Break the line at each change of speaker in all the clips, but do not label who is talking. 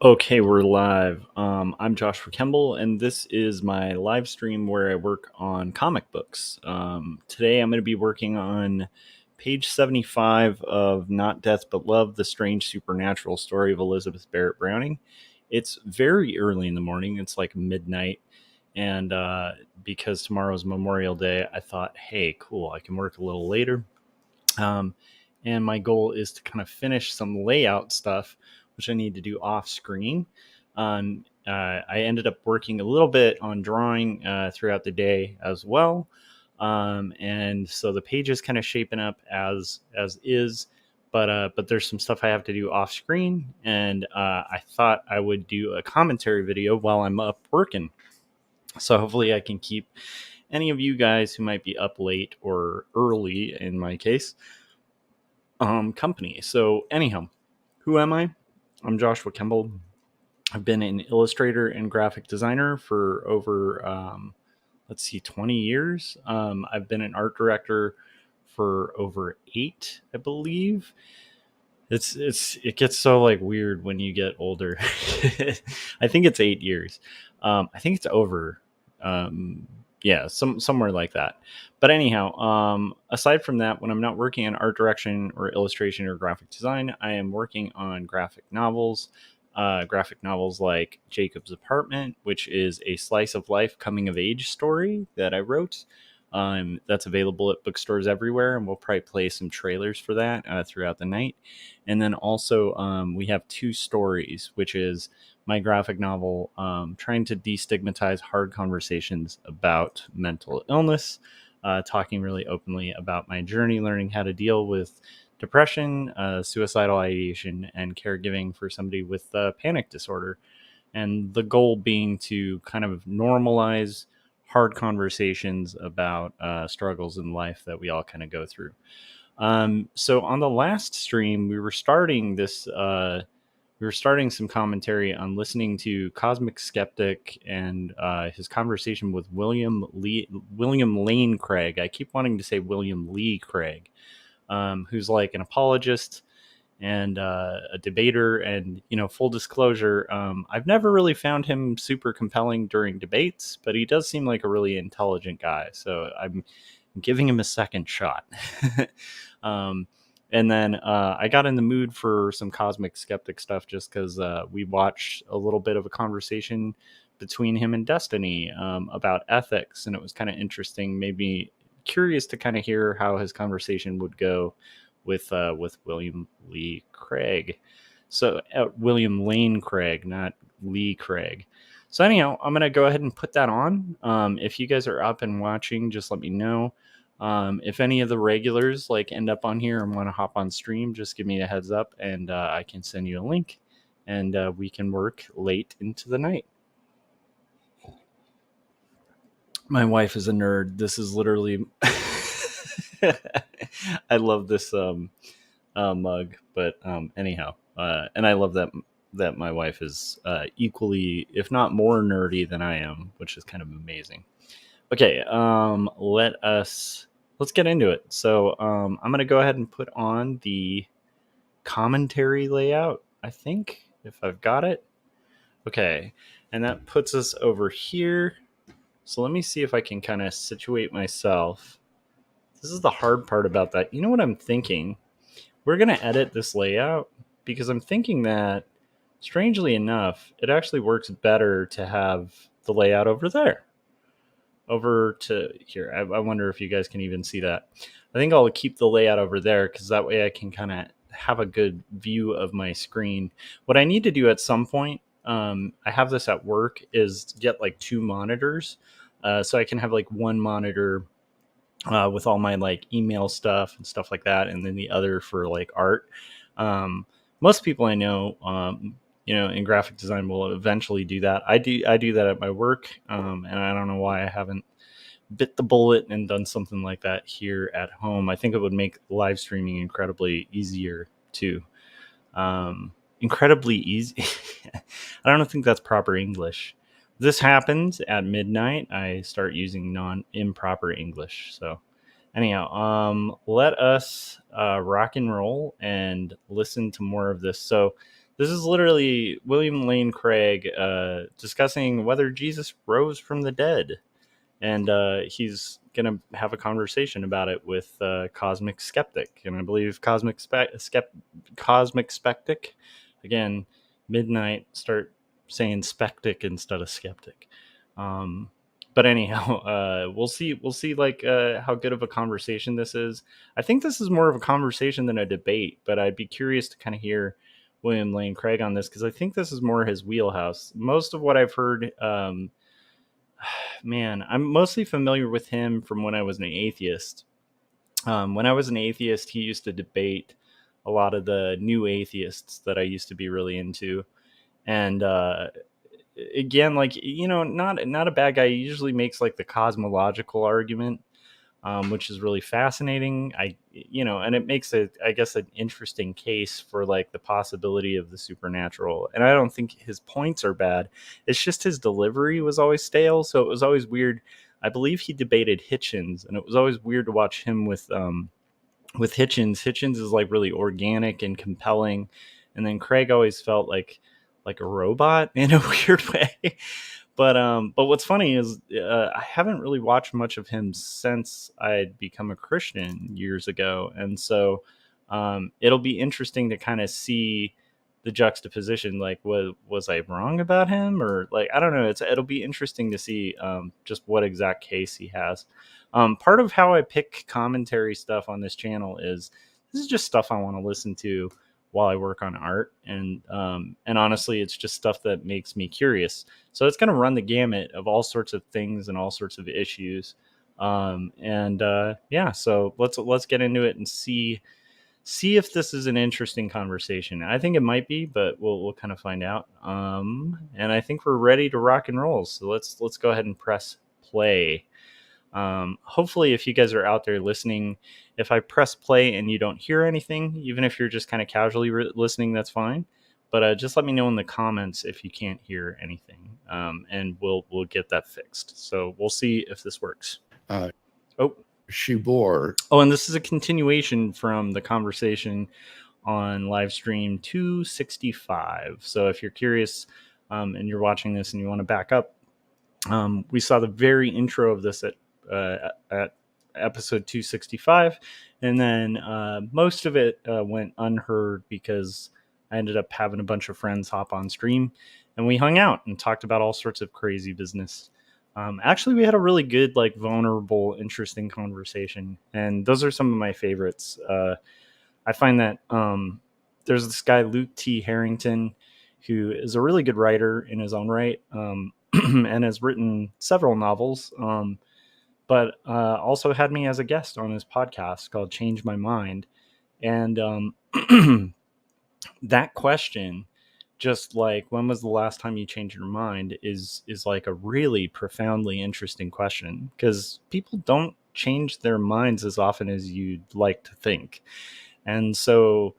Okay, we're live. I'm Joshua Kemble, and this is my live stream where I work on comic books. Today I'm going to be working on page 75 of Not Death But Love, The Strange Supernatural Story of Elizabeth Barrett Browning. It's very early in the morning, it's like midnight, and because tomorrow's Memorial Day, I thought, hey, cool, I can work a little later. Um, and my goal is to kind of finish some layout stuff, which I need to do off screen. I ended up working a little bit on drawing throughout the day as well. And so the page is kind of shaping up as is, but there's some stuff I have to do off screen, and I thought I would do a commentary video while I'm up working. So hopefully I can keep any of you guys who might be up late or early, in my case, company. So anyhow, who am I? I'm Joshua Kemble. I've been an illustrator and graphic designer for over, 20 years. I've been an art director for over 8, I believe. It gets so like weird when you get older. I think it's 8 years. I think it's over. Um, yeah, somewhere like that. But anyhow, aside from that, when I'm not working on art direction or illustration or graphic design, I am working on graphic novels. Graphic novels like Jacob's Apartment, which is a slice of life coming of age story that I wrote. That's available at bookstores everywhere, and we'll probably play some trailers for that throughout the night. And then also, we have Two Stories, which is my graphic novel trying to destigmatize hard conversations about mental illness, talking really openly about my journey, learning how to deal with depression, suicidal ideation, and caregiving for somebody with panic disorder. And the goal being to kind of normalize hard conversations about struggles in life that we all kind of go through. So on the last stream, we were starting some commentary on listening to Cosmic Skeptic and his conversation with William Lane Craig. I keep wanting to say William Lee Craig, who's like an apologist and a debater. And full disclosure, I've never really found him super compelling during debates, but he does seem like a really intelligent guy. So I'm giving him a second shot. um, and then I got in the mood for some Cosmic Skeptic stuff just because we watched a little bit of a conversation between him and Destiny about ethics, and it was kind of interesting. Made me curious to kind of hear how his conversation would go with William Lee Craig. So William Lane Craig, not Lee Craig. So anyhow, I'm gonna go ahead and put that on. If you guys are up and watching, just let me know. If any of the regulars like end up on here and want to hop on stream, just give me a heads up, and I can send you a link, and we can work late into the night. My wife is a nerd. This is literally. I love this mug, but anyhow, and I love that my wife is equally, if not more, nerdy than I am, which is kind of amazing. Okay, let's get into it. So I'm gonna go ahead and put on the commentary layout. I think if I've got it, okay, and that puts us over here. So let me see if I can kind of situate myself. This is the hard part about that. You know what I'm thinking? We're going to edit this layout because I'm thinking that, strangely enough, it actually works better to have the layout over there. Over to here. I wonder if you guys can even see that. I think I'll keep the layout over there because that way I can kind of have a good view of my screen. What I need to do at some point, I have this at work, is get like 2 monitors. So I can have like one monitor with all my like email stuff and stuff like that, and then the other for like art. Most people I know, in graphic design will eventually do that. I do that at my work, and I don't know why I haven't bit the bullet and done something like that here at home. I think it would make live streaming incredibly easier too. Incredibly easy. I don't think that's proper English. This happens at midnight. I start using improper English. So anyhow, let us rock and roll and listen to more of this. So This is literally William Lane Craig discussing whether Jesus rose from the dead. And he's going to have a conversation about it with Cosmic Skeptic. And I believe Cosmic Skeptic, again, midnight, start saying Spectic instead of Skeptic. But anyhow, we'll see like how good of a conversation this is. I think this is more of a conversation than a debate, but I'd be curious to kind of hear William Lane Craig on this, because I think this is more his wheelhouse. Most of what I've heard, man, I'm mostly familiar with him from when I was an atheist. When I was an atheist, he used to debate a lot of the new atheists that I used to be really into. And again, like, not a bad guy. He usually makes like the cosmological argument, which is really fascinating. And it makes I guess, an interesting case for like the possibility of the supernatural. And I don't think his points are bad. It's just his delivery was always stale, so it was always weird. I believe he debated Hitchens, and it was always weird to watch him with Hitchens. Hitchens is like really organic and compelling, and then Craig always felt like a robot in a weird way. But what's funny is I haven't really watched much of him since I'd become a Christian years ago, and so it'll be interesting to kind of see the juxtaposition. Like, was I wrong about him, or like, I don't know. It'll be interesting to see just what exact case he has. Part of how I pick commentary stuff on this channel is this is just stuff I want to listen to while I work on art, and honestly, it's just stuff that makes me curious. So it's going to run the gamut of all sorts of things and all sorts of issues. Yeah, so let's get into it and see if this is an interesting conversation. I think it might be, but we'll kind of find out. And I think we're ready to rock and roll. So let's go ahead and press play. Hopefully, if you guys are out there listening, if I press play and you don't hear anything, even if you're just kind of casually listening, that's fine. But just let me know in the comments if you can't hear anything, and we'll get that fixed. So we'll see if this works.
Shibor.
Oh, and this is a continuation from the conversation on Livestream 265. So if you're curious and you're watching this and you want to back up, we saw the very intro of this at episode 265, and then most of it went unheard because I ended up having a bunch of friends hop on stream, and we hung out and talked about all sorts of crazy business. Actually, we had a really good, like, vulnerable, interesting conversation, and those are some of my favorites. I find that there's this guy, Luke T. Harrington, who is a really good writer in his own right, and has written several novels, but also had me as a guest on his podcast called Change My Mind. And that question, just like, when was the last time you changed your mind, is like a really profoundly interesting question, because people don't change their minds as often as you'd like to think. And so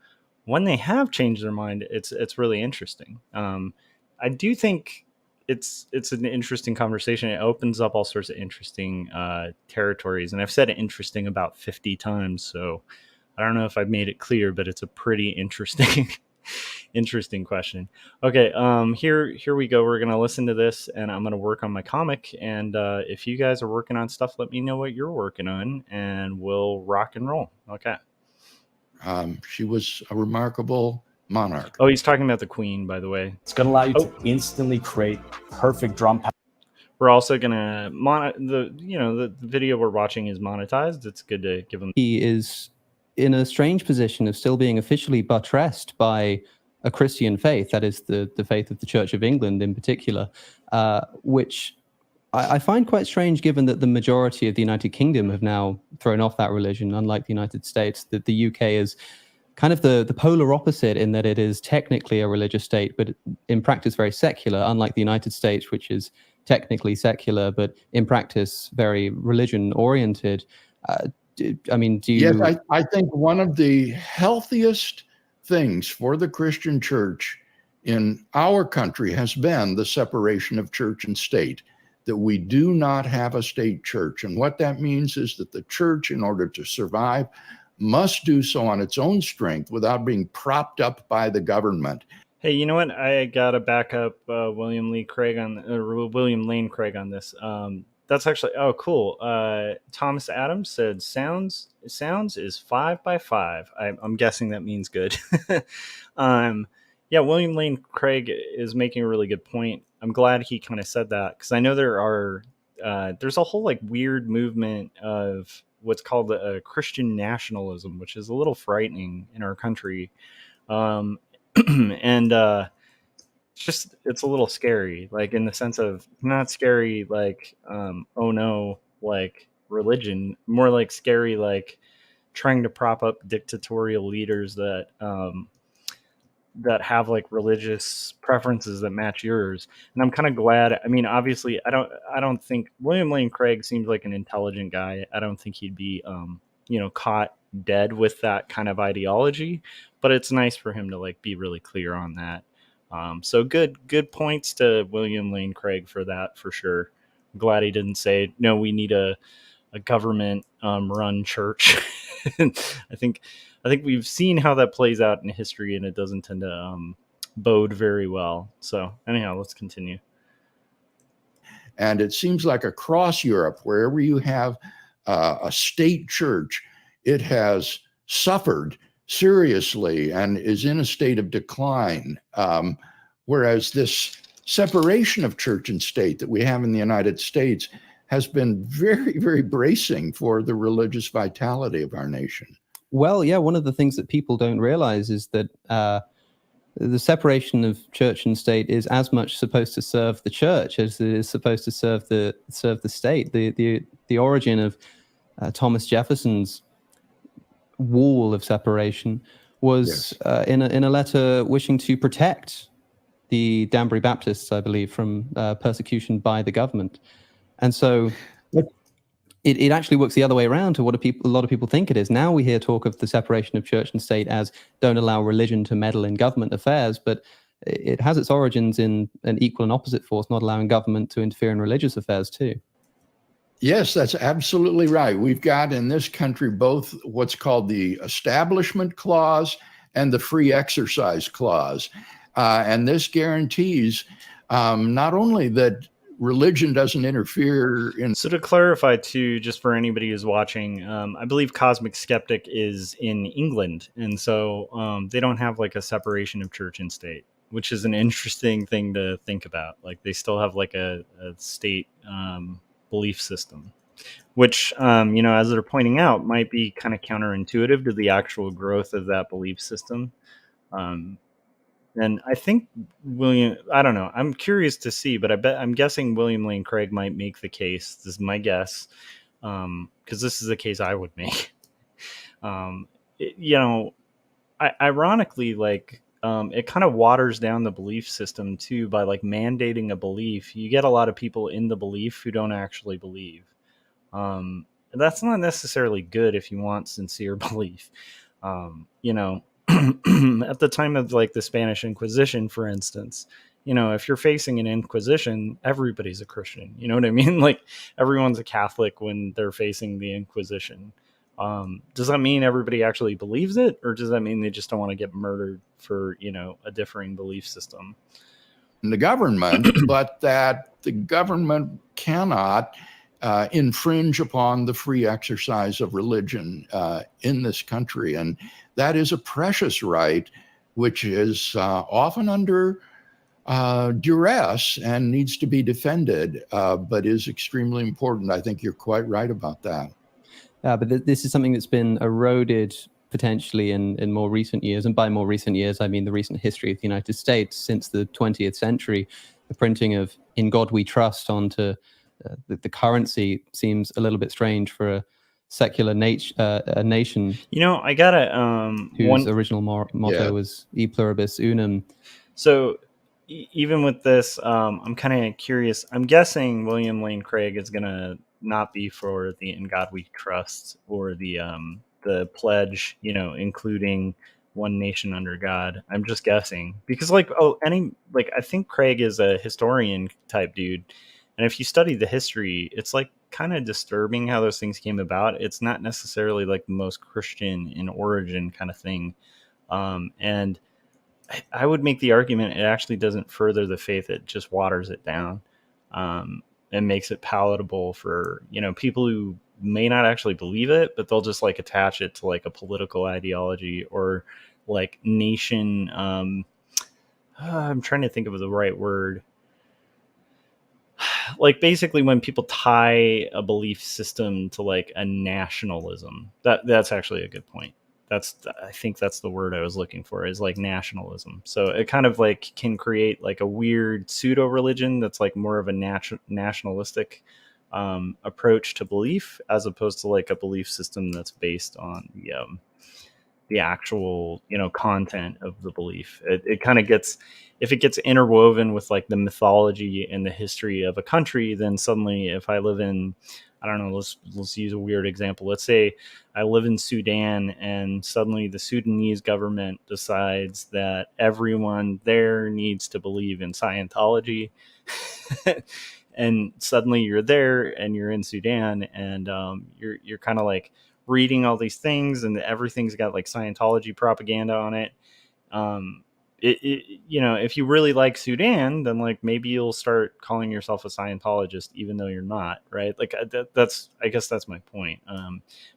when they have changed their mind, it's really interesting. I do think it's an interesting conversation. It opens up all sorts of interesting territories, and I've said interesting about 50 times, so I don't know if I've made it clear, but it's a pretty interesting interesting question. Okay, here we go. We're gonna listen to this, and I'm gonna work on my comic. And if you guys are working on stuff, let me know what you're working on, and we'll rock and roll. Okay.
She was a remarkable monarch.
Oh, he's talking about the Queen, by the way.
It's going to allow you to instantly create perfect drum patterns.
We're also gonna the video we're watching is monetized. It's good to give him.
He is in a strange position of still being officially buttressed by a Christian faith, that is the faith of the Church of England in particular, which I find quite strange, given that the majority of the United Kingdom have now thrown off that religion, unlike the United States. That the UK is kind of the polar opposite, in that it is technically a religious state, but in practice very secular, unlike the United States, which is technically secular, but in practice very religion-oriented. I mean, do you...
Yes, I think one of the healthiest things for the Christian church in our country has been the separation of church and state, that we do not have a state church. And what that means is that the church, in order to survive, must do so on its own strength without being propped up by the government.
Hey, you know what? I gotta back up William Lane Craig on this. That's actually cool. Thomas Adams said sounds is 5 by 5. I'm guessing that means good. um, yeah, William Lane Craig is making a really good point. I'm glad he kind of said that because I know there's a whole like weird movement of what's called Christian nationalism, which is a little frightening in our country. Um, and it's a little scary, like in the sense of not scary like oh no, like religion, more like scary like trying to prop up dictatorial leaders that have like religious preferences that match yours. And I'm kind of glad. I mean, obviously I don't think William Lane Craig seems like an intelligent guy. I don't think he'd be caught dead with that kind of ideology, but it's nice for him to like be really clear on that. So good points to William Lane Craig for that, for sure. I'm glad he didn't say no, we need a government run church. I think I think we've seen how that plays out in history, and it doesn't tend to bode very well. So anyhow, let's continue.
And it seems like across Europe, wherever you have a state church, it has suffered seriously and is in a state of decline. Whereas this separation of church and state that we have in the United States has been very, very bracing for the religious vitality of our nation.
Well, yeah, one of the things that people don't realize is that the separation of church and state is as much supposed to serve the church as it is supposed to serve the state. The origin of Thomas Jefferson's wall of separation was in a letter wishing to protect the Danbury Baptists, I believe, from persecution by the government. And so it actually works the other way around to what a lot of people think it is. Now we hear talk of the separation of church and state as don't allow religion to meddle in government affairs, but it has its origins in an equal and opposite force, not allowing government to interfere in religious affairs too.
Yes, that's absolutely right. We've got in this country both what's called the Establishment Clause and the Free Exercise Clause. And this guarantees not only that religion doesn't interfere in.
So to clarify too, just for anybody who's watching, I believe Cosmic Skeptic is in England, and so they don't have like a separation of church and state, which is an interesting thing to think about. Like they still have like a state belief system, which as they're pointing out, might be kind of counterintuitive to the actual growth of that belief system. And I think I don't know. I'm curious to see, but I'm guessing William Lane Craig might make the case. This is my guess, because this is a case I would make. Ironically, like it kind of waters down the belief system too by like mandating a belief. You get a lot of people in the belief who don't actually believe. That's not necessarily good if you want sincere belief. At the time of like the Spanish Inquisition, for instance, if you're facing an Inquisition, everybody's a Christian. You know what I mean? Like everyone's a Catholic when they're facing the Inquisition. Does that mean everybody actually believes it, or does that mean they just don't want to get murdered for a differing belief system?
The government, but that the government cannot infringe upon the free exercise of religion in this country. And that is a precious right, which is often under duress and needs to be defended, but is extremely important. I think you're quite right about that.
But this is something that's been eroded potentially in more recent years. And by more recent years, I mean the recent history of the United States since the 20th century. The printing of "In God We Trust" onto the currency seems a little bit strange for a secular nation.
I gotta
whose original motto was "E pluribus unum."
So even with this, I'm kind of curious. I'm guessing William Lane Craig is gonna not be for the "In God We Trust" or the pledge, including one nation under God. I'm just guessing because I think Craig is a historian type dude. And if you study the history, it's like kind of disturbing how those things came about. It's not necessarily like the most Christian in origin kind of thing. And I would make the argument it actually doesn't further the faith; it just waters it down, and makes it palatable for people who may not actually believe it, but they'll just like attach it to like a political ideology or like nation. I'm trying to think of the right word. Like basically when people tie a belief system to like a nationalism, that's actually a good point. I think that's the word I was looking for, is like nationalism. So it kind of like can create like a weird pseudo religion that's like more of a nationalistic approach to belief, as opposed to like a belief system that's based on the actual content of the belief. It kind of gets, if it gets interwoven with like the mythology and the history of a country, then suddenly if I live in, I don't know, let's use a weird example. Let's say I live in Sudan and suddenly the Sudanese government decides that everyone there needs to believe in Scientology. And suddenly you're there and you're in Sudan, and you're kind of like reading all these things, and everything's got like Scientology propaganda on it. If you really like Sudan, then like maybe you'll start calling yourself a Scientologist, even though you're not, right? Like I guess that's my point.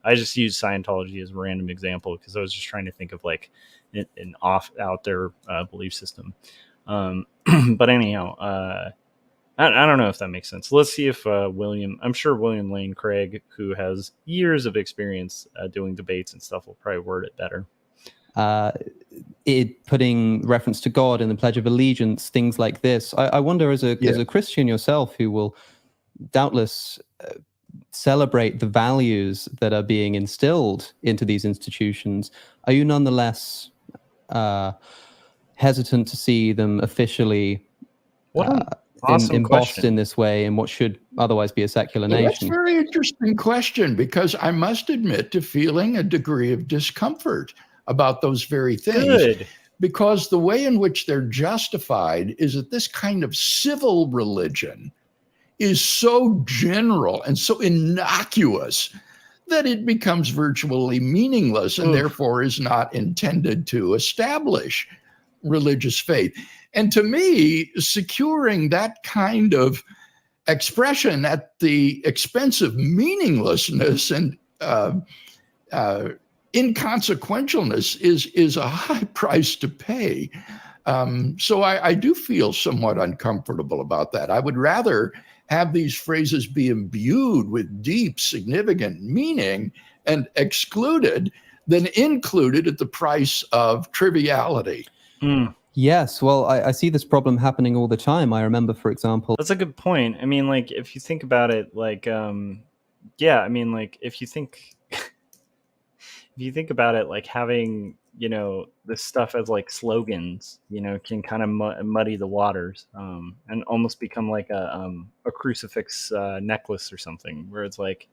I just use Scientology as a random example because I was just trying to think of like an out there belief system. But anyhow, I don't know if that makes sense. Let's see if I'm sure William Lane Craig, who has years of experience doing debates and stuff, will probably word it better.
It putting reference to God in the Pledge of Allegiance, things like this. I wonder, as a Christian yourself, who will doubtless celebrate the values that are being instilled into these institutions, are you nonetheless hesitant to see them officially
Awesome
embossed
question.
in this way in what should otherwise be a secular
Well,
nation?
that's a very interesting question, because I must admit to feeling a degree of discomfort about those very things.
Good.
Because the way in which they're justified is that this kind of civil religion is so general and so innocuous that it becomes virtually meaningless and therefore is not intended to establish religious faith. And to me, securing that kind of expression at the expense of meaninglessness and inconsequentialness is a high price to pay. So I do feel somewhat uncomfortable about that. I would rather have these phrases be imbued with deep, significant meaning and excluded than included at the price of triviality.
Yes, well, I see this problem happening all the time. I remember, for example,
That's a good point. I mean, like if you think about it, like yeah, I mean, like if you think about it, like having this stuff as like slogans, can kind of muddy the waters, and almost become like a crucifix necklace or something, where it's like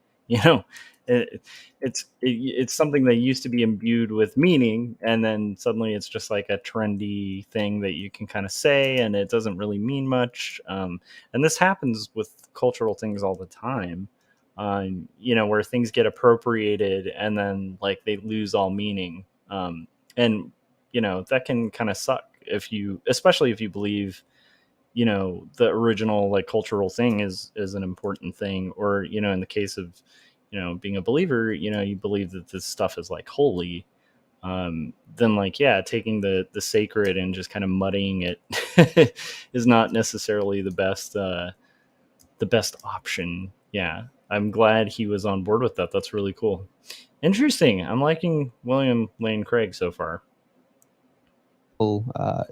it's something that used to be imbued with meaning, and then suddenly it's just like a trendy thing that you can kind of say, and it doesn't really mean much. And this happens with cultural things all the time. Where things get appropriated and then like they lose all meaning. And that can kind of suck especially if you believe, the original like cultural thing is an important thing, or, in the case of, being a believer, you believe that this stuff is like holy. Then like, yeah, taking the sacred and just kind of muddying it is not necessarily the best option. Yeah. I'm glad he was on board with that. That's really cool. Interesting. I'm liking William Lane Craig so far.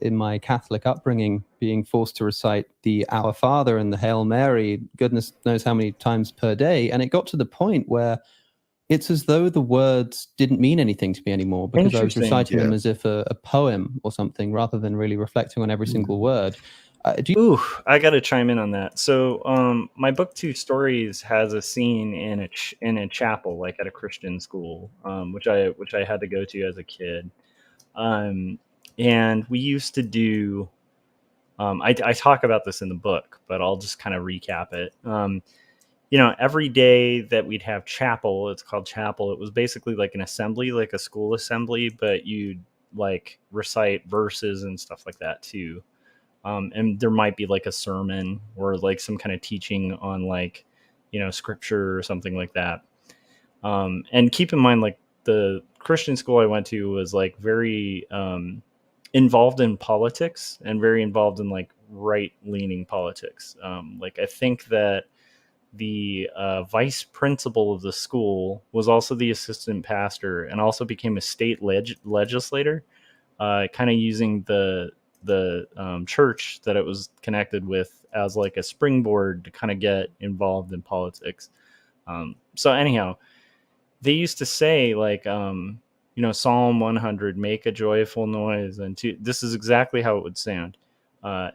In my Catholic upbringing, being forced to recite the Our Father and the Hail Mary, goodness knows how many times per day. And it got to the point where it's as though the words didn't mean anything to me anymore, because I was reciting them as if a poem or something, rather than really reflecting on every single word.
I got to chime in on that. So, my book Two Stories has a scene in a chapel, like at a Christian school, which I had to go to as a kid. And we used to do. I talk about this in the book, but I'll just kind of recap it. Every day that we'd have chapel, it's called chapel. It was basically like an assembly, like a school assembly, but you'd like recite verses and stuff like that too. And there might be like a sermon or like some kind of teaching on like, scripture or something like that. And keep in mind, like the Christian school I went to was like very involved in politics and very involved in like right leaning politics. Like I think that the vice principal of the school was also the assistant pastor and also became a state legislator, kind of using the church that it was connected with as like a springboard to kind of get involved in politics. So anyhow, they used to say like, Psalm 100, make a joyful noise. And this is exactly how it would sound.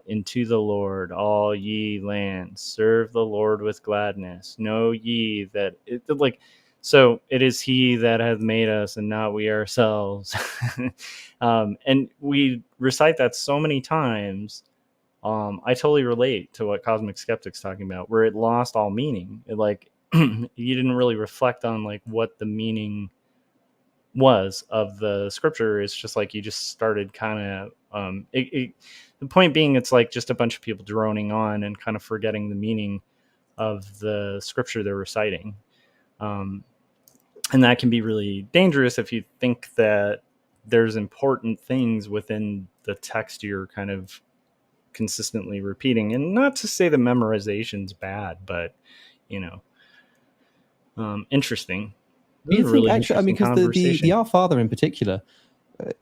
Into the Lord, all ye lands, serve the Lord with gladness. Know ye that like, so it is he that hath made us and not we ourselves. And we recite that so many times. I totally relate to what Cosmic Skeptic's talking about, where it lost all meaning. It like, you didn't really reflect on like what the meaning was of the scripture. It's just like you just started kind of the point being, it's like just a bunch of people droning on and kind of forgetting the meaning of the scripture they're reciting. And that can be really dangerous if you think that there's important things within the text you're kind of consistently repeating. And not to say the memorization's bad, but interesting.
Do you
This is a
think
really
actually? I mean,
interesting
because the
conversation.
Our Father in particular,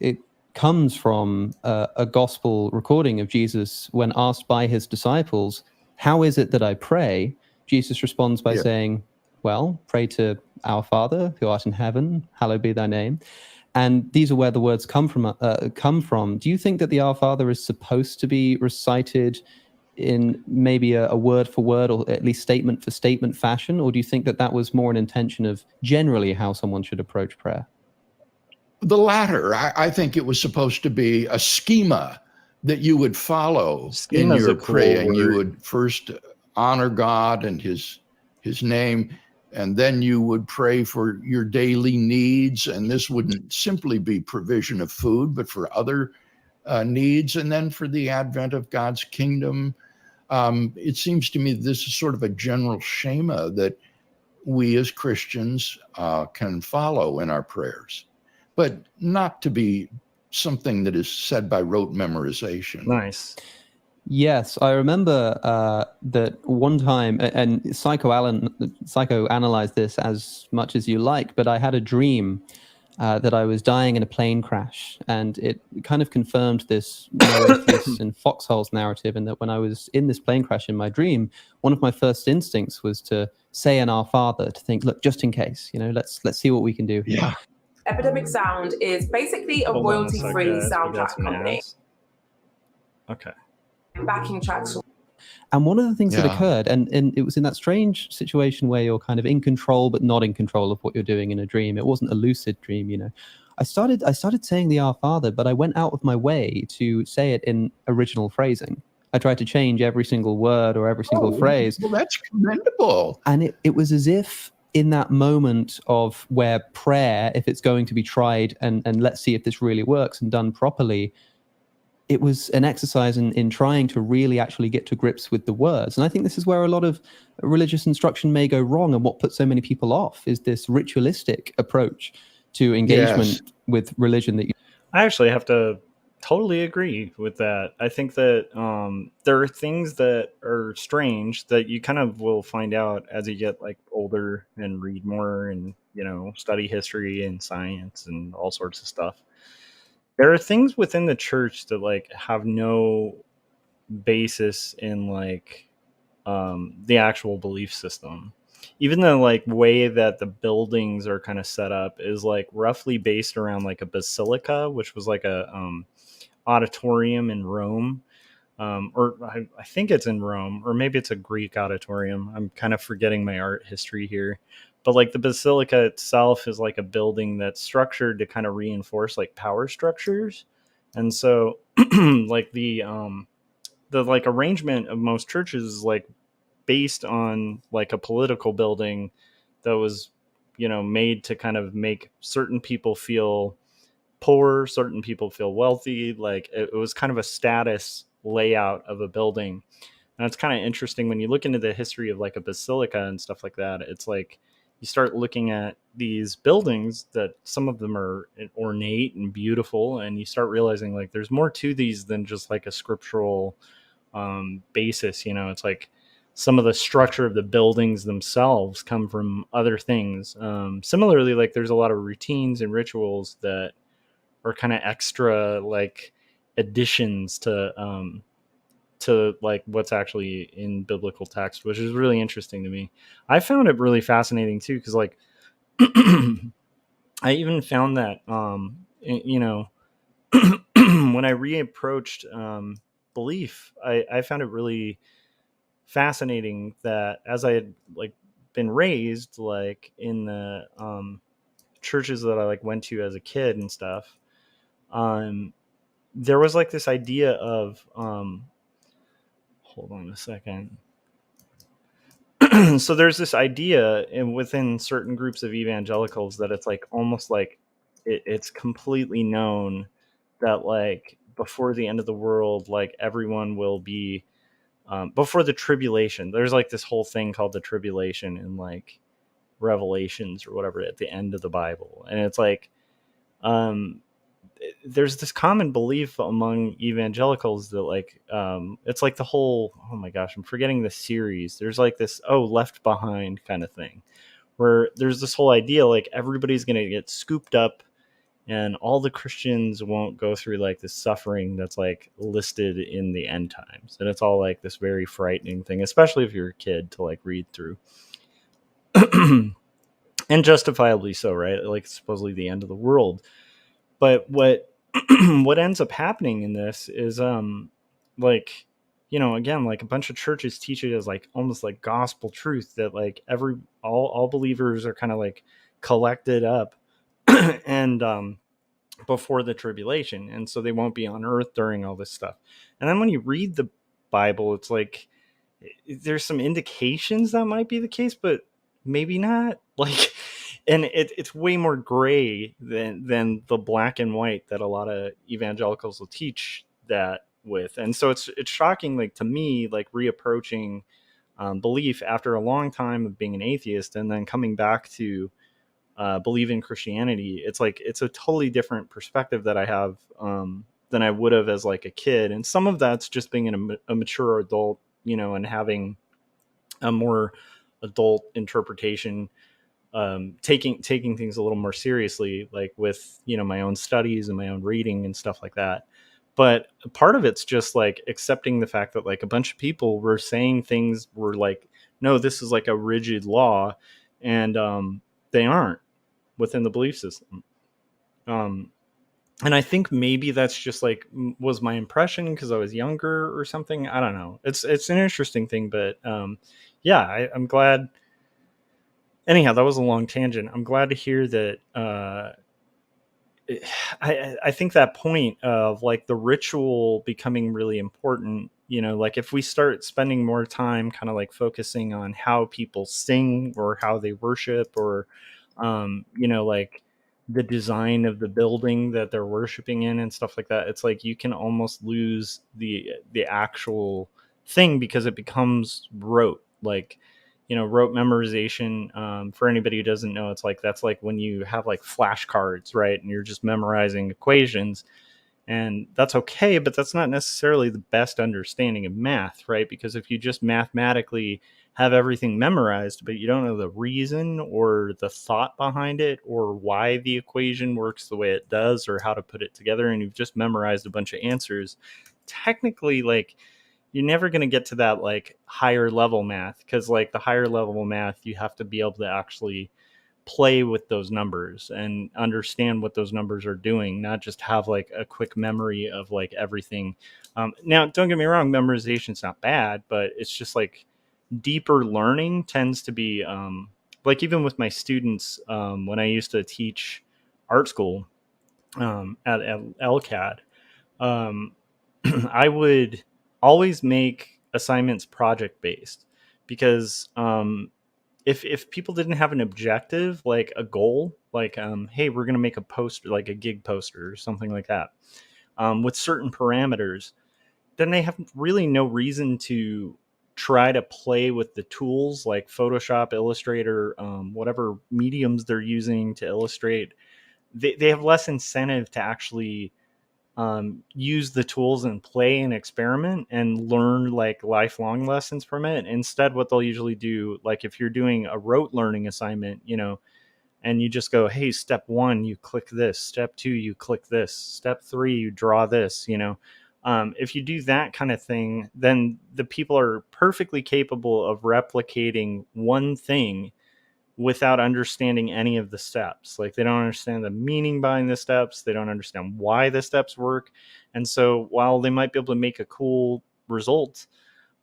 it comes from a gospel recording of Jesus when asked by his disciples, "How is it that I pray?" Jesus responds by
Yeah.
saying, "Well, pray to our Father who art in heaven, hallowed be thy name." And these are where the words come from. Do you think that the Our Father is supposed to be recited in maybe a word for word or at least statement for statement fashion? Or do you think that that was more an intention of generally how someone should approach prayer?
The latter. I think it was supposed to be a schema that you would follow in
Schema is a
your
cool
praying. You
word.
would first honor God and his name, and then you would pray for your daily needs. And this wouldn't simply be provision of food, but for other needs, and then for the advent of God's kingdom. It seems to me this is sort of a general schema that we as Christians can follow in our prayers, but not to be something that is said by rote memorization.
Nice.
Yes, I remember that one time, and psychoanalyze this as much as you like, but I had a dream that I was dying in a plane crash, and it kind of confirmed this no atheists and foxholes narrative. And that when I was in this plane crash in my dream, one of my first instincts was to say an Our Father, to think, look, just in case, let's see what we we can do here.
Yeah.
Epidemic Sound is basically a
Hold on a sec,
royalty-free
guys. We got
soundtrack
some
company.
ads. Okay.
Backing tracks.
And one of the things that
Yeah.
occurred, and it was in that strange situation where you're kind of in control but not in control of what you're doing in a dream. It wasn't a lucid dream. I started saying the Our Father, but I went out of my way to say it in original phrasing. I tried to change every single word or every single phrase.
Well, that's commendable.
And it was as if in that moment of where prayer, if it's going to be tried and let's see if this really works and done properly, it was an exercise in trying to really actually get to grips with the words. And I think this is where a lot of religious instruction may go wrong, and what puts so many people off is this ritualistic approach to engagement with religion. That
I actually have to totally agree with that. I think that there are things that are strange that you kind of will find out as you get like older and read more and study history and science and all sorts of stuff. There are things within the church that like have no basis in like the actual belief system. Even the like way that the buildings are kind of set up is like roughly based around like a basilica, which was like a auditorium in Rome. Or I think it's in Rome, or maybe it's a Greek auditorium. I'm kind of forgetting my art history here. But like the basilica itself is like a building that's structured to kind of reinforce like power structures. And so like the like arrangement of most churches is like based on like a political building that was made to kind of make certain people feel poor, certain people feel wealthy. Like it was kind of a status layout of a building. And it's kind of interesting when you look into the history of like a basilica and stuff like that. It's like you start looking at these buildings that some of them are ornate and beautiful, and you start realizing like there's more to these than just like a scriptural basis. You know, it's like some of the structure of the buildings themselves come from other things. Similarly, like there's a lot of routines and rituals that are kind of extra like additions to like what's actually in biblical text, which is really interesting to me. I found it really fascinating too, because like I even found that you know when I reapproached belief, I found it really fascinating that as I had like been raised like in the churches that I like went to as a kid and stuff, there was like this idea of hold on a second. So there's this idea within certain groups of evangelicals that it's like almost like it's completely known that like before the end of the world, like everyone will be before the tribulation. There's like this whole thing called the tribulation in like Revelations or whatever at the end of the Bible, and it's like um, there's this common belief among evangelicals that like it's like the whole, oh my gosh, I'm forgetting the series. There's like this Left Behind kind of thing where there's this whole idea like everybody's going to get scooped up and all the Christians won't go through like this suffering that's like listed in the end times, and it's all like this very frightening thing, especially if you're a kid, to like read through. And justifiably so, right? Like supposedly the end of the world. But what what ends up happening in this is like, you know, again, like a bunch of churches teach it as like almost like gospel truth that like all believers are kind of like collected up and before the tribulation, and so they won't be on earth during all this stuff. And then when you read the Bible, it's like there's some indications that might be the case, but maybe not. Like, and it's way more gray than the black and white that a lot of evangelicals will teach that with. And so it's shocking, like to me, like reapproaching belief after a long time of being an atheist and then coming back to believe in Christianity. It's like it's a totally different perspective that I have than I would have as like a kid, and some of that's just being a mature adult, you know, and having a more adult interpretation, taking things a little more seriously, like with, you know, my own studies and my own reading and stuff like that. But part of it's just like accepting the fact that like a bunch of people were saying things were like, no, this is like a rigid law, and they aren't within the belief system. And I think maybe that's just like was my impression because I was younger or something. I don't know. It's an interesting thing, but yeah, I'm glad. Anyhow, that was a long tangent. I'm glad to hear that. I think that point of like the ritual becoming really important, you know, like if we start spending more time kind of like focusing on how people sing or how they worship or, you know, like the design of the building that they're worshiping in and stuff like that, it's like you can almost lose the actual thing because it becomes rote. Like, you know, rote memorization, for anybody who doesn't know, it's like that's like when you have like flashcards, right, and you're just memorizing equations, and that's okay, but that's not necessarily the best understanding of math, right? Because if you just mathematically have everything memorized but you don't know the reason or the thought behind it or why the equation works the way it does or how to put it together, and you've just memorized a bunch of answers, technically like you're never going to get to that like higher level math, because like the higher level math you have to be able to actually play with those numbers and understand what those numbers are doing, not just have like a quick memory of like everything. Now don't get me wrong, memorization's not bad, but it's just like deeper learning tends to be like even with my students, when I used to teach art school at LCAD, um, I would always make assignments project based because if people didn't have an objective, like a goal, like hey, we're going to make a poster, like a gig poster or something like that, with certain parameters, then they have really no reason to try to play with the tools like Photoshop, Illustrator, whatever mediums they're using to illustrate. They have less incentive to actually use the tools and play and experiment and learn like lifelong lessons from it. Instead, what they'll usually do, like if you're doing a rote learning assignment, and you just go, hey, step 1, you click this, step 2, you click this, step 3, you draw this, if you do that kind of thing, then the people are perfectly capable of replicating one thing without understanding any of the steps. Like they don't understand the meaning behind the steps. They don't understand why the steps work. And so while they might be able to make a cool result,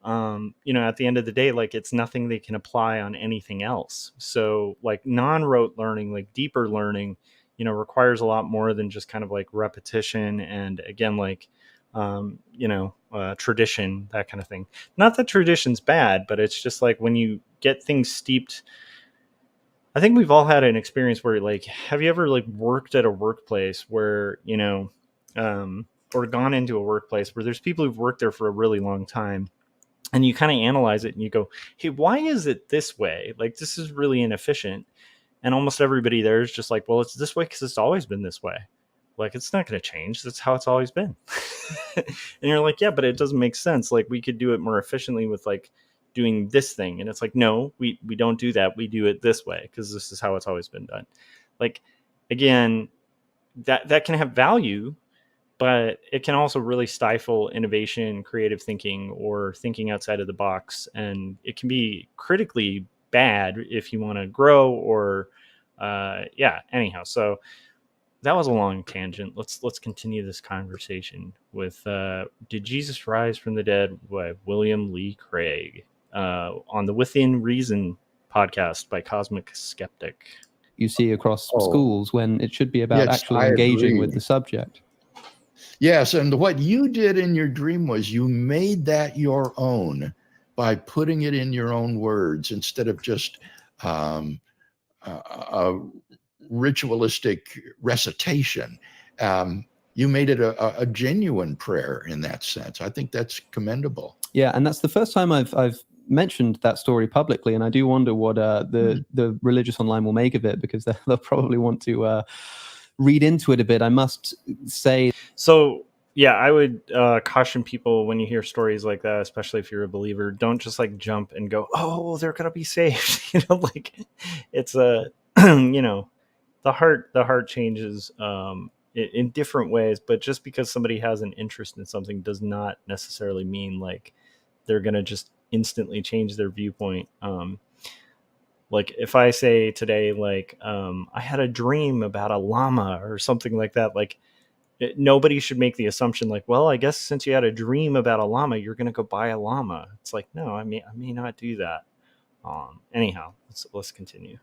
at the end of the day, like it's nothing they can apply on anything else. So like non-rote learning, like deeper learning, requires a lot more than just kind of like repetition. And again, like, tradition, that kind of thing. Not that tradition's bad, but it's just like when you get things steeped. I think we've all had an experience where, like, have you ever like worked at a workplace where, or gone into a workplace where there's people who've worked there for a really long time, and you kind of analyze it and you go, hey, why is it this way? Like, this is really inefficient. And almost everybody there is just like, well, it's this way because it's always been this way. Like, it's not going to change. That's how it's always been. And you're like, yeah, but it doesn't make sense. Like, we could do it more efficiently with like doing this thing. And it's like, no, we don't do that. We do it this way because this is how it's always been done. Like, again, that can have value, but it can also really stifle innovation, creative thinking, or thinking outside of the box. And it can be critically bad if you want to grow or, anyhow. So that was a long tangent. Let's continue this conversation with Did Jesus Rise from the Dead by William Lee Craig on the Within Reason podcast by Cosmic Skeptic.
You see across schools when it should be about
Yes,
actually
I
engaging
agree
with the subject.
Yes, and what you did in your dream was you made that your own by putting it in your own words instead of just a ritualistic recitation. You made it a genuine prayer in that sense. I think that's commendable.
Yeah, and that's the first time I've mentioned that story publicly, and I do wonder what the religious online will make of it, because they'll probably want to read into it a bit. I must say.
So yeah, I would caution people when you hear stories like that, especially if you're a believer, don't just like jump and go, oh, they're gonna be saved. Like it's a the heart changes in different ways, but just because somebody has an interest in something does not necessarily mean like they're gonna just instantly change their viewpoint. Like if I say today, like I had a dream about a llama or something like that, like nobody should make the assumption like, well, I guess since you had a dream about a llama, you're gonna go buy a llama. It's like, no, I may not do that. Anyhow, let's continue.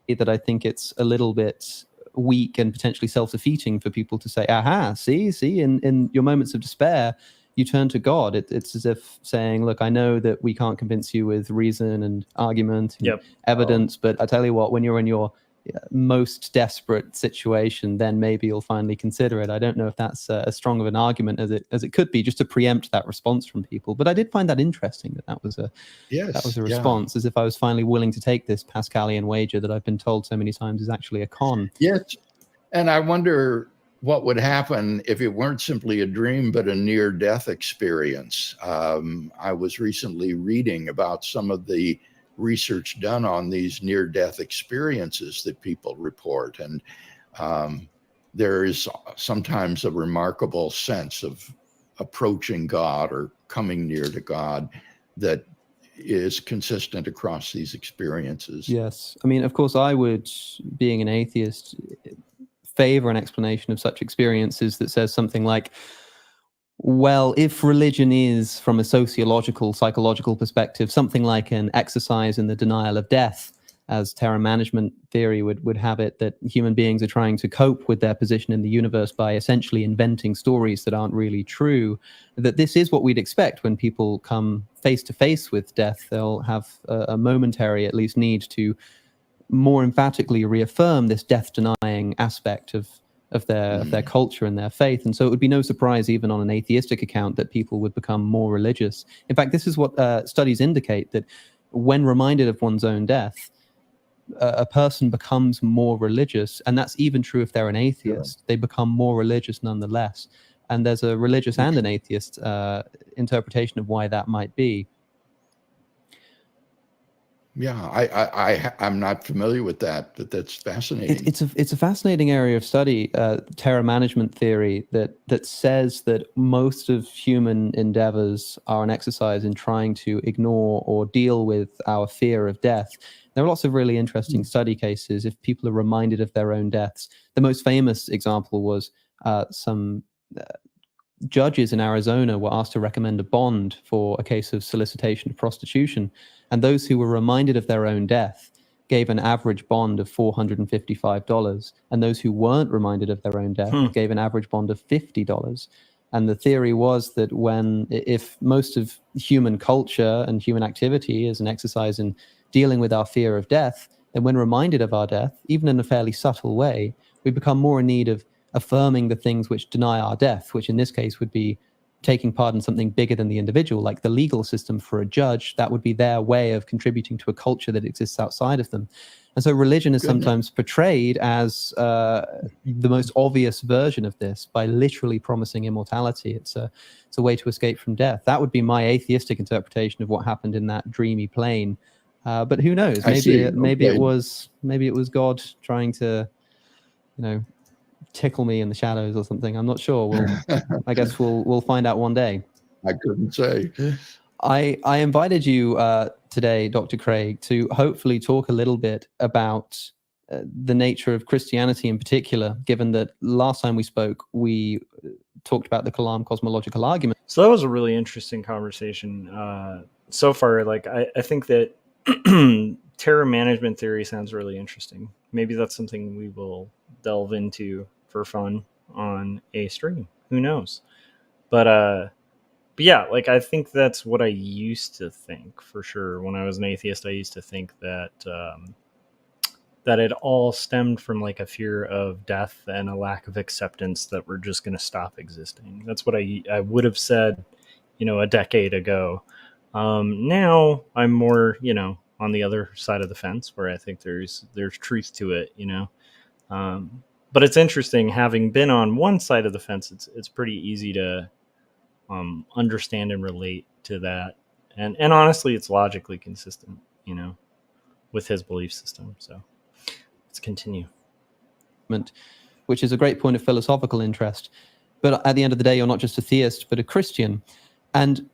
That I think it's a little bit weak and potentially self-defeating for people to say, aha, see, in your moments of despair, you turn to God. It's as if saying, look, I know that we can't convince you with reason and argument and evidence, but I tell you what, when you're in your most desperate situation, then maybe you'll finally consider it. I don't know if that's as strong of an argument as it could be, just to preempt that response from people. But I did find that interesting that was a response, as if I was finally willing to take this Pascalian wager that I've been told so many times is actually a con.
Yes, and I wonder what would happen if it weren't simply a dream, but a near-death experience. I was recently reading about some of the research done on these near-death experiences that people report. And there is sometimes a remarkable sense of approaching God or coming near to God that is consistent across these experiences.
Yes. I mean, of course, I would, being an atheist, favor an explanation of such experiences that says something like, well, if religion is, from a sociological, psychological perspective, something like an exercise in the denial of death, as terror management theory would have it, that human beings are trying to cope with their position in the universe by essentially inventing stories that aren't really true, that this is what we'd expect when people come face to face with death. They'll have a momentary, at least, need to more emphatically reaffirm this death-denying aspect of their culture and their faith. And so it would be no surprise, even on an atheistic account, that people would become more religious. In fact, this is what studies indicate, that when reminded of one's own death, a person becomes more religious, and that's even true if they're an atheist. They become more religious nonetheless. And there's a religious and an atheist interpretation of why that might be.
Yeah, I'm not familiar with that, but that's fascinating.
It's a fascinating area of study, terror management theory, that says that most of human endeavors are an exercise in trying to ignore or deal with our fear of death. There are lots of really interesting study cases if people are reminded of their own deaths. The most famous example was some judges in Arizona were asked to recommend a bond for a case of solicitation of prostitution. And those who were reminded of their own death gave an average bond of $455. And those who weren't reminded of their own death gave an average bond of $50. And the theory was that if most of human culture and human activity is an exercise in dealing with our fear of death, then when reminded of our death, even in a fairly subtle way, we become more in need of affirming the things which deny our death, which in this case would be taking part in something bigger than the individual, like the legal system for a judge. That would be their way of contributing to a culture that exists outside of them. And so religion is sometimes portrayed as the most obvious version of this, by literally promising immortality. It's a way to escape from death. That would be my atheistic interpretation of what happened in that dreamy plane. But who knows? Maybe it was God trying to, tickle me in the shadows or something. I'm not sure. I guess we'll find out one day.
I couldn't say.
I invited you today, Dr. Craig, to hopefully talk a little bit about the nature of Christianity in particular, given that last time we spoke, we talked about the Kalam cosmological argument.
So that was a really interesting conversation. So far, I think that terror management theory sounds really interesting. Maybe that's something we will delve into for fun on a stream. Who knows? But yeah, I think that's what I used to think, for sure. When I was an atheist, I used to think that that it all stemmed from a fear of death and a lack of acceptance that we're just going to stop existing. That's what I would have said, a decade ago. Now I'm more, on the other side of the fence, where I think there's truth to it, But it's interesting, having been on one side of the fence, it's pretty easy to understand and relate to that. And honestly, it's logically consistent, with his belief system. So let's continue.
Which is a great point of philosophical interest. But at the end of the day, you're not just a theist, but a Christian. And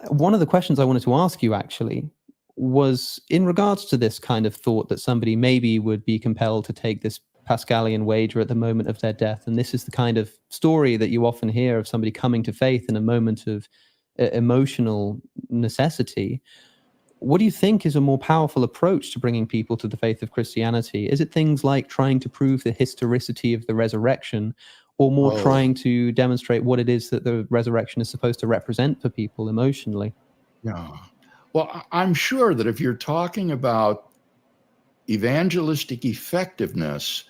one of the questions I wanted to ask you, actually, was in regards to this kind of thought that somebody maybe would be compelled to take this Pascalian wager at the moment of their death. And this is the kind of story that you often hear of somebody coming to faith in a moment of emotional necessity. What do you think is a more powerful approach to bringing people to the faith of Christianity? Is it things like trying to prove the historicity of the resurrection, or more trying to demonstrate what it is that the resurrection is supposed to represent for people emotionally?
Yeah. Well, I'm sure that if you're talking about evangelistic effectiveness,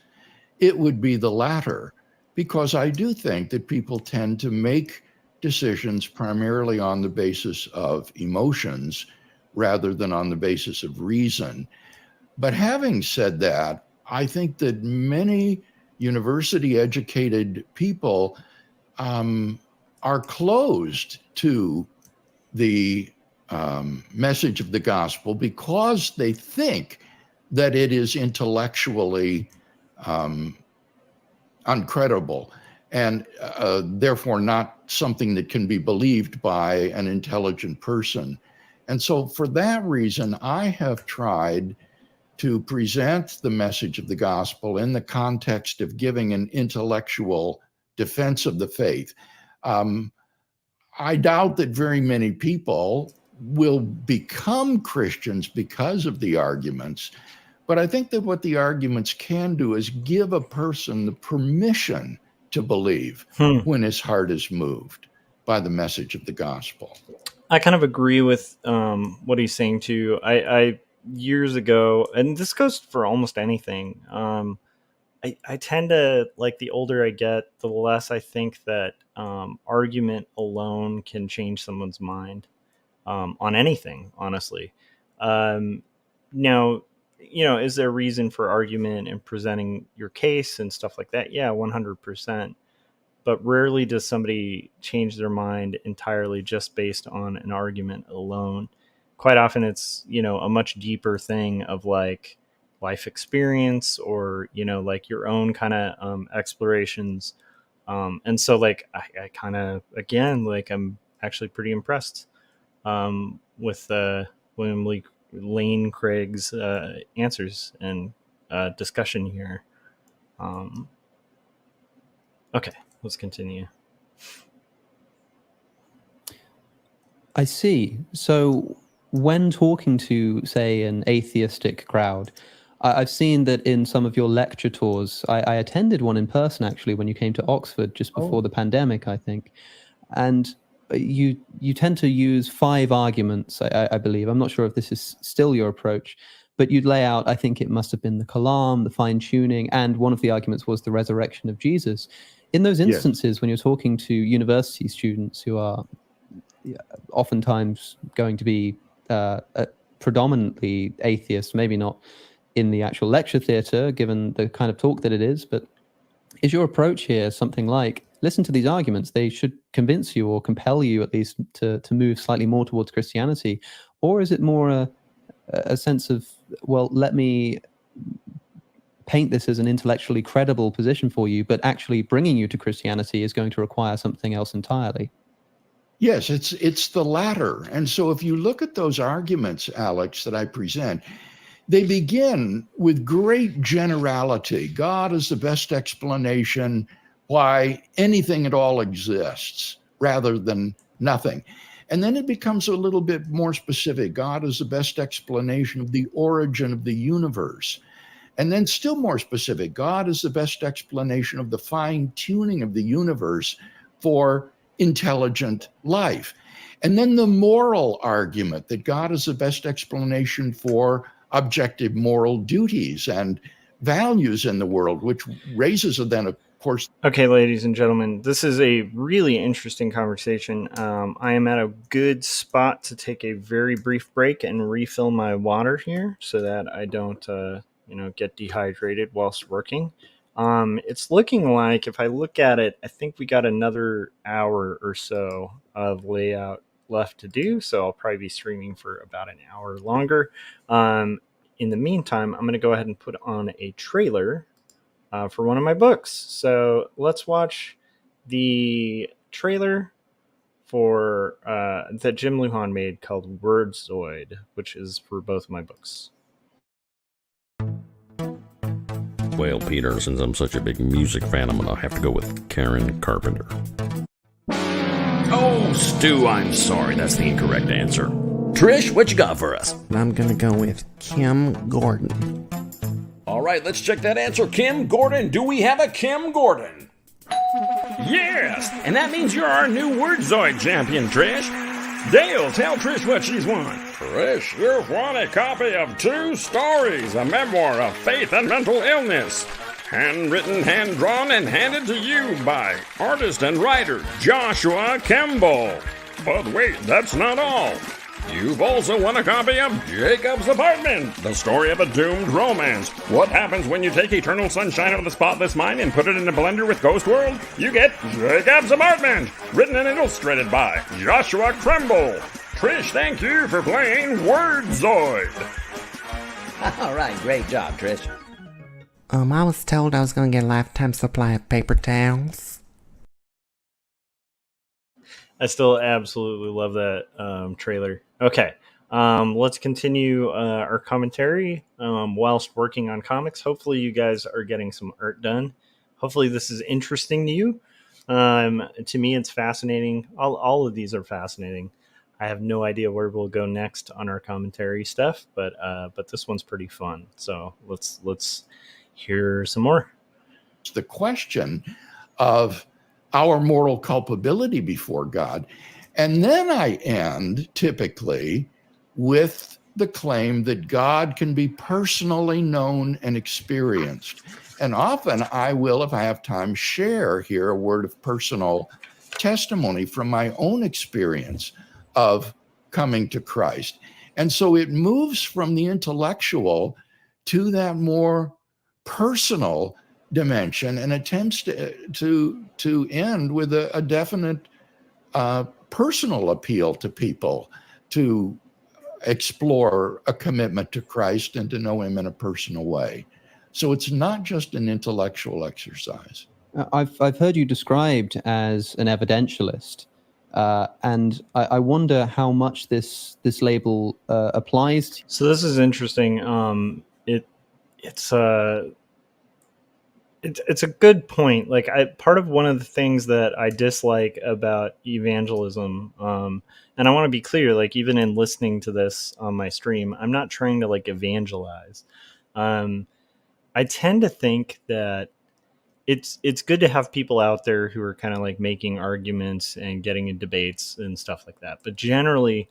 it would be the latter, because I do think that people tend to make decisions primarily on the basis of emotions rather than on the basis of reason. But having said that, I think that many university-educated people are closed to the message of the gospel because they think that it is intellectually uncredible and therefore not something that can be believed by an intelligent person. And so for that reason, I have tried to present the message of the gospel in the context of giving an intellectual defense of the faith. I doubt that very many people will become Christians because of the arguments. But I think that what the arguments can do is give a person the permission to believe when his heart is moved by the message of the gospel.
I kind of agree with what he's saying too. I years ago, and this goes for almost anything. I tend to, like, the older I get, the less I think that argument alone can change someone's mind on anything, honestly. Now, is there a reason for argument and presenting your case and stuff like that? Yeah, 100%. But rarely does somebody change their mind entirely just based on an argument alone. Quite often it's, a much deeper thing of like life experience or, like your own kind of explorations. And so like, I kind of, again, like I'm actually pretty impressed with William Lane Craig's answers and discussion here. Okay. Let's continue.
I see. So when talking to, say, an atheistic crowd, I've seen that in some of your lecture tours, I attended one in person, actually, when you came to Oxford just before the pandemic, I think. And you tend to use 5 arguments, I believe. I'm not sure if this is still your approach, but you'd lay out, I think it must have been the Kalam, the fine-tuning, and one of the arguments was the resurrection of Jesus. In those instances, when you're talking to university students who are oftentimes going to be predominantly atheists, maybe not in the actual lecture theatre, given the kind of talk that it is, but is your approach here something like, listen to these arguments, they should convince you or compel you at least to move slightly more towards Christianity? Or is it more a sense of, well, let me paint this as an intellectually credible position for you, but actually bringing you to Christianity is going to require something else entirely?
Yes, it's the latter. And so if you look at those arguments, Alex, that I present, they begin with great generality. God is the best explanation why anything at all exists, rather than nothing. And then it becomes a little bit more specific. God is the best explanation of the origin of the universe. And then still more specific, God is the best explanation of the fine-tuning of the universe for intelligent life. And then the moral argument that God is the best explanation for objective moral duties and values in the world, which raises then, of course.
Okay, ladies and gentlemen, this is a really interesting conversation. I am at a good spot to take a very brief break and refill my water here so that I don't get dehydrated whilst working. It's looking like, if I look at it, I think we got another hour or so of layout left to do. So I'll probably be streaming for about an hour longer. In the meantime, I'm going to go ahead and put on a trailer for one of my books. So let's watch the trailer for that Jim Lujan made called Wordzoid, which is for both my books.
Well, Peter, since I'm such a big music fan, I'm going to have to go with Karen Carpenter. Oh, Stu, I'm sorry. That's the incorrect answer. Trish, what you got for us?
I'm going to go with Kim Gordon.
All right, let's check that answer. Kim Gordon. Do we have a Kim Gordon? Yes, and that means you're our new Wordzoid champion, Trish. Dale, tell Trish what she's won. Trish, you've won a copy of 2 stories, a memoir of faith and mental illness. Handwritten, hand-drawn, and handed to you by artist and writer Joshua Kemble. But wait, that's not all. You've also won a copy of Jacob's Apartment, the story of a doomed romance. What happens when you take Eternal Sunshine of the Spotless Mind and put it in a blender with Ghost World? You get Jacob's Apartment, written and illustrated by Joshua Kemble. Trish, thank you for playing Wordzoid.
All right, great job, Trish. I was told I was going to get a lifetime supply of paper towels.
I still absolutely love that trailer. Okay, let's continue our commentary whilst working on comics. Hopefully you guys are getting some art done. Hopefully this is interesting to you. To me, it's fascinating. All of these are fascinating. I have no idea where we'll go next on our commentary stuff, but this one's pretty fun. So let's hear some more.
It's the question of our moral culpability before God. And then I end typically with the claim that God can be personally known and experienced. And often I will, if I have time, share here a word of personal testimony from my own experience of coming to Christ. And so it moves from the intellectual to that more personal dimension and attempts to end with a definite personal appeal to people to explore a commitment to Christ and to know him in a personal way. So it's not just an intellectual exercise.
I've heard you described as an evidentialist, and I wonder how much this label applies to.
So this is interesting. It's a good point. Like part of one of the things that I dislike about evangelism, and I want to be clear, like even in listening to this on my stream, I'm not trying to like evangelize. I tend to think that it's good to have people out there who are kind of like making arguments and getting in debates and stuff like that. But generally,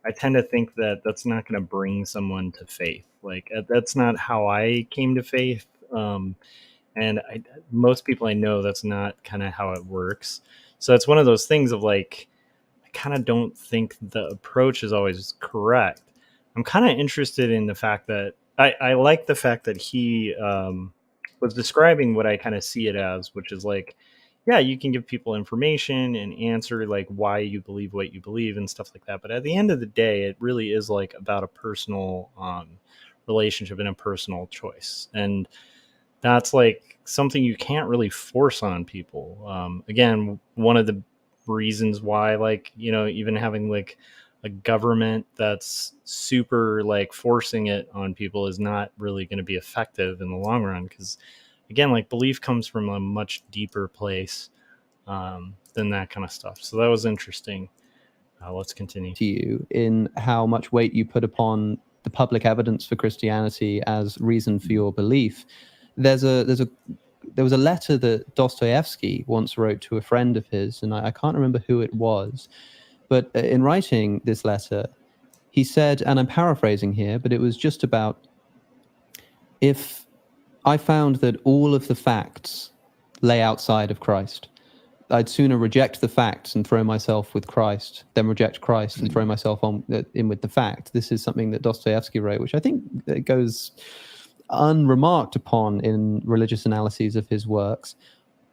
I tend to think that that's not going to bring someone to faith. Like that's not how I came to faith. And most people I know, that's not kind of how it works. So it's one of those things of like, I kind of don't think the approach is always correct. I'm kind of interested in the fact that I like the fact that he was describing what I kind of see it as, which is like, yeah, you can give people information and answer like why you believe what you believe and stuff like that. But at the end of the day, it really is like about a personal relationship and a personal choice. And that's like something you can't really force on people. Again, one of the reasons why, like, you know, even having like a government that's super like forcing it on people is not really going to be effective in the long run. Because again, like belief comes from a much deeper place than that kind of stuff. So that was interesting. Let's continue.
To you in how much weight you put upon the public evidence for Christianity as reason for your belief. There was a letter that Dostoevsky once wrote to a friend of his, and I can't remember who it was, but in writing this letter, he said, and I'm paraphrasing here, but it was just about, if I found that all of the facts lay outside of Christ, I'd sooner reject the facts and throw myself with Christ than reject Christ and throw myself in with the fact. This is something that Dostoevsky wrote, which I think goes unremarked upon in religious analyses of his works.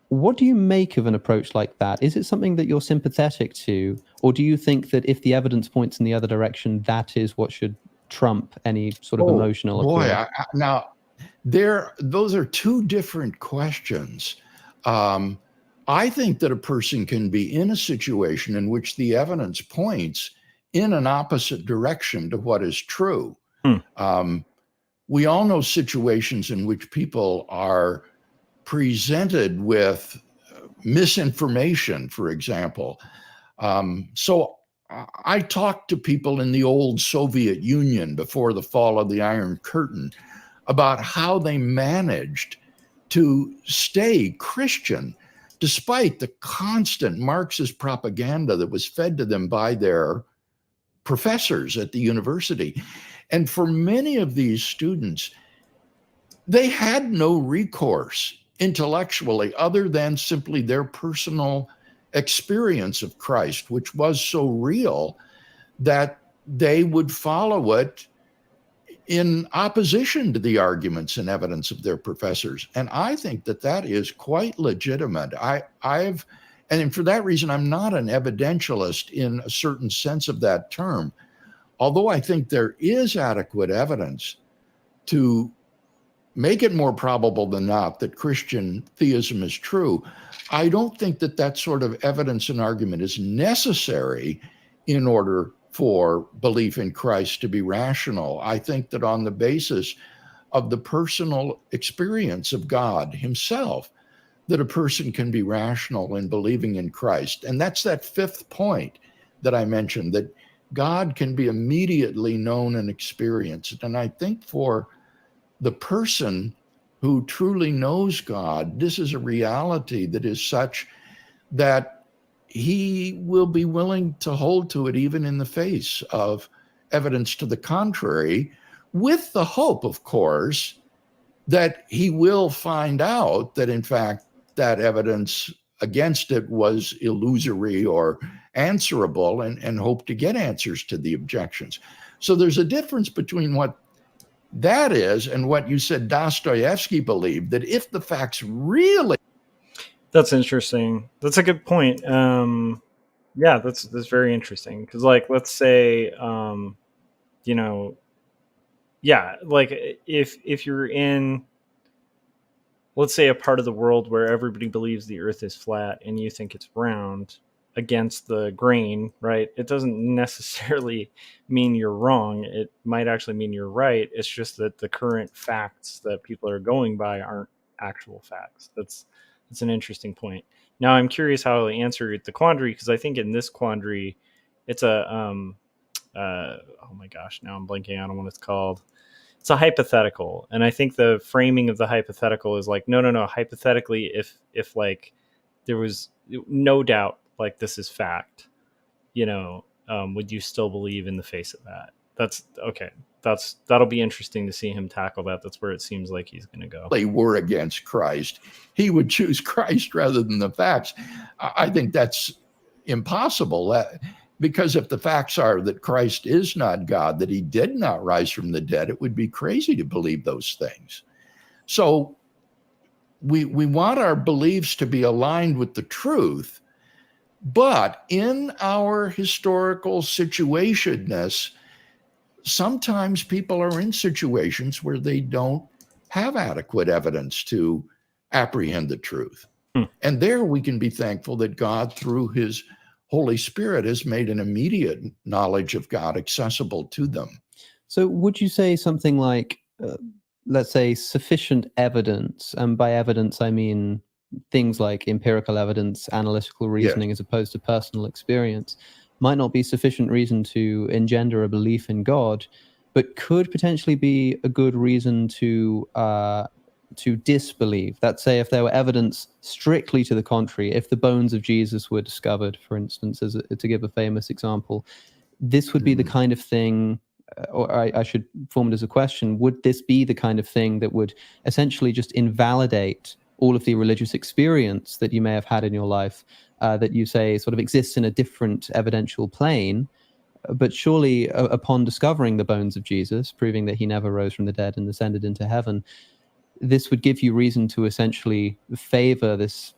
What do you make of an approach like that? Is it something that you're sympathetic to, or do you think that if the evidence points in the other direction, that is what should trump any sort of emotional appeal?
Now, those are two different questions. I think that a person can be in a situation in which the evidence points in an opposite direction to what is true. We all know situations in which people are presented with misinformation, for example. So I talked to people in the old Soviet Union before the fall of the Iron Curtain about how they managed to stay Christian despite the constant Marxist propaganda that was fed to them by their professors at the university. And for many of these students, they had no recourse intellectually other than simply their personal experience of Christ, which was so real that they would follow it in opposition to the arguments and evidence of their professors. And I think that that is quite legitimate. And for that reason, I'm not an evidentialist in a certain sense of that term. Although I think there is adequate evidence to make it more probable than not that Christian theism is true, I don't think that that sort of evidence and argument is necessary in order for belief in Christ to be rational. I think that on the basis of the personal experience of God himself, that a person can be rational in believing in Christ. And that's that fifth point that I mentioned, that God can be immediately known and experienced. And I think for the person who truly knows God, this is a reality that is such that he will be willing to hold to it even in the face of evidence to the contrary, with the hope, of course, that he will find out that, in fact, that evidence against it was illusory or answerable, and hope to get answers to the objections. So there's a difference between what that is and what you said Dostoevsky believed, that if the facts really...
That's interesting. That's a good point. Yeah, that's very interesting. Because, like, let's say, you know, yeah, like if you're in, let's say, a part of the world where everybody believes the Earth is flat and you think it's round against the grain, right? It doesn't necessarily mean you're wrong. It might actually mean you're right. It's just that the current facts that people are going by aren't actual facts. That's an interesting point. Now, I'm curious how I'll answer the quandary, because I think in this quandary, it's a oh my gosh, now I'm blanking out on what it's called. It's a hypothetical, and I think the framing of the hypothetical is like, no, hypothetically, if like there was no doubt, like, this is fact, would you still believe in the face of that? That's okay. That'll be interesting to see him tackle that. That's where it seems like he's going to go.
They were against Christ. He would choose Christ rather than the facts. I think that's impossible. Because if the facts are that Christ is not God, that he did not rise from the dead, it would be crazy to believe those things. So we want our beliefs to be aligned with the truth, but in our historical situationness, sometimes people are in situations where they don't have adequate evidence to apprehend the truth. And there we can be thankful that God, through his Holy Spirit, has made an immediate knowledge of God accessible to them.
So would you say something like, let's say, sufficient evidence, and by evidence I mean things like empirical evidence, analytical reasoning, as opposed to personal experience, might not be sufficient reason to engender a belief in God, but could potentially be a good reason to disbelieve? That, say, if there were evidence strictly to the contrary, if the bones of Jesus were discovered, for instance, to give a famous example, this would be the kind of thing, or I should form it as a question, would this be the kind of thing that would essentially just invalidate all of the religious experience that you may have had in your life, that you say sort of exists in a different evidential plane? But surely upon discovering the bones of Jesus, proving that he never rose from the dead and ascended into heaven, this would give you reason to essentially favor this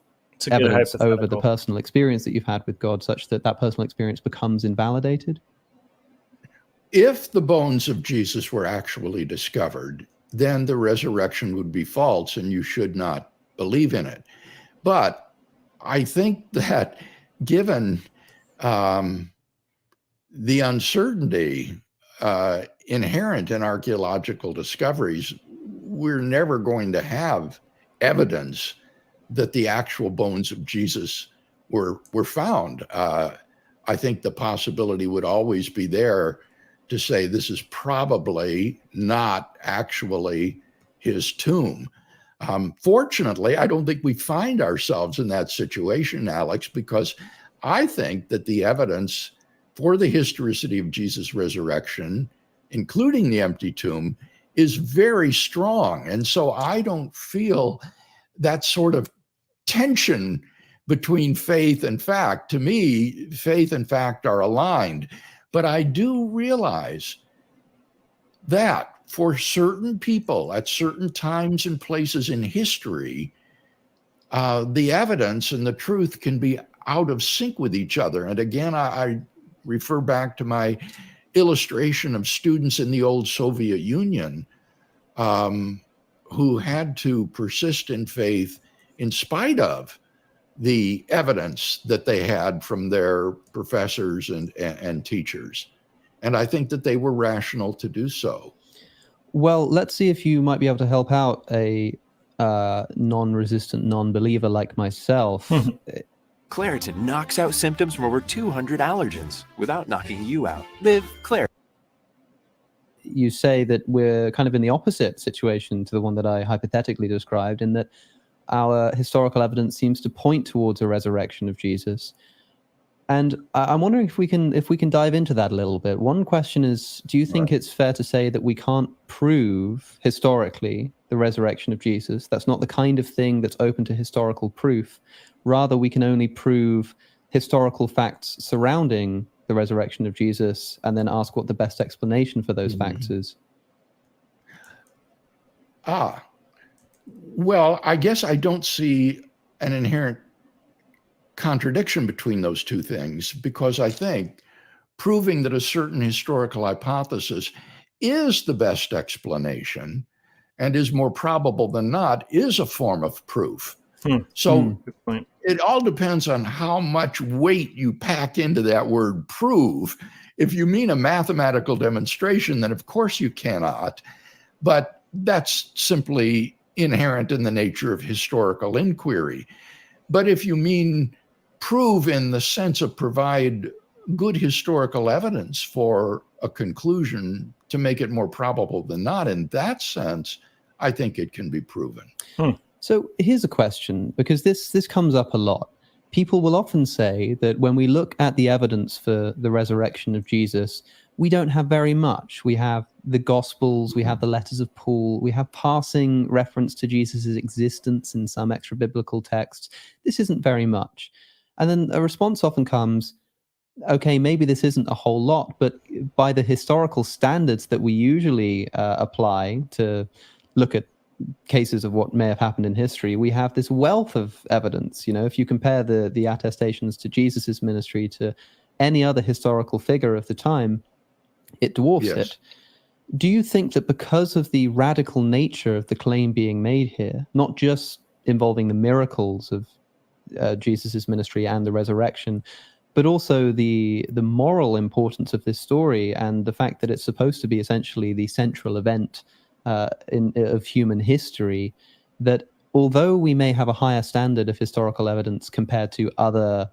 evidence over the personal experience that you've had with God, such that that personal experience becomes invalidated?
If the bones of Jesus were actually discovered, then the resurrection would be false and you should not believe in it. But I think that given the uncertainty inherent in archaeological discoveries, we're never going to have evidence that the actual bones of Jesus were found. I think the possibility would always be there to say this is probably not actually his tomb. Fortunately, I don't think we find ourselves in that situation, Alex, because I think that the evidence for the historicity of Jesus' resurrection, including the empty tomb, is very strong. And so I don't feel that sort of tension between faith and fact. To me, faith and fact are aligned. But I do realize that for certain people at certain times and places in history, the evidence and the truth can be out of sync with each other. And again, I refer back to my illustration of students in the old Soviet Union who had to persist in faith in spite of the evidence that they had from their professors and teachers. And I think that they were rational to do so.
Well, let's see if you might be able to help out a non-resistant non-believer like myself.
Claritin knocks out symptoms from over 200 allergens without knocking you out. Live Claritin.
You say that we're kind of in the opposite situation to the one that I hypothetically described, in that our historical evidence seems to point towards a resurrection of Jesus. And I'm wondering if we can dive into that a little bit. One question is, do you think it's fair to say that we can't prove historically the resurrection of Jesus? That's not the kind of thing that's open to historical proof. Rather, we can only prove historical facts surrounding the resurrection of Jesus and then ask what the best explanation for those facts is.
Well, I guess I don't see an inherent contradiction between those two things, because I think proving that a certain historical hypothesis is the best explanation and is more probable than not is a form of proof. So it all depends on how much weight you pack into that word prove. If you mean a mathematical demonstration, then of course you cannot, but that's simply inherent in the nature of historical inquiry. But if you mean prove in the sense of provide good historical evidence for a conclusion to make it more probable than not, in that sense, I think it can be proven.
So here's a question, because this comes up a lot. People will often say that when we look at the evidence for the resurrection of Jesus, we don't have very much. We have the Gospels, we have the letters of Paul, we have passing reference to Jesus's existence in some extra biblical texts. This isn't very much. And then a response often comes, okay, maybe this isn't a whole lot, but by the historical standards that we usually apply to look at cases of what may have happened in history, we have this wealth of evidence. You know, if you compare the attestations to Jesus's ministry to any other historical figure of the time, it dwarfs it. Do you think that because of the radical nature of the claim being made here, not just involving the miracles of Jesus's ministry and the resurrection, but also the moral importance of this story and the fact that it's supposed to be essentially the central event of human history, that although we may have a higher standard of historical evidence compared to other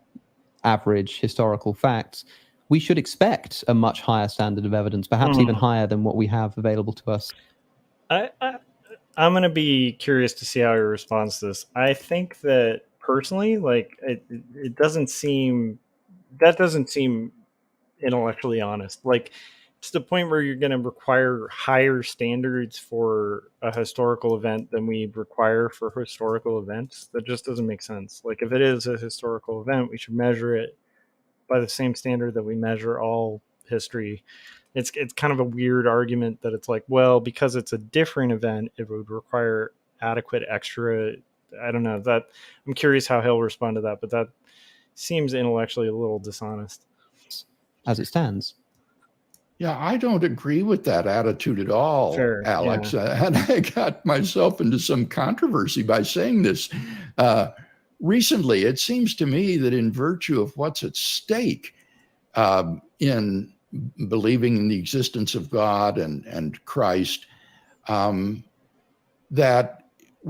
average historical facts, we should expect a much higher standard of evidence, perhaps even higher than what we have available to us?
I'm going to be curious to see how he responds to this. I think that personally, like, it doesn't seem intellectually honest. Like, to the point where you're going to require higher standards for a historical event than we require for historical events. That just doesn't make sense. Like, if it is a historical event, we should measure it by the same standard that we measure all history. It's kind of a weird argument that it's like, well, because it's a different event, it would require adequate extra. I don't know. That I'm curious how he'll respond to that, but that seems intellectually a little dishonest
as it stands.
Yeah, I don't agree with that attitude at all, Alex. Yeah. And I got myself into some controversy by saying this. Recently, it seems to me that in virtue of what's at stake in believing in the existence of God and Christ, that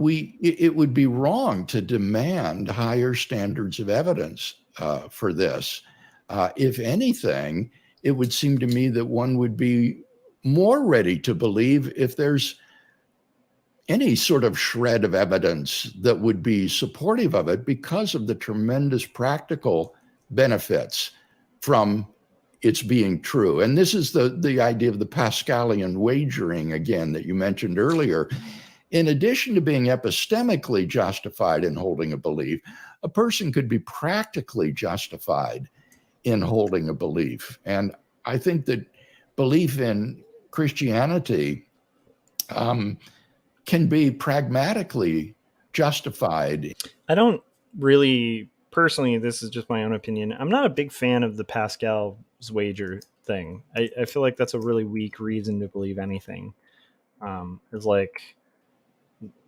it would be wrong to demand higher standards of evidence for this. If anything, it would seem to me that one would be more ready to believe if there's any sort of shred of evidence that would be supportive of it, because of the tremendous practical benefits from its being true. And this is the idea of the Pascalian wagering, again, that you mentioned earlier. In addition to being epistemically justified in holding a belief, a person could be practically justified in holding a belief. And I think that belief in Christianity can be pragmatically justified.
I don't really, personally, this is just my own opinion, I'm not a big fan of the Pascal's wager thing. I feel like that's a really weak reason to believe anything. It's like,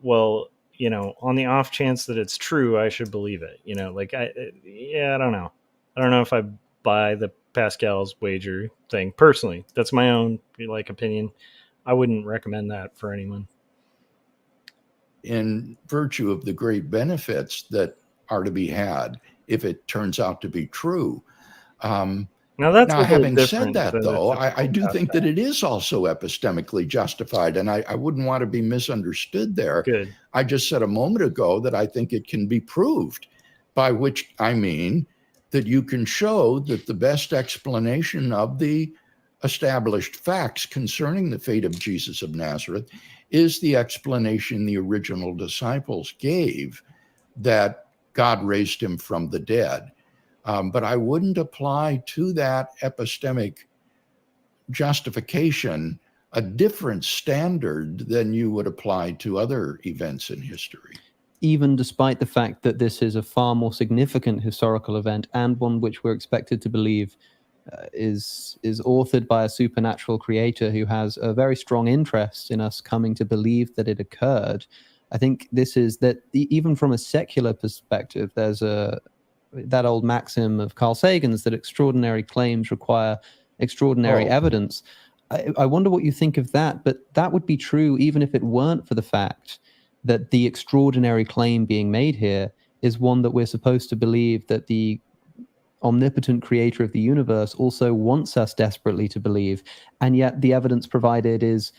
well, you know, on the off chance that it's true, I should believe it. You know, like, I don't know. I don't know if I buy the Pascal's wager thing personally. That's my own opinion. I wouldn't recommend that for anyone.
In virtue of the great benefits that are to be had if it turns out to be true.
Now that's
Now,
a little
having said
different
that,
than the
though, I
typical
do
path
think that it is also epistemically justified, and I wouldn't want to be misunderstood there.
Good.
I just said a moment ago that I think it can be proved, by which I mean that you can show that the best explanation of the established facts concerning the fate of Jesus of Nazareth is the explanation the original disciples gave, that God raised him from the dead. But I wouldn't apply to that epistemic justification a different standard than you would apply to other events in history.
Even despite the fact that this is a far more significant historical event and one which we're expected to believe is authored by a supernatural creator who has a very strong interest in us coming to believe that it occurred. I think this is that even from a secular perspective, there's that old maxim of Carl Sagan's that extraordinary claims require extraordinary evidence. I wonder what you think of that, but that would be true even if it weren't for the fact that the extraordinary claim being made here is one that we're supposed to believe that the omnipotent creator of the universe also wants us desperately to believe, and yet the evidence provided is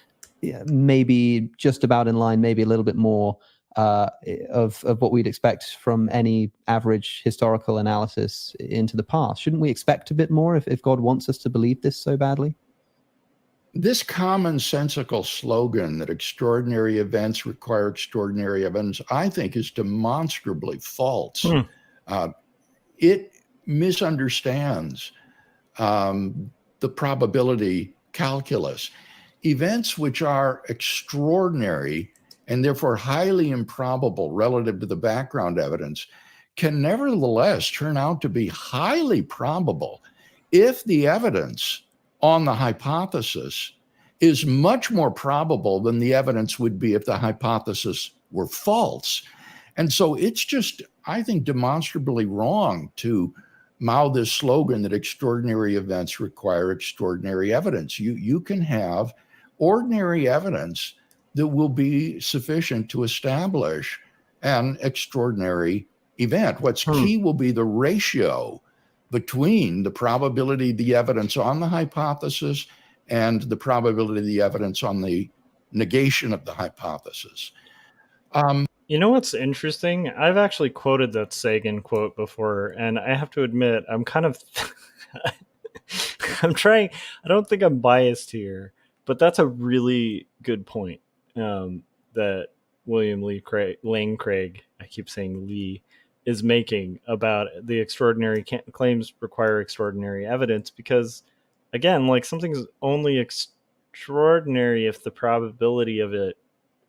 maybe just about in line, maybe a little bit more of what we'd expect from any average historical analysis into the past. Shouldn't we expect a bit more if God wants us to believe this so badly?
This commonsensical slogan that extraordinary events require extraordinary evidence, I think, is demonstrably false. It misunderstands the probability calculus. Events which are extraordinary and therefore highly improbable relative to the background evidence can nevertheless turn out to be highly probable if the evidence on the hypothesis is much more probable than the evidence would be if the hypothesis were false. And so it's just, I think, demonstrably wrong to mouth this slogan that extraordinary events require extraordinary evidence. You can have ordinary evidence that will be sufficient to establish an extraordinary event. What's key will be the ratio between the probability of the evidence on the hypothesis and the probability of the evidence on the negation of the hypothesis.
You know what's interesting? I've actually quoted that Sagan quote before, and I have to admit, I'm kind of, I'm trying, I don't think I'm biased here, but that's a really good point that William Lane Craig, I keep saying Lee, is making about the extraordinary claims require extraordinary evidence, because again, like, something's only extraordinary if the probability of it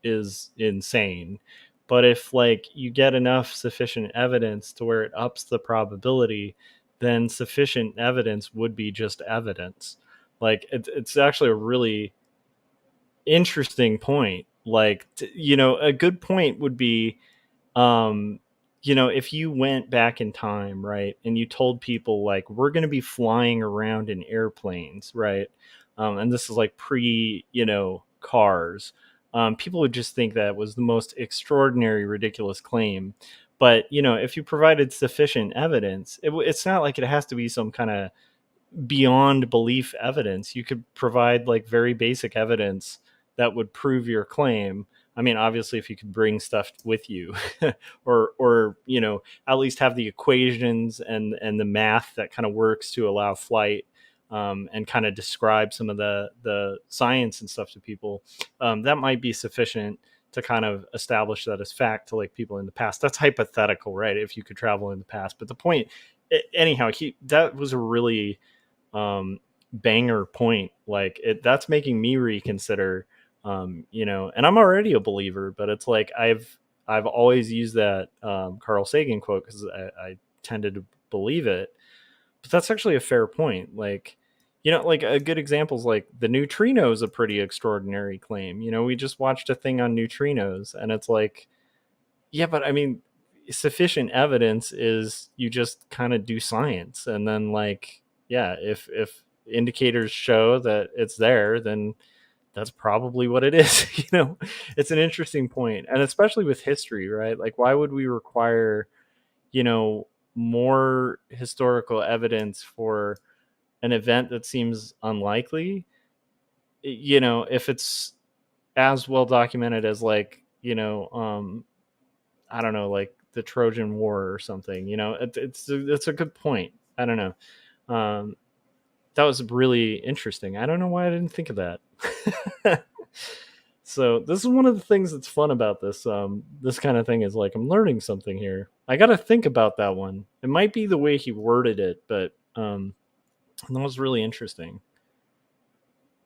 is insane. But if, like, you get enough sufficient evidence to where it ups the probability, then sufficient evidence would be just evidence. Like, it's actually a really interesting point. Like, a good point would be, if you went back in time, right, and you told people, like, we're going to be flying around in airplanes, right, and this is like cars, people would just think that was the most extraordinary, ridiculous claim. But if you provided sufficient evidence, it's not like it has to be some kind of beyond belief evidence. You could provide, like, very basic evidence that would prove your claim. I mean, obviously, if you could bring stuff with you, or at least have the equations and the math that kind of works to allow flight, and kind of describe some of the science and stuff to people, that might be sufficient to kind of establish that as fact to, like, people in the past. That's hypothetical, right? If you could travel in the past, but the point, anyhow, that was a really banger point. Like, that's making me reconsider. And I'm already a believer, but it's like I've always used that Carl Sagan quote because I tended to believe it. But that's actually a fair point. Like, like a good example is like the neutrino is a pretty extraordinary claim. We just watched a thing on neutrinos, and it's like, yeah, but I mean, sufficient evidence is you just kind of do science, and then, like, yeah, if indicators show that it's there, then that's probably what it is. It's an interesting point, and especially with history, right? Like, why would we require more historical evidence for an event that seems unlikely, you know, if it's as well documented as like, you know, I don't know, like the Trojan War or something, you know, it's a good point. I don't know. That was really interesting. I don't know why I didn't think of that. So this is one of the things that's fun about this. This kind of thing is like I'm learning something here. I got to think about that one. It might be the way he worded it, but that was really interesting.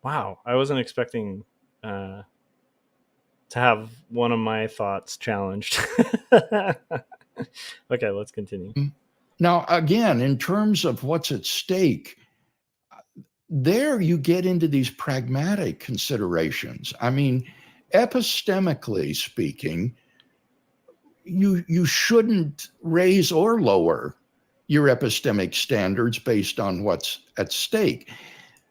Wow, I wasn't expecting to have one of my thoughts challenged. Okay, let's continue.
Now, again, in terms of what's at stake, there you get into these pragmatic considerations. I mean, epistemically speaking, you shouldn't raise or lower your epistemic standards based on what's at stake.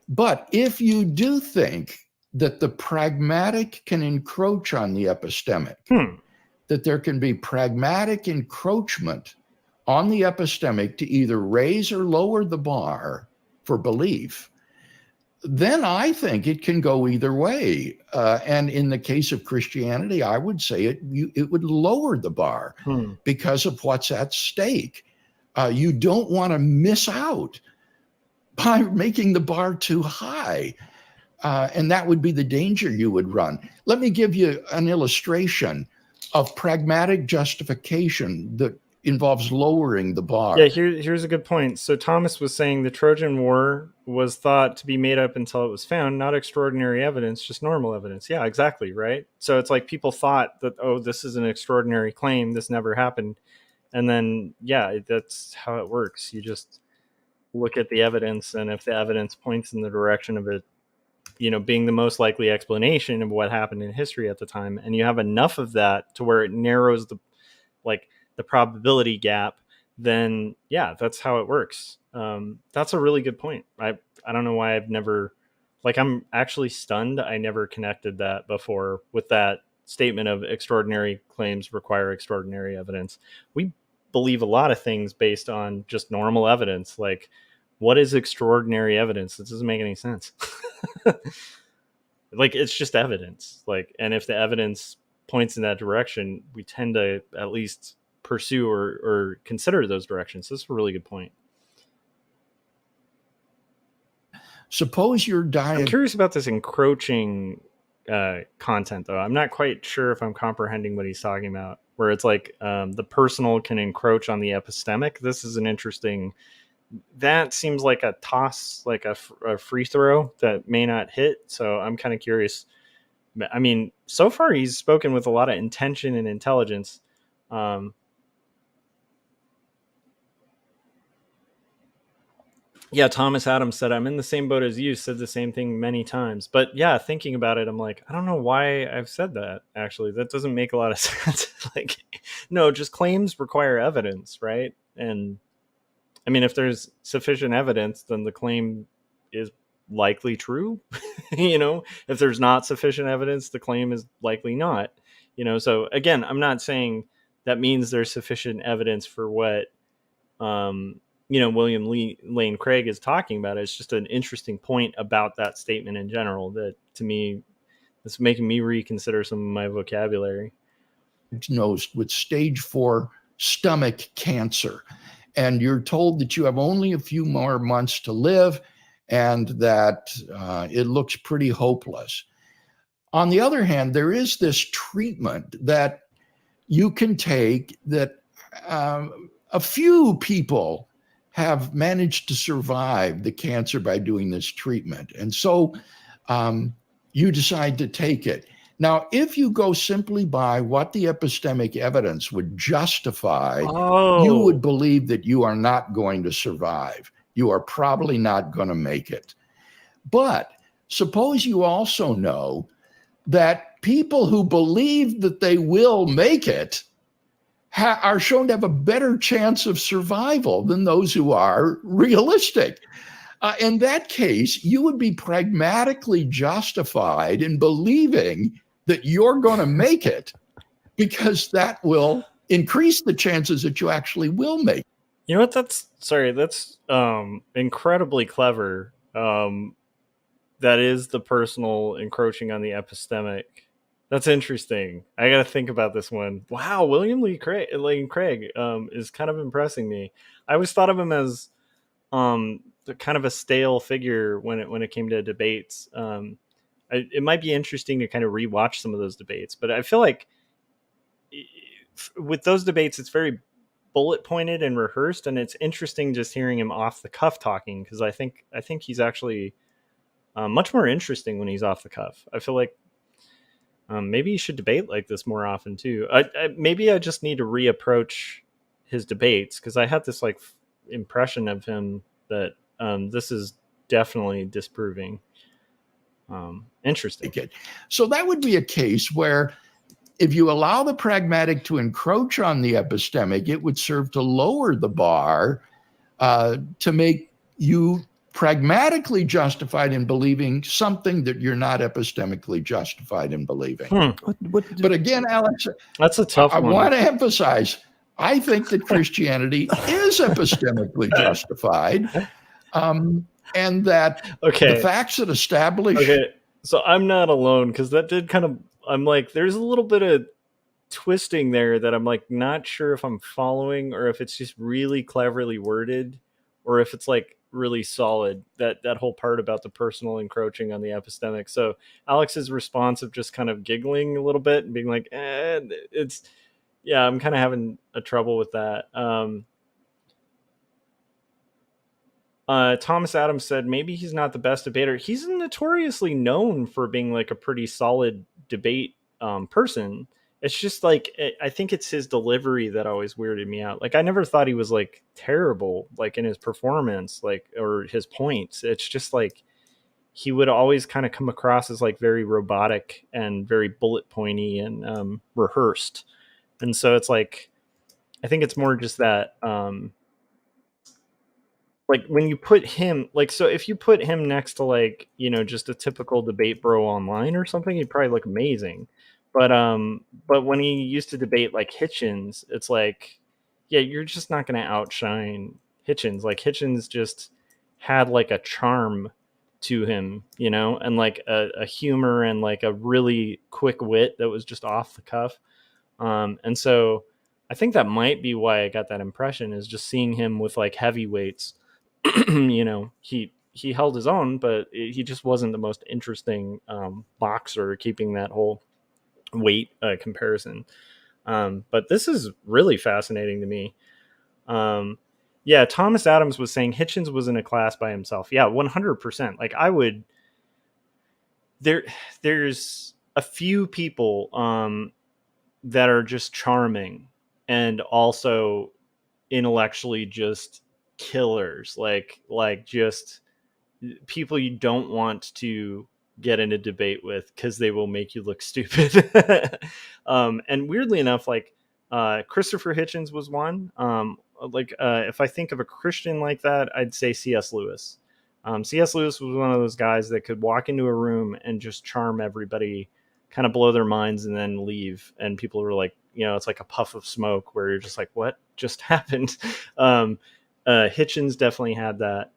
But if you do think that the pragmatic can encroach on the epistemic, that there can be pragmatic encroachment on the epistemic to either raise or lower the bar for belief, then I think it can go either way. And in the case of Christianity, I would say it would lower the bar because of what's at stake. You don't want to miss out by making the bar too high. And that would be the danger you would run. Let me give you an illustration of pragmatic justification that involves lowering the bar.
Yeah, here's a good point. So Thomas was saying the Trojan War was thought to be made up until it was found, not extraordinary evidence, just normal evidence. Yeah, exactly, right? So it's like people thought that, oh, this is an extraordinary claim, this never happened. And then, yeah, that's how it works. You just look at the evidence, and if the evidence points in the direction of it, you know, being the most likely explanation of what happened in history at the time, and you have enough of that to where it narrows the probability gap, then yeah, that's how it works. That's a really good point. I don't know why I've never, I'm actually stunned. I never connected that before with that statement of extraordinary claims require extraordinary evidence. We believe a lot of things based on just normal evidence. Like, what is extraordinary evidence? This doesn't make any sense. It's just evidence. And if the evidence points in that direction, we tend to at least pursue or consider those directions. This is a really good point.
Suppose your diet.
I'm curious about this encroaching content, though. I'm not quite sure if I'm comprehending what he's talking about, where it's like the personal can encroach on the epistemic. This is an interesting. That seems like a toss, like a free throw that may not hit. So I'm kind of curious. I mean, so far he's spoken with a lot of intention and intelligence. Yeah, Thomas Adams said, I'm in the same boat as you, said the same thing many times. But yeah, thinking about it, I'm like, I don't know why I've said that, actually. That doesn't make a lot of sense. No, just claims require evidence, right? And I mean, if there's sufficient evidence, then the claim is likely true. If there's not sufficient evidence, the claim is likely not. So again, I'm not saying that means there's sufficient evidence for what William Lane Craig is talking about. It's just an interesting point about that statement in general that, to me, is making me reconsider some of my vocabulary.
With stage 4 stomach cancer, and you're told that you have only a few more months to live, and that it looks pretty hopeless. On the other hand, there is this treatment that you can take that a few people have managed to survive the cancer by doing this treatment. And so you decide to take it. Now, if you go simply by what the epistemic evidence would justify, you would believe that you are not going to survive. You are probably not going to make it. But suppose you also know that people who believe that they will make it are shown to have a better chance of survival than those who are realistic. In that case, you would be pragmatically justified in believing that you're going to make it, because that will increase the chances that you actually will make it.
You know what? That's incredibly clever. That is the personal encroaching on the epistemic. That's interesting. I got to think about this one. Wow, William Lane Craig is kind of impressing me. I always thought of him as kind of a stale figure when it came to debates. It might be interesting to kind of rewatch some of those debates, but I feel like with those debates, it's very bullet pointed and rehearsed, and it's interesting just hearing him off the cuff talking, because I think he's actually much more interesting when he's off the cuff. I feel like maybe he should debate like this more often too. Maybe I just need to reapproach his debates, because I had this like impression of him that this is definitely disproving. Interesting.
Okay. So that would be a case where if you allow the pragmatic to encroach on the epistemic, it would serve to lower the bar to make you pragmatically justified in believing something that you're not epistemically justified in believing. But again, Alex,
that's a tough one.
I want to emphasize, I think that Christianity is epistemically justified, and that the facts that establish...
Okay, so I'm not alone, because that did kind of... I'm like, there's a little bit of twisting there that I'm like not sure if I'm following, or if it's just really cleverly worded, or if it's like really solid, that whole part about the personal encroaching on the epistemic. So Alex's response of just kind of giggling a little bit and being like, it's... Yeah, I'm kind of having a trouble with that. Thomas Adams said maybe he's not the best debater. He's notoriously known for being like a pretty solid debate person. It's just like, I think it's his delivery that always weirded me out. Like, I never thought he was like terrible, like in his performance, like, or his points. It's just like he would always kind of come across as like very robotic and very bullet pointy and rehearsed. And so it's like, I think it's more just that, like when you put him, like, so if you put him next to like, you know, just a typical debate bro online or something, he'd probably look amazing. But when he used to debate like Hitchens, it's like, yeah, you're just not going to outshine Hitchens. Like Hitchens just had like a charm to him, you know, and like a humor and like a really quick wit that was just off the cuff. And so I think that might be why I got that impression, is just seeing him with like heavyweights. You know, he held his own, but he just wasn't the most interesting boxer, keeping that whole weight comparison. But this is really fascinating to me. Yeah, Thomas Adams was saying Hitchens was in a class by himself. Yeah, 100%. Like I would, there's a few people that are just charming and also intellectually just killers, like just people you don't want to get in a debate with because they will make you look stupid. And weirdly enough, like Christopher Hitchens was one. If I think of a Christian like that, I'd say C.S. Lewis. C.S. Lewis was one of those guys that could walk into a room and just charm everybody, kind of blow their minds and then leave. And people were like, you know, it's like a puff of smoke where you're just like, what just happened? Hitchens definitely had that.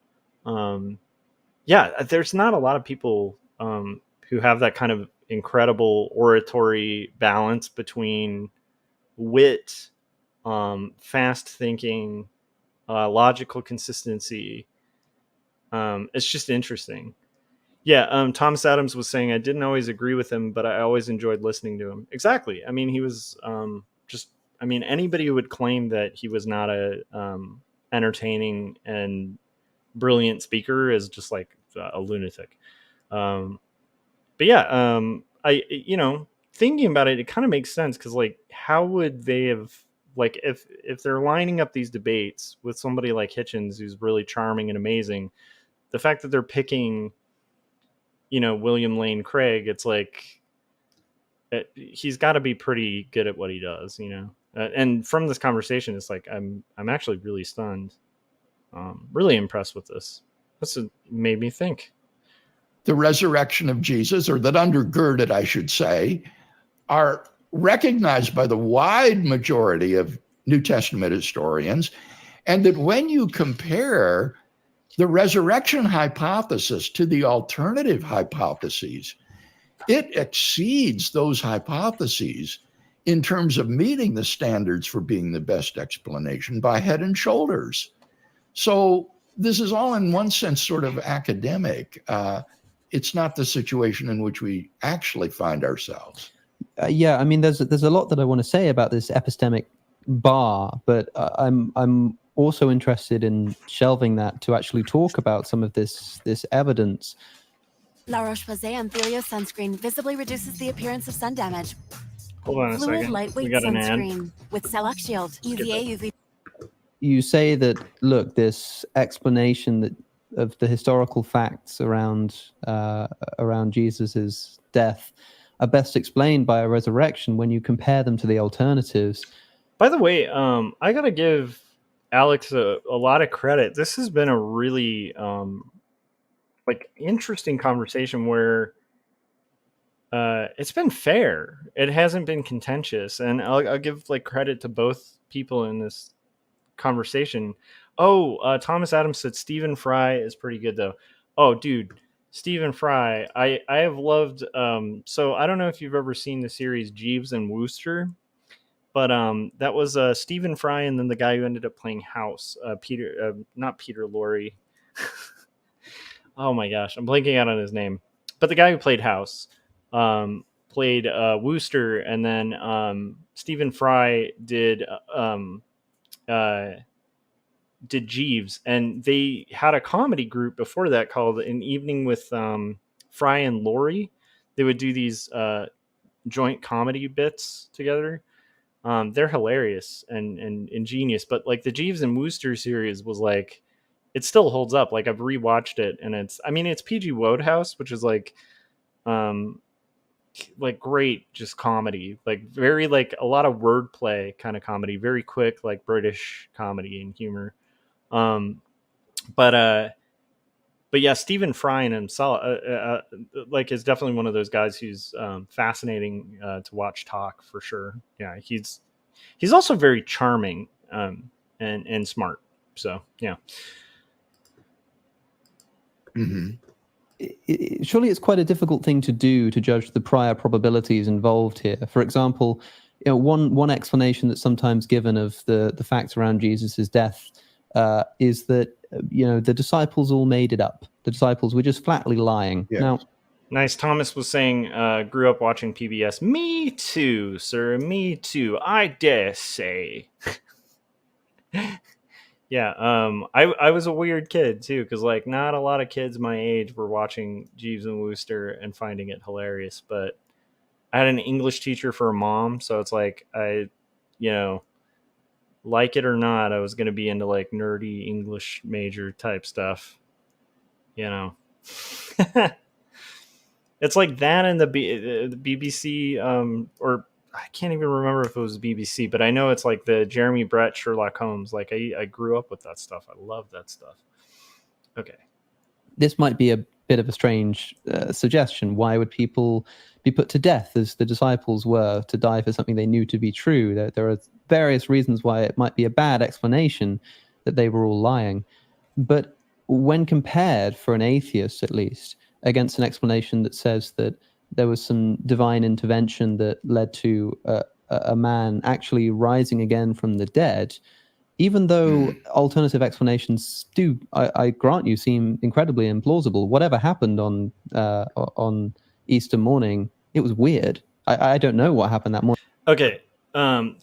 Yeah, there's not a lot of people who have that kind of incredible oratory balance between wit, fast thinking, logical consistency. It's just interesting. Yeah, Thomas Adams was saying I didn't always agree with him, but I always enjoyed listening to him. Exactly. I mean, he was anybody who would claim that he was not a entertaining and brilliant speaker is just like a lunatic. But yeah, thinking about it, it kind of makes sense, because like, how would they have, like, if they're lining up these debates with somebody like Hitchens, who's really charming and amazing, the fact that they're picking, you know, William Lane Craig, it's like he's got to be pretty good at what he does, you know. And from this conversation, it's like I'm actually really stunned, really impressed with this. This made me think.
The resurrection of Jesus, or that undergird it, I should say, are recognized by the wide majority of New Testament historians And that when you compare the resurrection hypothesis to the alternative hypotheses, it exceeds those hypotheses in terms of meeting the standards for being the best explanation by head and shoulders. So this is all in one sense sort of academic. It's not the situation in which we actually find ourselves.
Yeah, I mean, there's a lot that I want to say about this epistemic bar, but I'm also interested in shelving that to actually talk about some of this evidence.
La Roche-Posay Amphilio sunscreen visibly reduces the appearance of sun damage.
Hold on a
Fluid
second.
lightweight
We got an ad.
sunscreen with Cell Shield, UVA, UV.
You say that, look, this explanation that of the historical facts around Jesus's death are best explained by a resurrection when you compare them to the alternatives.
By the way, I gotta give Alex a lot of credit. This has been a really interesting conversation where it's been fair. It hasn't been contentious, and I'll give credit to both people in this conversation. Thomas Adams said Stephen Fry is pretty good though. Oh, dude, Stephen Fry, I have loved. So I don't know if you've ever seen the series Jeeves and Wooster, but that was Stephen Fry, and then the guy who ended up playing House, not Peter Lorre. Oh my gosh, I'm blanking out on his name. But the guy who played House played Wooster, and then Stephen Fry did Jeeves, and they had a comedy group before that called An Evening with Fry and Laurie. They would do these joint comedy bits together. They're hilarious and ingenious, but the Jeeves and Wooster series was it still holds up. I've rewatched it, and it's PG Wodehouse, which is great just comedy, very a lot of wordplay kind of comedy, very quick British comedy and humor. But yeah, Stephen Fry himself is definitely one of those guys who's fascinating to watch talk for sure. Yeah, he's also very charming and smart. So yeah.
Mm-hmm.
Surely it's quite a difficult thing to do to judge the prior probabilities involved here. For example, one explanation that's sometimes given of the facts around Jesus's death is that the disciples all made it up. The disciples were just flatly lying.
Yeah.
Now,
nice. Thomas was saying, grew up watching PBS. Me too, sir. Me too. I dare say. Yeah, I was a weird kid too, because not a lot of kids my age were watching Jeeves and Wooster and finding it hilarious. But I had an English teacher for a mom, so it's I, like it or not, I was gonna be into nerdy English major type stuff. It's like that and the BBC, or I can't even remember if it was BBC, but I know it's the Jeremy Brett Sherlock Holmes. I grew up with that stuff. I love that stuff. Okay.
This might be a bit of a strange suggestion. Why would people be put to death as the disciples were, to die for something they knew to be true? There are various reasons why it might be a bad explanation that they were all lying. But when compared, for an atheist at least, against an explanation that says that there was some divine intervention that led to a man actually rising again from the dead, even though alternative explanations do, I grant you, seem incredibly implausible. Whatever happened on Easter morning, it was weird. I don't know what happened that morning.
Okay,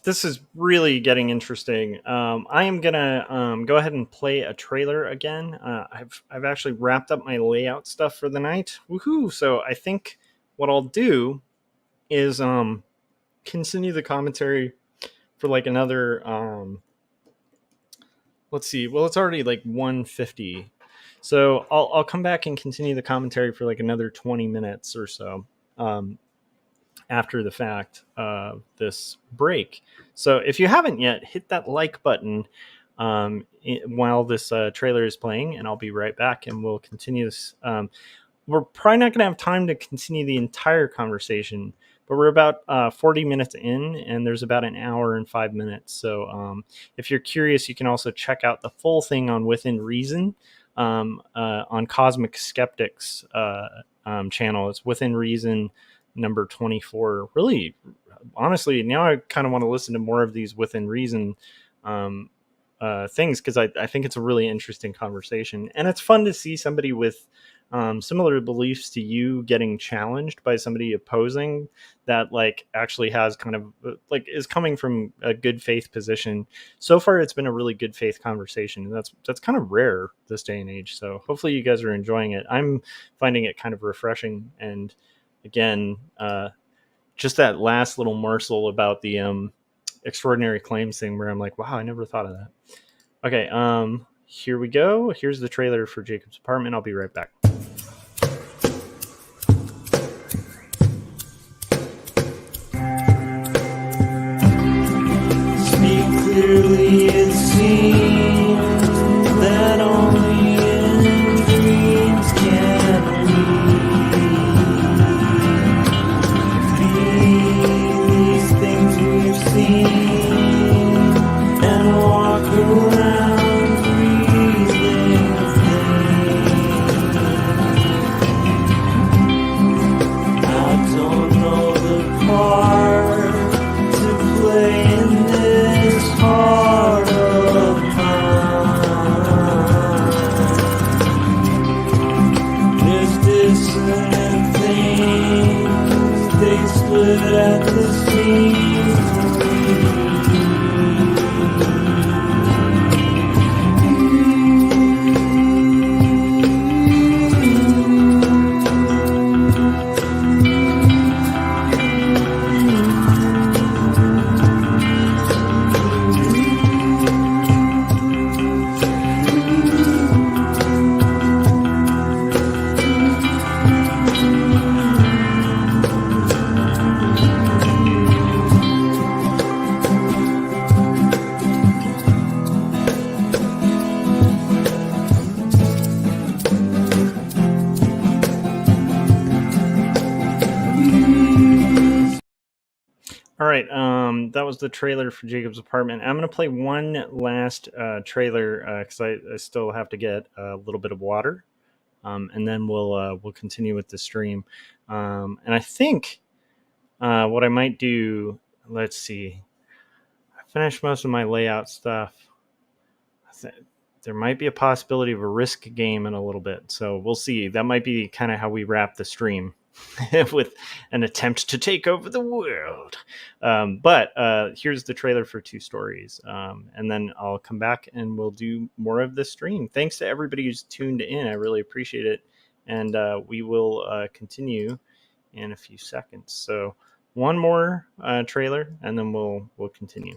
this is really getting interesting. I am gonna go ahead and play a trailer again. I've actually wrapped up my layout stuff for the night. Woohoo! So I think what I'll do is continue the commentary for another let's see. Well, it's already 1:50. So I'll come back and continue the commentary for another 20 minutes or so after the fact of this break. So if you haven't yet, hit that like button while this trailer is playing, and I'll be right back and we'll continue this. We're probably not going to have time to continue the entire conversation, but we're about 40 minutes in, and there's about an hour and 5 minutes. So if you're curious, you can also check out the full thing on Within Reason on Cosmic Skeptics channel. It's Within Reason number 24. Really, honestly, now I kind of want to listen to more of these Within Reason things, because I think it's a really interesting conversation, and it's fun to see somebody with similar beliefs to you getting challenged by somebody opposing that, like, actually has kind of like is coming from a good faith position. So far it's been a really good faith conversation, and that's kind of rare this day and age. So hopefully you guys are enjoying it. I'm finding it kind of refreshing. And again, just that last little morsel about the extraordinary claims thing, where I'm like, wow, I never thought of that. Okay, here we go. Here's the trailer for Jacob's Apartment. I'll be right back.
Speak clearly, it seems that only in dreams can we these things we've seen and walk around breathing I don't know the part to play in this heart of mine. There's dissonant things, they split at the seams.
All right, that was the trailer for Jacob's Apartment. I'm going to play one last trailer because I still have to get a little bit of water, and then we'll continue with the stream. And I think what I might do, let's see, I finished most of my layout stuff. There might be a possibility of a risk game in a little bit, so we'll see. That might be kind of how we wrap the stream. With an attempt to take over the world. But here's the trailer for Two Stories. And then I'll come back and we'll do more of the stream. Thanks to everybody who's tuned in. I really appreciate it. And we will continue in a few seconds. So one more trailer and then we'll continue.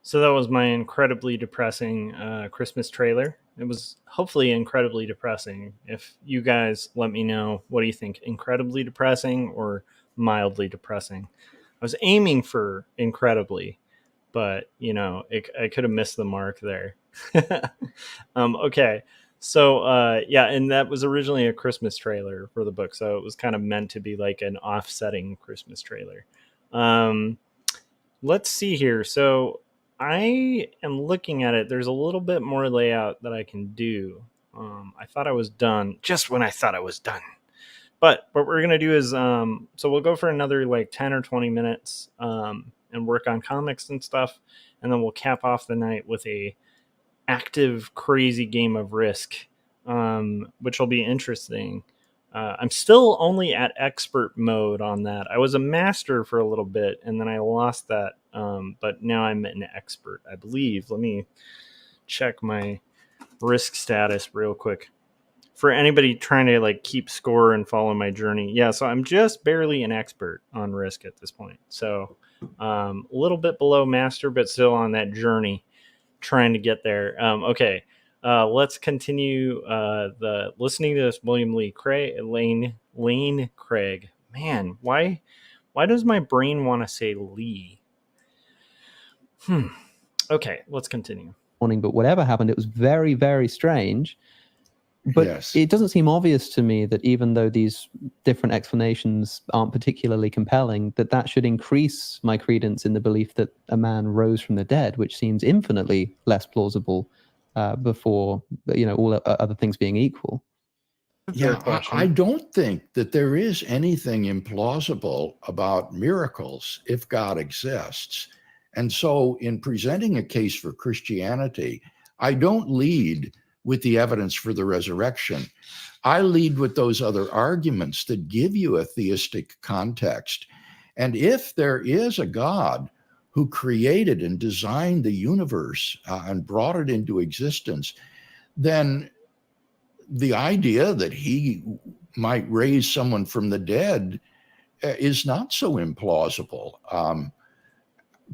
So that was my incredibly depressing Christmas trailer. It was hopefully incredibly depressing. If you guys let me know, what do you think? Incredibly depressing or mildly depressing? I was aiming for incredibly, but I could have missed the mark there. Okay. So yeah, and that was originally a Christmas trailer for the book. So it was kind of meant to be like an offsetting Christmas trailer. Let's see here. So I am looking at it. There's a little bit more layout that I can do I thought I was done just when I thought I was done. But what we're gonna do is so we'll go for another like 10 or 20 minutes and work on comics and stuff, and then we'll cap off the night with a active, crazy game of Risk, which will be interesting. I'm still only at expert mode on that. I was a master for a little bit, and then I lost that. But now I'm an expert, I believe. Let me check my Risk status real quick. For anybody trying to like keep score and follow my journey, yeah. So I'm just barely an expert on Risk at this point. So a little bit below master, but still on that journey, trying to get there. Okay. Let's continue the listening to this William Lane Craig. Man, why does my brain want to say Lee? Okay, let's continue.
But whatever happened, it was very, very strange. But
Yes.
it doesn't seem obvious to me that even though these different explanations aren't particularly compelling, that should increase my credence in the belief that a man rose from the dead, which seems infinitely less plausible before, all other things being equal.
Yeah, I don't think that there is anything implausible about miracles if God exists. And so in presenting a case for Christianity, I don't lead with the evidence for the resurrection. I lead with those other arguments that give you a theistic context. And if there is a God who created and designed the universe and brought it into existence, then the idea that he might raise someone from the dead is not so implausible.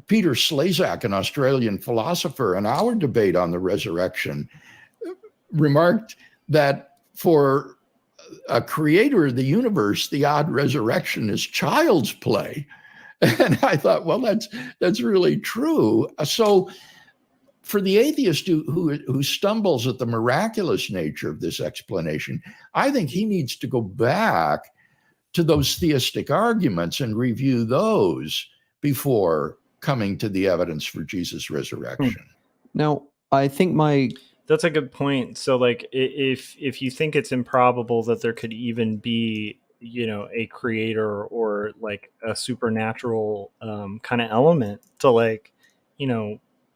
Peter Slezak, an Australian philosopher, in our debate on the resurrection, remarked that for a creator of the universe, the odd resurrection is child's play. And I thought, well, that's really true. So for the atheist who stumbles at the miraculous nature of this explanation, I think he needs to go back to those theistic arguments and review those before coming to the evidence for Jesus' resurrection.
Now, I think
that's a good point. So like if you think it's improbable that there could even be, a creator or like a supernatural kind of element to like,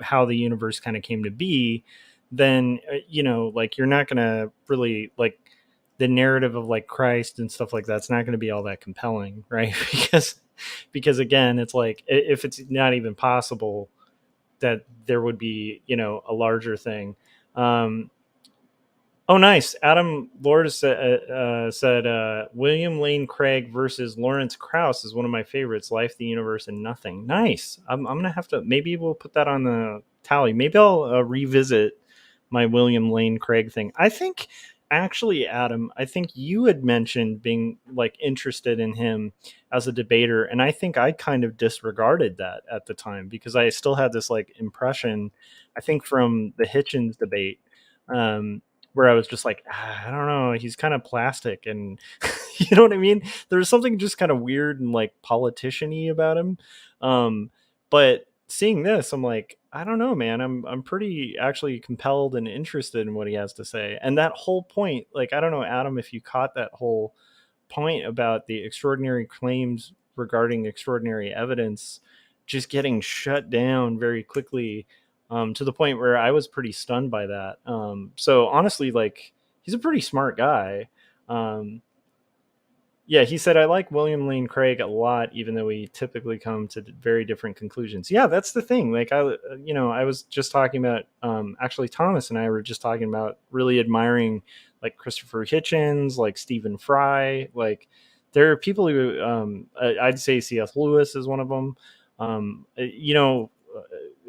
how the universe kind of came to be, then, like you're not going to really like the narrative of like Christ and stuff like that's not going to be all that compelling, right? because again, it's like if it's not even possible that there would be, a larger thing. Oh, nice. Adam Lord said William Lane Craig versus Lawrence Krauss is one of my favorites. Life, the Universe, and Nothing. Nice. I'm going to have to, maybe we'll put that on the tally. Maybe I'll revisit my William Lane Craig thing. I think, actually, Adam, I think you had mentioned being like interested in him as a debater. And I think I kind of disregarded that at the time because I still had this like impression, I think from the Hitchens debate, where I was just like, I don't know, he's kind of plastic, and you know what I mean? There's something just kind of weird and like politician-y about him. But seeing this, I'm like, I don't know, man. I'm pretty actually compelled and interested in what he has to say. And that whole point, like, I don't know, Adam, if you caught that whole point about the extraordinary claims regarding extraordinary evidence just getting shut down very quickly. To the point where I was pretty stunned by that. So honestly, like, he's a pretty smart guy. Yeah, he said, I like William Lane Craig a lot, even though we typically come to very different conclusions. Yeah, that's the thing. Like, I was just talking about, actually, Thomas and I were just talking about really admiring, like, Christopher Hitchens, like Stephen Fry. Like, there are people who, I'd say C.S. Lewis is one of them.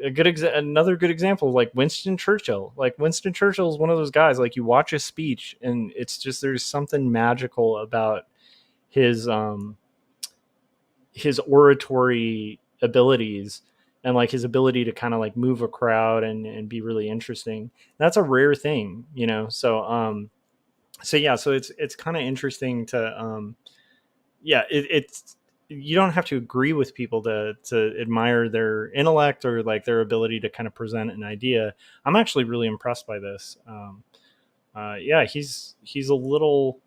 Another good example, like Winston Churchill. Like Winston Churchill is one of those guys, like you watch his speech and it's just, there's something magical about his oratory abilities and like his ability to kind of like move a crowd and be really interesting. That's a rare thing, So it's kind of interesting to it's you don't have to agree with people to admire their intellect or like their ability to kind of present an idea. I'm actually really impressed by this. yeah, he's a little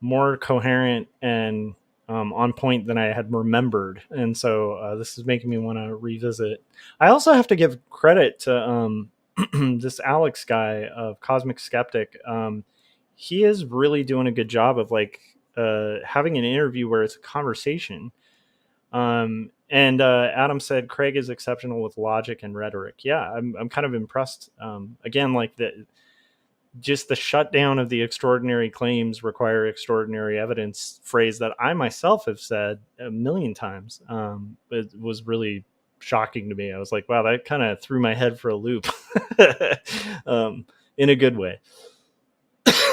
more coherent and on point than I had remembered, and so this is making me want to revisit. I also have to give credit to this Alex guy of Cosmic Skeptic. He is really doing a good job of like having an interview where it's a conversation. And Adam said Craig is exceptional with logic and rhetoric. Yeah, I'm kind of impressed. Again, like just the shutdown of the extraordinary claims require extraordinary evidence phrase that I myself have said a million times. It was really shocking to me. I was like, wow, that kind of threw my head for a loop in a good way.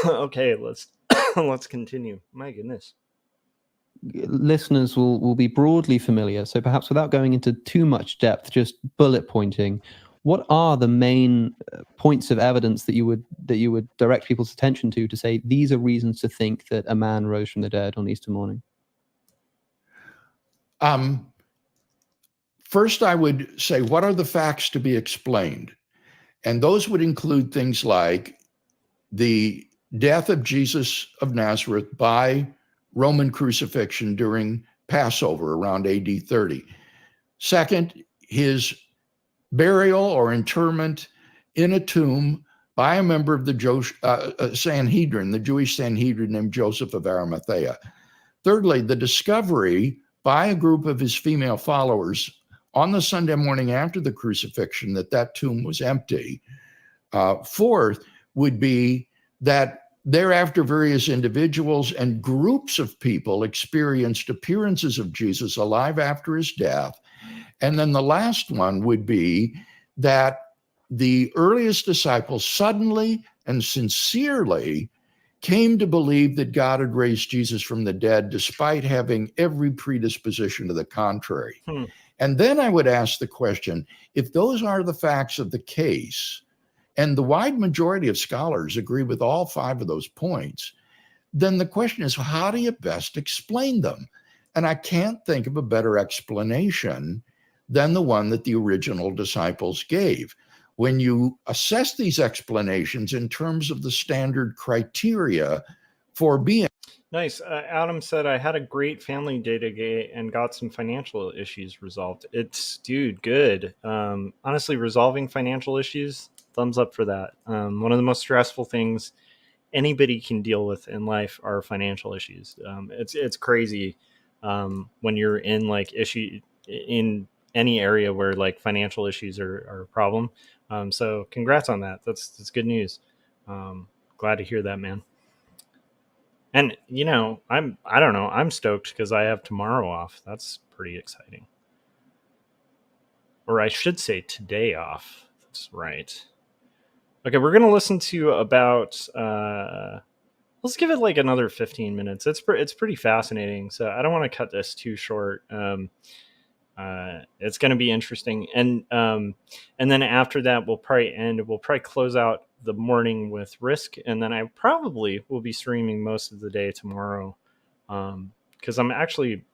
Okay, let's continue. My goodness.
Listeners will be broadly familiar, so perhaps without going into too much depth, just bullet pointing, what are the main points of evidence that you would direct people's attention to say these are reasons to think that a man rose from the dead on Easter morning?
First, I would say, what are the facts to be explained? And those would include things like the death of Jesus of Nazareth by Roman crucifixion during Passover around AD 30. Second, his burial or interment in a tomb by a member of the Sanhedrin, the Jewish Sanhedrin named Joseph of Arimathea. Thirdly, the discovery by a group of his female followers on the Sunday morning after the crucifixion that tomb was empty. Fourth would be that thereafter various individuals and groups of people experienced appearances of Jesus alive after his death. And then the last one would be that the earliest disciples suddenly and sincerely came to believe that God had raised Jesus from the dead, despite having every predisposition to the contrary. And then I would ask the question, if those are the facts of the case, and the wide majority of scholars agree with all five of those points, then the question is, how do you best explain them? And I can't think of a better explanation than the one that the original disciples gave. When you assess these explanations in terms of the standard criteria for being.
Nice. Adam said, I had a great family day today and got some financial issues resolved. It's, dude, good. Honestly, resolving financial issues, thumbs up for that. One of the most stressful things anybody can deal with in life are financial issues. It's crazy when you're in like in any area where like financial issues are a problem. So congrats on that. That's good news. Glad to hear that, man. And you know, I'm stoked because I have tomorrow off. That's pretty exciting. Or I should say today off. That's right. Okay, we're gonna listen to about let's give it like another 15 minutes. It's pretty fascinating. So I don't want to cut this too short. It's going to be interesting, and then after that we'll probably close out the morning with Risk, and then I probably will be streaming most of the day tomorrow, because I'm actually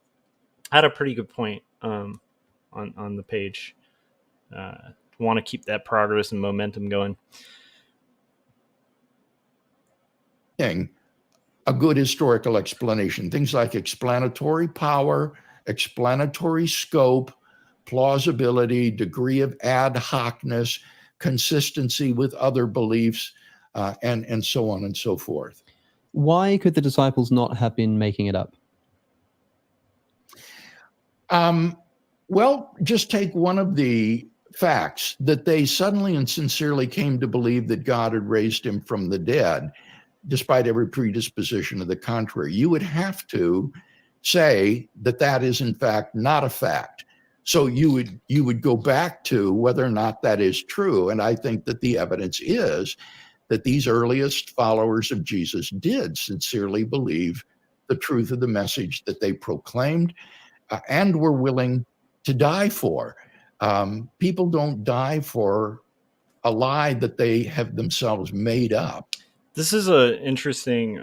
at a pretty good point on the page. Want to keep that progress and momentum going.
A good historical explanation, things like explanatory power, explanatory scope, plausibility, degree of ad hocness, consistency with other beliefs, and so on and so forth.
Why could the disciples not have been making it up?
Well, just take one of the facts, that they suddenly and sincerely came to believe that God had raised him from the dead, despite every predisposition to the contrary. You would have to say that is in fact not a fact. So you would go back to whether or not that is true. And I think that the evidence is that these earliest followers of Jesus did sincerely believe the truth of the message that they proclaimed, and were willing to die for. People don't die for a lie that they have themselves made up.
This is an interesting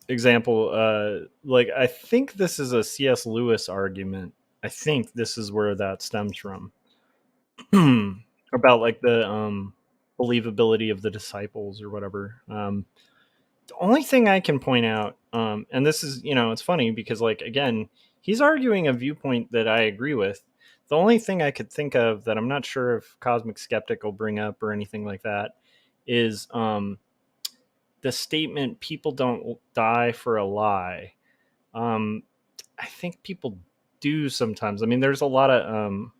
example. Like, I think this is a C.S. Lewis argument. I think this is where that stems from. About like the believability of the disciples or whatever. The only thing I can point out, and this is, it's funny because, like, again, he's arguing a viewpoint that I agree with. The only thing I could think of that I'm not sure if Cosmic Skeptic will bring up or anything like that is the statement, people don't die for a lie. I think people do sometimes. I mean, there's a lot of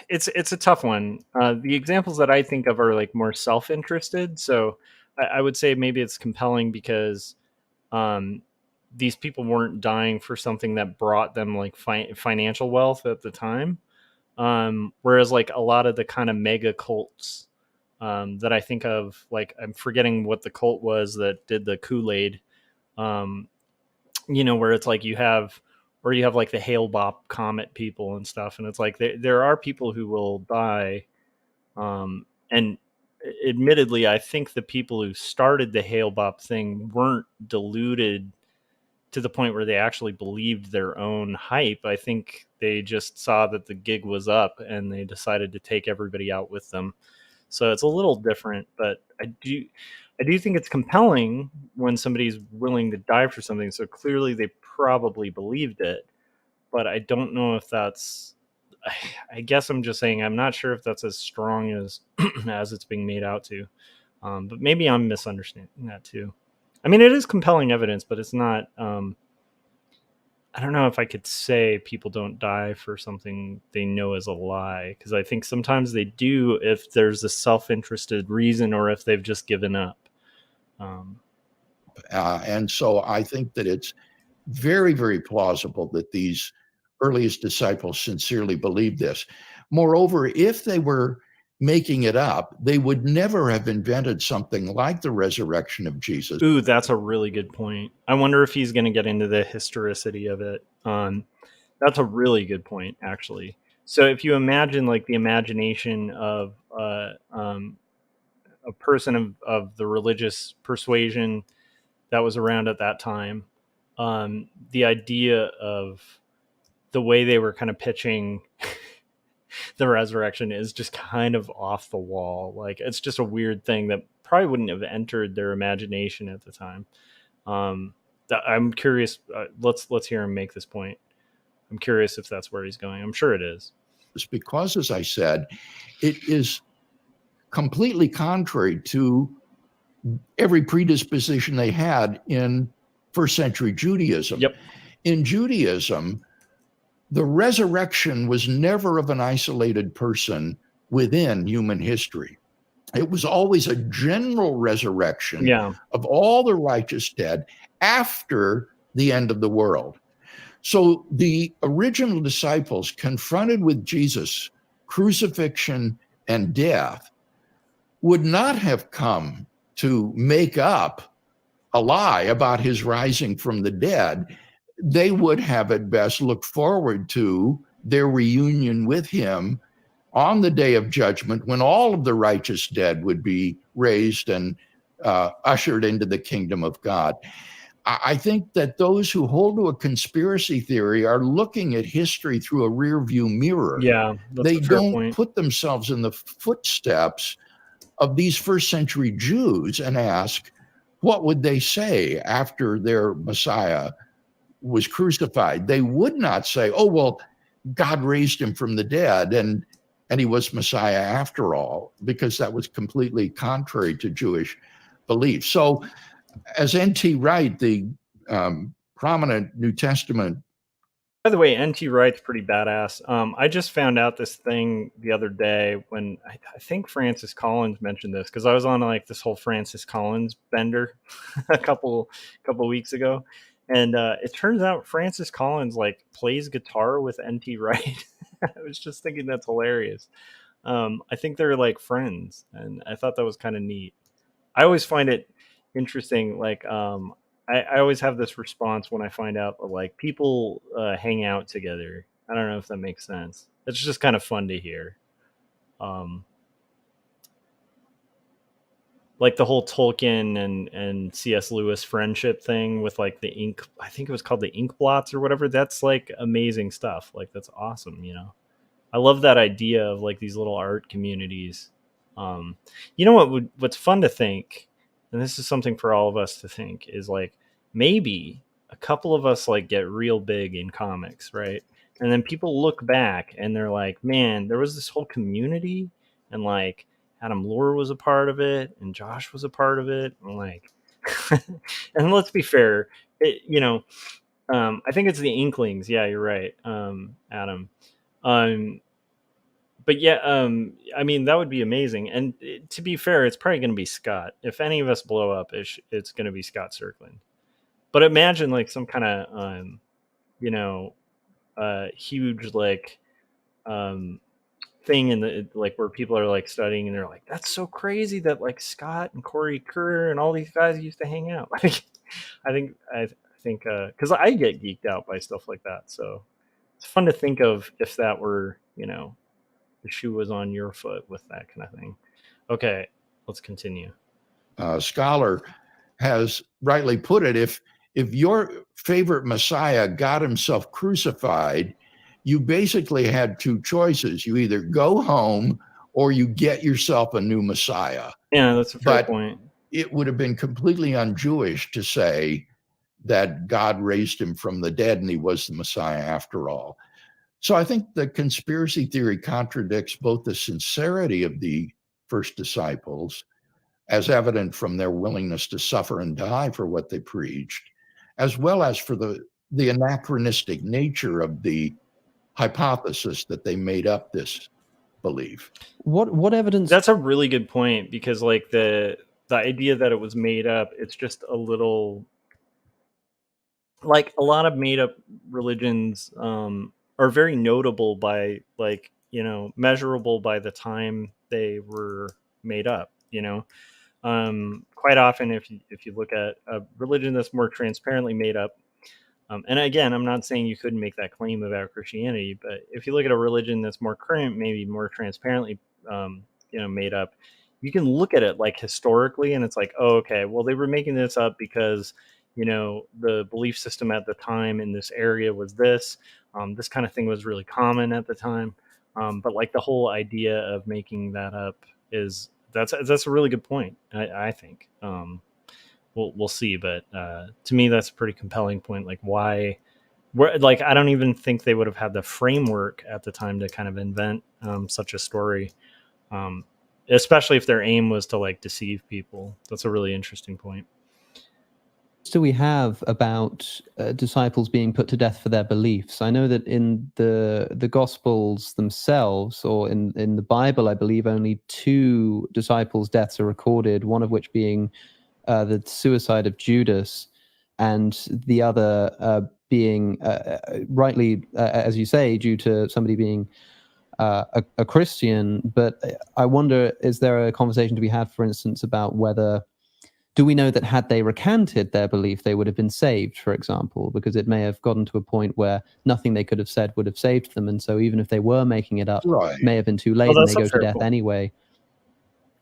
it's a tough one. The examples that I think of are like more self-interested. So I would say maybe it's compelling because these people weren't dying for something that brought them like financial wealth at the time. Whereas like a lot of the kind of mega cults that I think of, like I'm forgetting what the cult was that did the Kool-Aid, where it's like you have like the Hale-Bopp comet people and stuff, and it's like there are people who will die, and admittedly I think the people who started the Hale-Bopp thing weren't deluded to the point where they actually believed their own hype. I think they just saw that the gig was up and they decided to take everybody out with them. So it's a little different, but I do think it's compelling when somebody's willing to die for something. So clearly they probably believed it, but I don't know if that's, I guess I'm just saying, I'm not sure if that's as strong as, as it's being made out to. But maybe I'm misunderstanding that too. I mean, it is compelling evidence, but it's not, I don't know if I could say people don't die for something they know is a lie, because I think sometimes they do if there's a self-interested reason or if they've just given up.
And so I think that it's very, very plausible that these earliest disciples sincerely believed this. Moreover, if they were making it up, they would never have invented something like the resurrection of Jesus.
Ooh, that's a really good point. I wonder if he's going to get into the historicity of it. That's a really good point, actually. So if you imagine like the imagination of a person of the religious persuasion that was around at that time, the idea of the way they were kind of pitching the resurrection is just kind of off the wall. Like, it's just a weird thing that probably wouldn't have entered their imagination at the time. I'm curious. Let's hear him make this point. I'm curious if that's where he's going. I'm sure it is.
It's because, as I said, it is completely contrary to every predisposition they had in first century Judaism.
Yep.
In Judaism, the resurrection was never of an isolated person within human history. It was always a general resurrection of all the righteous dead after the end of the world. So the original disciples, confronted with Jesus' crucifixion and death, would not have come to make up a lie about his rising from the dead. They would have at best looked forward to their reunion with him on the day of judgment, when all of the righteous dead would be raised and ushered into the kingdom of God. I think that those who hold to a conspiracy theory are looking at history through a rear view mirror.
Yeah, that's
they
a fair
don't
point.
put themselves in the footsteps of these first century Jews and ask, what would they say after their Messiah was crucified? They would not say, oh, well, God raised him from the dead and he was Messiah after all, because that was completely contrary to Jewish belief. So as N.T. Wright, the prominent New Testament.
By the way, N.T. Wright's pretty badass. I just found out this thing the other day when I think Francis Collins mentioned this, because I was on like this whole Francis Collins bender a couple weeks ago. And it turns out Francis Collins like plays guitar with N.T. Wright. I was just thinking that's hilarious. I think they're like friends, and I thought that was kind of neat. I always find it interesting. Like, I always have this response when I find out that like people hang out together. I don't know if that makes sense. It's just kind of fun to hear. Like the whole Tolkien and C.S. Lewis friendship thing with like the ink, I think it was called the ink blots or whatever. That's like amazing stuff. Like, that's awesome. I love that idea of like these little art communities. You know what's fun to think, and this is something for all of us to think, is like maybe a couple of us like get real big in comics, right? And then people look back and they're like, man, there was this whole community, and like Adam Lore was a part of it, and Josh was a part of it, and like, and let's be fair, I think it's the Inklings. Yeah, you're right, Adam. But yeah, I mean, that would be amazing. And to be fair, it's probably going to be Scott. If any of us blow up, it's going to be Scott Circland. But imagine like some kind of, huge like thing in the like where people are like studying and they're like, that's so crazy that like Scott and Corey Kerr and all these guys used to hang out. Like, I think because I get geeked out by stuff like that. So it's fun to think of if that were, the shoe was on your foot with that kind of thing. Okay, let's continue.
Scholar has rightly put it, if your favorite Messiah got himself crucified, you basically had two choices. You either go home or you get yourself a new Messiah.
Yeah, that's a fair point.
It would have been completely un-Jewish to say that God raised him from the dead and he was the Messiah after all. So I think the conspiracy theory contradicts both the sincerity of the first disciples, as evident from their willingness to suffer and die for what they preached, as well as for the anachronistic nature of the hypothesis that they made up this belief.
What evidence?
That's a really good point, because like the idea that it was made up, it's just a little like a lot of made up religions are very notable by like, measurable by the time they were made up, quite often if you look at a religion that's more transparently made up, and again, I'm not saying you couldn't make that claim about Christianity, but if you look at a religion that's more current, maybe more transparently, made up, you can look at it like historically, and it's like, oh, okay, well, they were making this up because, the belief system at the time in this area was this. This kind of thing was really common at the time. But like the whole idea of making that up that's a really good point. I think. We'll see, but to me that's a pretty compelling point. Like why, like I don't even think they would have had the framework at the time to kind of invent such a story, especially if their aim was to like deceive people. That's a really interesting point.
Do we have about disciples being put to death for their beliefs? I know that in the Gospels themselves, or in the Bible, I believe only 2 disciples' deaths are recorded, one of which being the suicide of Judas, and the other being rightly, as you say, due to somebody being a Christian. But I wonder, is there a conversation to be had, for instance, about whether, do we know that had they recanted their belief, they would have been saved, for example, because it may have gotten to a point where nothing they could have said would have saved them. And so even if they were making it up,
right,
it may have been too late and they go to death anyway.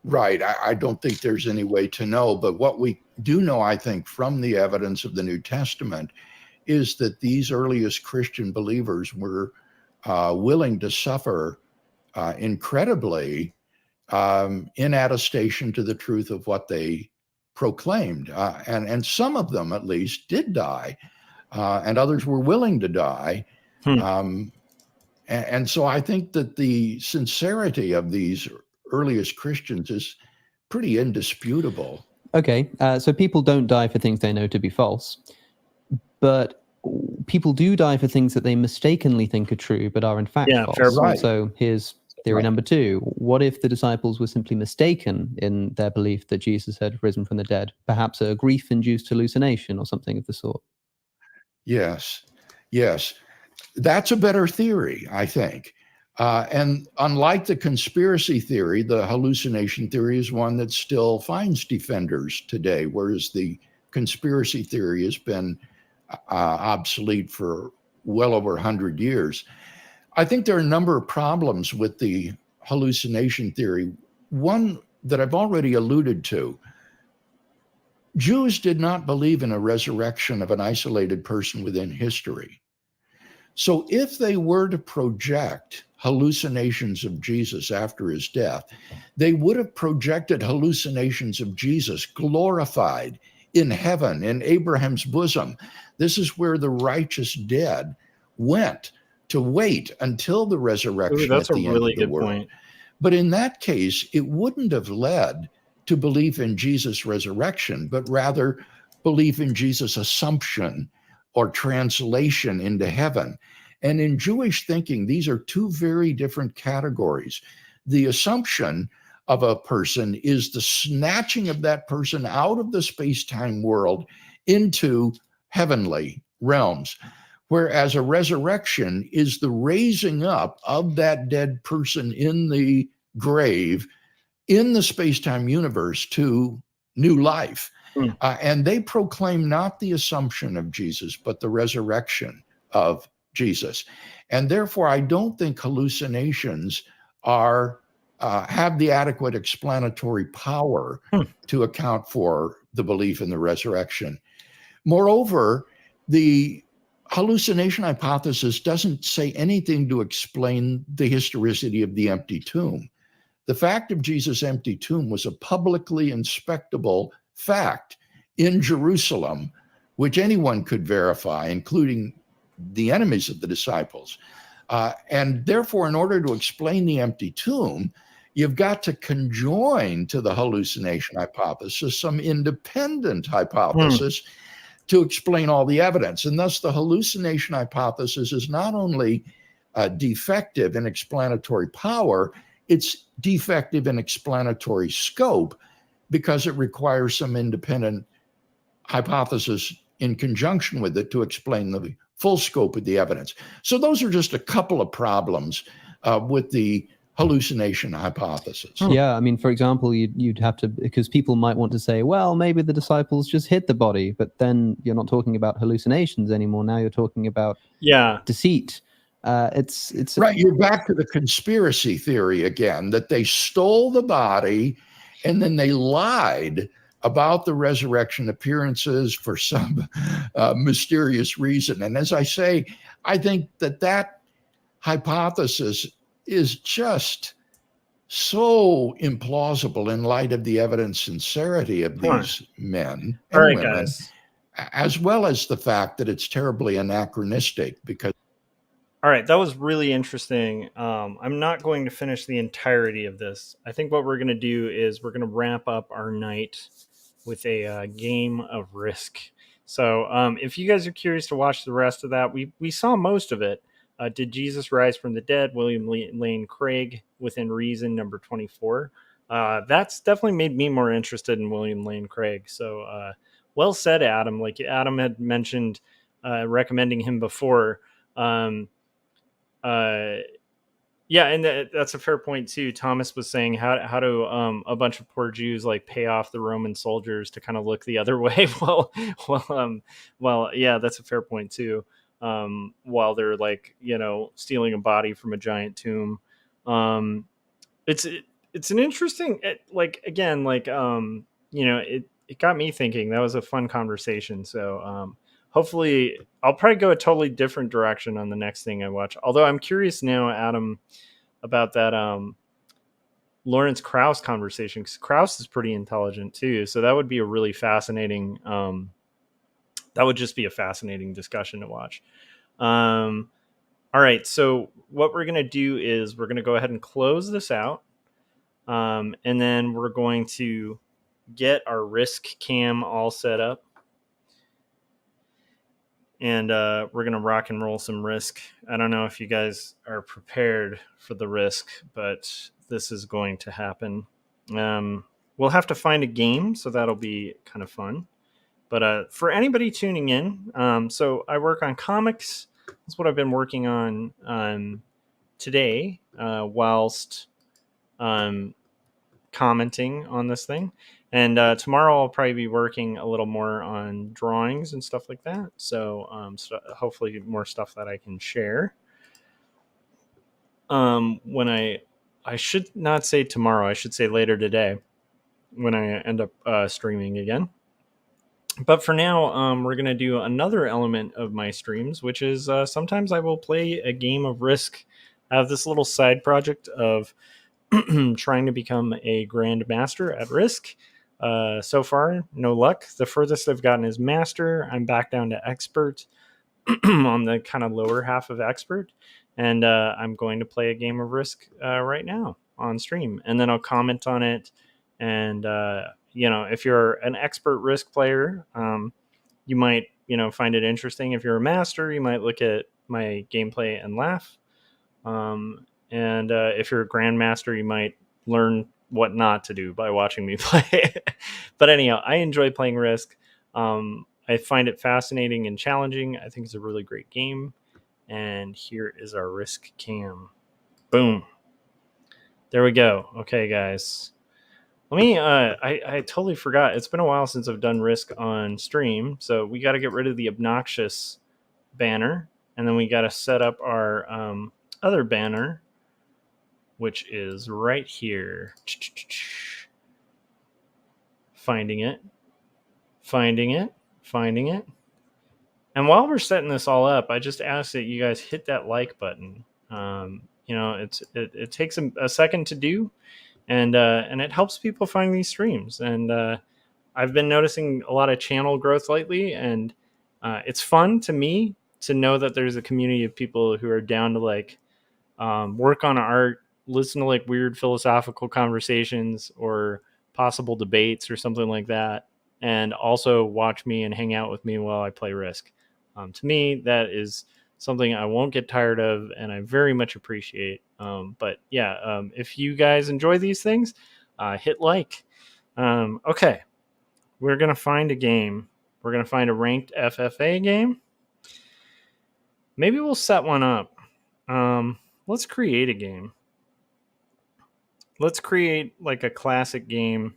Right. I don't think there's any way to know. But what we do know, I think, from the evidence of the New Testament is that these earliest Christian believers were willing to suffer incredibly in attestation to the truth of what they proclaimed. And some of them, at least, did die, and others were willing to die. And so I think that the sincerity of these earliest Christians is pretty indisputable.
Okay, so people don't die for things they know to be false, but people do die for things that they mistakenly think are true but are in fact false.
Fair point.
So here's theory number 2. What if the disciples were simply mistaken in their belief that Jesus had risen from the dead? Perhaps a grief-induced hallucination or something of the sort.
Yes. That's a better theory, I think. And unlike the conspiracy theory, the hallucination theory is one that still finds defenders today, whereas the conspiracy theory has been obsolete for well over 100 years. I think there are a number of problems with the hallucination theory. One that I've already alluded to: Jews did not believe in a resurrection of an isolated person within history. So if they were to project hallucinations of Jesus after his death, they would have projected hallucinations of Jesus glorified in heaven, in Abraham's bosom. This is where the righteous dead went to wait until the
Ooh,
resurrection
that's
at
a
the end
really
of the
good
world.
point.
But in that case, it wouldn't have led to belief in Jesus' resurrection, but rather belief in Jesus' assumption or translation into heaven. And in Jewish thinking, these are two very different categories. The assumption of a person is the snatching of that person out of the space-time world into heavenly realms, whereas a resurrection is the raising up of that dead person in the grave in the space-time universe to new life. And they proclaim not the assumption of Jesus, but the resurrection of Jesus. And therefore, I don't think hallucinations are have the adequate explanatory power to account for the belief in the resurrection. Moreover, the hallucination hypothesis doesn't say anything to explain the historicity of the empty tomb. The fact of Jesus' empty tomb was a publicly inspectable fact in Jerusalem, which anyone could verify, including the enemies of the disciples. And therefore, in order to explain the empty tomb, you've got to conjoin to the hallucination hypothesis some independent hypothesis to explain all the evidence. And thus, the hallucination hypothesis is not only defective in explanatory power, it's defective in explanatory scope because it requires some independent hypothesis in conjunction with it to explain the full scope of the evidence. So those are just a couple of problems with the hallucination hypothesis.
Yeah, I mean, for example, you'd have to, because people might want to say, well, maybe the disciples just hid the body, but then you're not talking about hallucinations anymore. Now you're talking about deceit. It's
right. You're back to the conspiracy theory again, that they stole the body and then they lied about the resurrection appearances for some mysterious reason. And as I say, I think that hypothesis is just so implausible in light of the evidence sincerity of these men and women,
guys.
as well as the fact that it's terribly anachronistic because.
All right, that was really interesting. I'm not going to finish the entirety of this. I think what we're going to do is we're going to wrap up our night with a game of Risk. So if you guys are curious to watch the rest of that, we saw most of it. Did Jesus Rise from the Dead? William Lane Craig, Within Reason, number 24. That's definitely made me more interested in William Lane Craig. So well said, Adam. Like Adam had mentioned recommending him before. Yeah, and that's a fair point too. Thomas was saying how do a bunch of poor Jews like pay off the Roman soldiers to kind of look the other way. Well, yeah, that's a fair point too. While they're like stealing a body from a giant tomb, it's an interesting it got me thinking. That was a fun conversation. So hopefully I'll probably go a totally different direction on the next thing I watch. Although I'm curious now, Adam, about that Lawrence Krauss conversation, because Krauss is pretty intelligent too. So that would be a really fascinating that would just be a fascinating discussion to watch. All right, so what we're going to do is we're going to go ahead and close this out. And then we're going to get our Risk cam all set up. And we're going to rock and roll some Risk. I don't know if you guys are prepared for the Risk, but this is going to happen. We'll have to find a game, so that'll be kind of fun. But for anybody tuning in, so I work on comics. That's what I've been working on today whilst commenting on this thing. And tomorrow I'll probably be working a little more on drawings and stuff like that. So, hopefully more stuff that I can share. When I should not say tomorrow, I should say later today when I end up streaming again. But for now, we're going to do another element of my streams, which is sometimes I will play a game of Risk. I have this little side project of trying to become a grandmaster at Risk. So far, no luck. The furthest I've gotten is master. I'm back down to expert on the kind of lower half of expert. And I'm going to play a game of Risk right now on stream. And then I'll comment on it. And, if you're an expert Risk player, you might, find it interesting. If you're a master, you might look at my gameplay and laugh. And if you're a grandmaster, you might learn what not to do by watching me play. But anyhow, I enjoy playing Risk. I find it fascinating and challenging. I think it's a really great game. And here is our Risk cam. Boom. There we go. Okay, guys. Let me, I totally forgot. It's been a while since I've done Risk on stream. So we got to get rid of the obnoxious banner. And then we got to set up our other banner, which is right here. Finding it. And while we're setting this all up, I just ask that you guys hit that like button. It takes a second to do, and it helps people find these streams. And I've been noticing a lot of channel growth lately, and it's fun to me to know that there's a community of people who are down to work on art, listen to weird philosophical conversations or possible debates or something like that, and also watch me and hang out with me while I play Risk. To me, that is something I won't get tired of, and I very much appreciate. But yeah, if you guys enjoy these things, hit like. Okay, we're gonna find a game. We're gonna find a ranked FFA game. Maybe we'll set one up. Let's create a game. Let's create a classic game,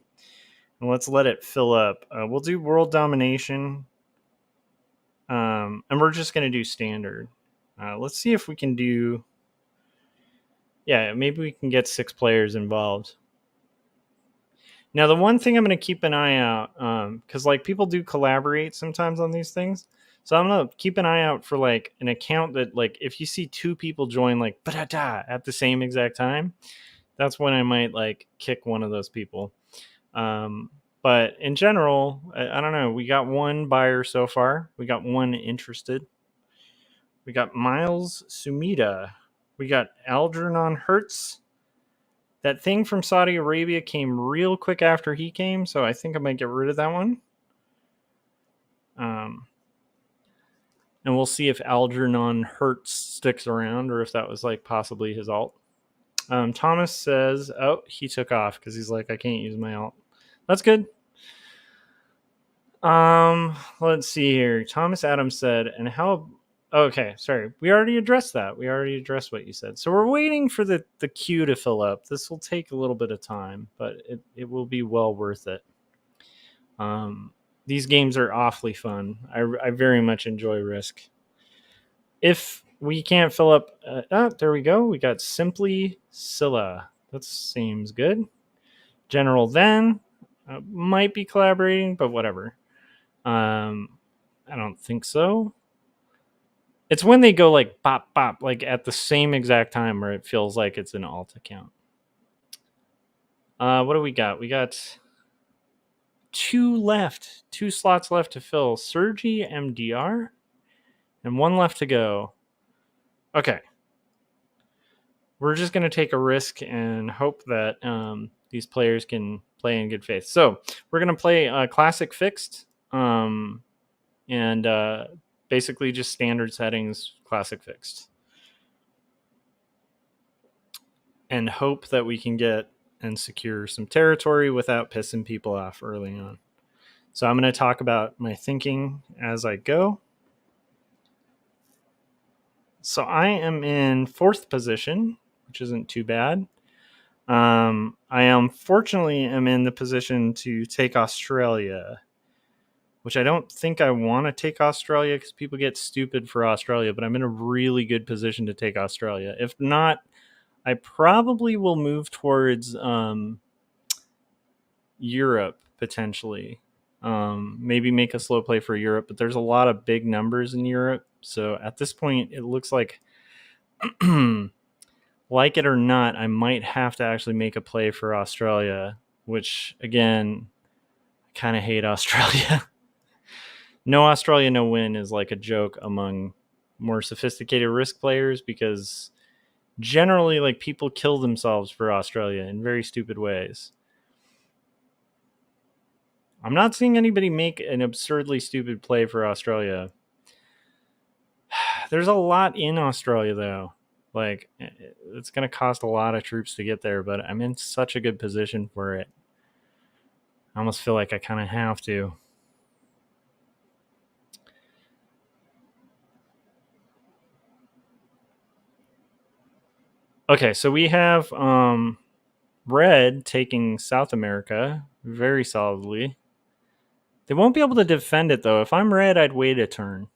and let's let it fill up. We'll do world domination. And we're just going to do standard. Let's see if we can do... Yeah, maybe we can get 6 players involved. Now, the one thing I'm going to keep an eye out, because people do collaborate sometimes on these things. So I'm going to keep an eye out for an account that if you see 2 people join at the same exact time, that's when I might kick one of those people. But in general, I don't know. We got 1 buyer so far. We got 1 interested. We got Miles Sumida. We got Algernon Hertz. That thing from Saudi Arabia came real quick after he came, so I think I might get rid of that one. And we'll see if Algernon Hertz sticks around or if that was possibly his alt. Thomas says, oh, he took off because he's I can't use my alt. That's good. Let's see here. Thomas Adams said, and how... Okay, sorry. We already addressed that. We already addressed what you said. So we're waiting for the queue to fill up. This will take a little bit of time, but it will be well worth it. These games are awfully fun. I very much enjoy Risk. If we can't fill up... there we go. We got Simply Scylla. That seems good. General Then might be collaborating, but whatever. I don't think so. It's when they go bop, bop, at the same exact time where it feels like it's an alt account. What do we got? We got 2 left. 2 slots left to fill. Sergi MDR and 1 left to go. Okay. We're just going to take a risk and hope that these players can play in good faith. So we're going to play Classic Fixed. And basically just standard settings, Classic Fixed. And hope that we can get and secure some territory without pissing people off early on. So I'm going to talk about my thinking as I go. So I am in 4th position, which isn't too bad. I unfortunately am in the position to take Australia, which I don't think I want to take Australia because people get stupid for Australia, but I'm in a really good position to take Australia. If not, I probably will move towards Europe, potentially. Maybe make a slow play for Europe, but there's a lot of big numbers in Europe. So at this point, it looks like, like it or not, I might have to actually make a play for Australia, which, again, I kind of hate Australia. No Australia, no win is like a joke among more sophisticated risk players, because generally, like, people kill themselves for Australia in very stupid ways. I'm not seeing anybody make an absurdly stupid play for Australia. There's a lot in Australia, though. Like, it's going to cost a lot of troops to get there, but I'm in such a good position for it. I almost feel like I kind of have to. Okay, so we have Red taking South America very solidly. They won't be able to defend it, though. If I'm Red, I'd wait a turn.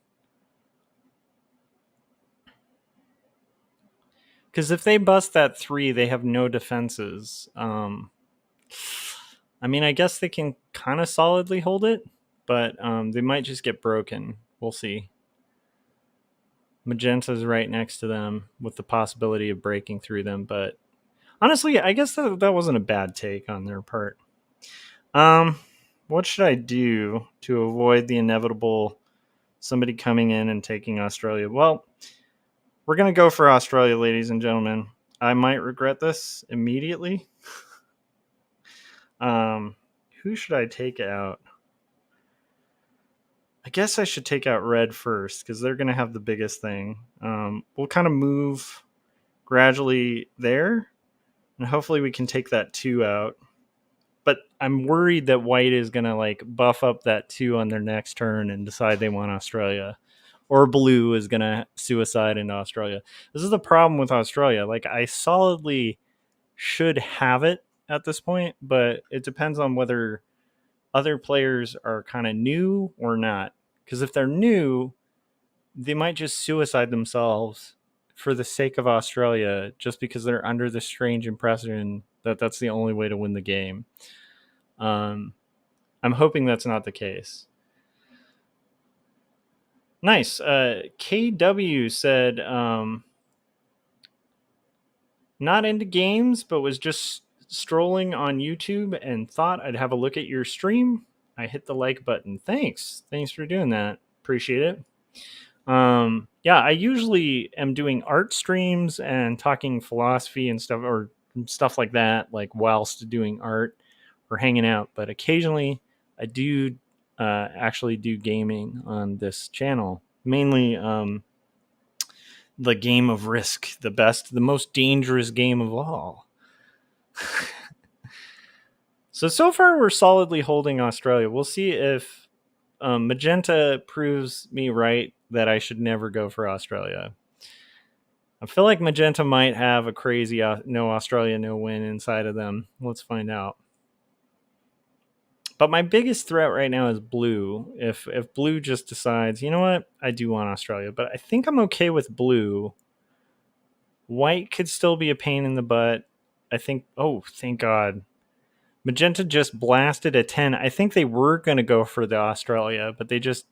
Because if they bust that 3, they have no defenses. I mean, I guess they can kind of solidly hold it, but they might just get broken. We'll see. Magenta's right next to them with the possibility of breaking through them, but honestly, I guess that wasn't a bad take on their part. What should I do to avoid the inevitable somebody coming in and taking Australia? Well, we're going to go for Australia, ladies and gentlemen. I might regret this immediately. Who should I take out? I guess I should take out Red first, because they're going to have the biggest thing. We'll kind of move gradually there, and hopefully we can take that 2 out. But I'm worried that White is going to like buff up that 2 on their next turn and decide they want Australia. Or Blue is going to suicide into Australia. This is the problem with Australia. Like, I solidly should have it at this point, but it depends on whether other players are kind of new or not. Because if they're new, they might just suicide themselves for the sake of Australia, just because they're under the strange impression that that's the only way to win the game. I'm hoping that's not the case. Nice. KW said, not into games, but was just strolling on YouTube and thought I'd have a look at your stream. I hit the like button. Thanks for doing that. Appreciate it. Yeah, I usually am doing art streams and talking philosophy and stuff, or stuff like that, like whilst doing art or hanging out. But occasionally I do actually do gaming on this channel. Mainly the game of Risk, the most dangerous game of all. So far we're solidly holding Australia. We'll see if Magenta proves me right that I should never go for Australia. I feel like Magenta might have a crazy no Australia, no win inside of them. Let's find out. But my biggest threat right now is Blue. If Blue just decides, you know what, I do want Australia, but I think I'm okay with Blue. White could still be a pain in the butt. I think, oh, thank God. Magenta just blasted a 10. I think they were going to go for the Australia, but they just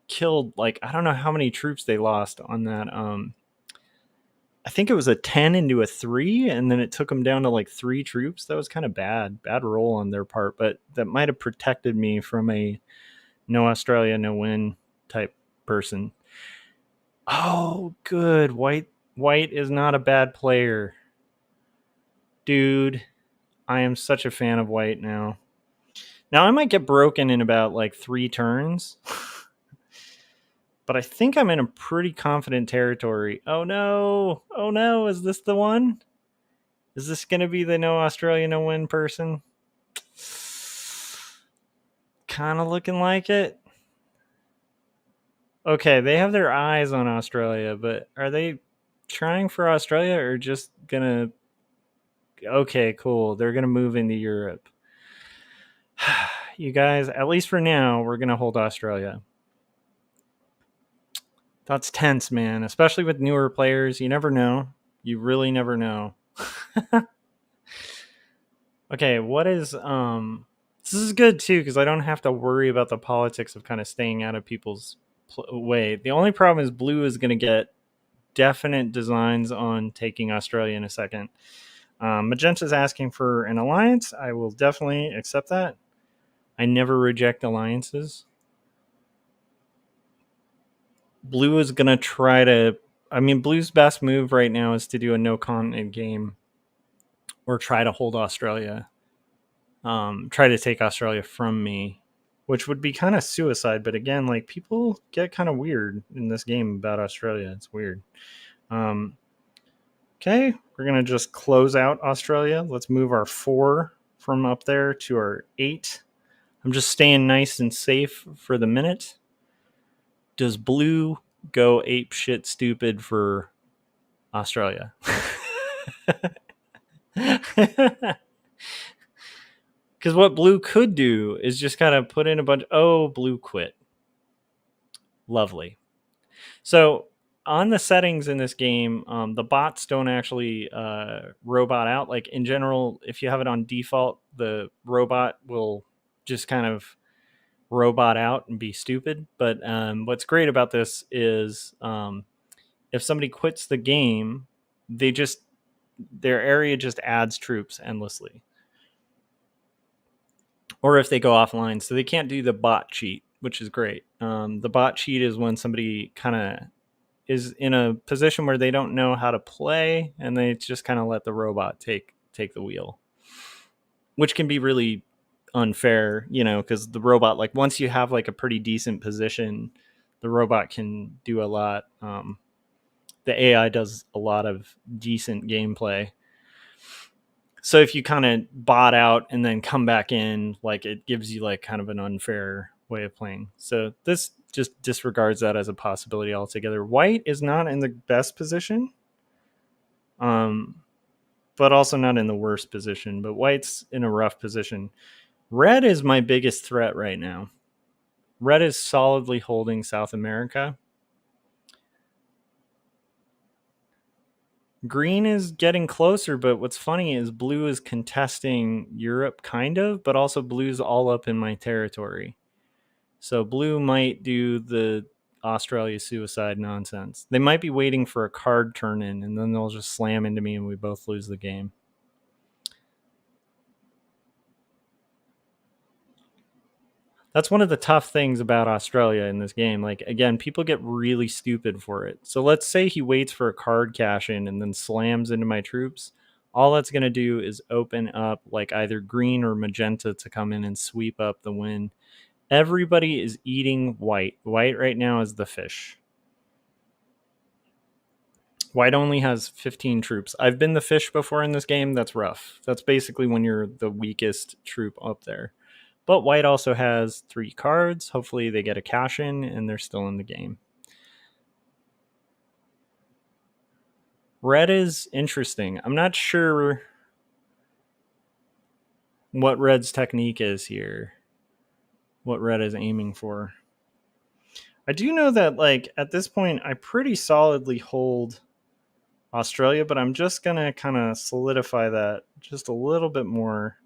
killed, like, I don't know how many troops they lost on that. I think it was a 10 into a 3, and then it took them down to like 3 troops. That was kind of bad roll on their part, but that might have protected me from a no Australia, no win type person. Oh, good. White is not a bad player. Dude, I am such a fan of White now. Now, I might get broken in about like 3 turns. But I think I'm in a pretty confident territory. Oh no, is this the one? Is this going to be the no Australia, no win person? Kind of looking like it. Okay, they have their eyes on Australia, but are they trying for Australia or just going to... Okay, cool. They're going to move into Europe. You guys, at least for now, we're going to hold Australia. That's tense, man, especially with newer players. You never know. You really never know. Okay, what is This is good too because I don't have to worry about the politics of kind of staying out of people's way. The only problem is blue is going to get definite designs on taking Australia in a second. Magenta's asking for an alliance. I will definitely accept that. I never reject alliances. Blue is going to try to... I mean, Blue's best move right now is to do a no-continent game or try to hold Australia. Try to take Australia from me, which would be kind of suicide. But again, like, people get kind of weird in this game about Australia. It's weird. Okay, we're going to just close out Australia. Let's move our 4 from up there to our 8. I'm just staying nice and safe for the minute. Does blue go ape shit stupid for Australia? Because what blue could do is just kind of put in a bunch... Oh, blue quit. Lovely. So on the settings in this game, the bots don't actually robot out. Like, in general, if you have it on default, the robot will just kind of robot out and be stupid. But what's great about this is if somebody quits the game, their area just adds troops endlessly. Or if they go offline, so they can't do the bot cheat, which is great. The bot cheat is when somebody kind of is in a position where they don't know how to play, and they just kind of let the robot take the wheel, which can be really unfair, because the robot, like, once you have like a pretty decent position, the robot can do a lot. The AI does a lot of decent gameplay. So if you kind of bot out and then come back in, like, it gives you like kind of an unfair way of playing. So this just disregards that as a possibility altogether. White is not in the best position, but also not in the worst position. But white's in a rough position. Red is my biggest threat right now. Red is solidly holding South America. Green is getting closer, but what's funny is blue is contesting Europe, kind of, but also blue's all up in my territory. So blue might do the Australia suicide nonsense. They might be waiting for a card turn in, and then they'll just slam into me and we both lose the game. That's one of the tough things about Australia in this game. Like, again, people get really stupid for it. So let's say he waits for a card cash in and then slams into my troops. All that's going to do is open up like either green or magenta to come in and sweep up the win. Everybody is eating white. White right now is the fish. White only has 15 troops. I've been the fish before in this game. That's rough. That's basically when you're the weakest troop up there. But white also has 3 cards. Hopefully they get a cash in and they're still in the game. Red is interesting. I'm not sure what red's technique is here. What red is aiming for. I do know that, like, at this point, I pretty solidly hold Australia, but I'm just going to kind of solidify that just a little bit more.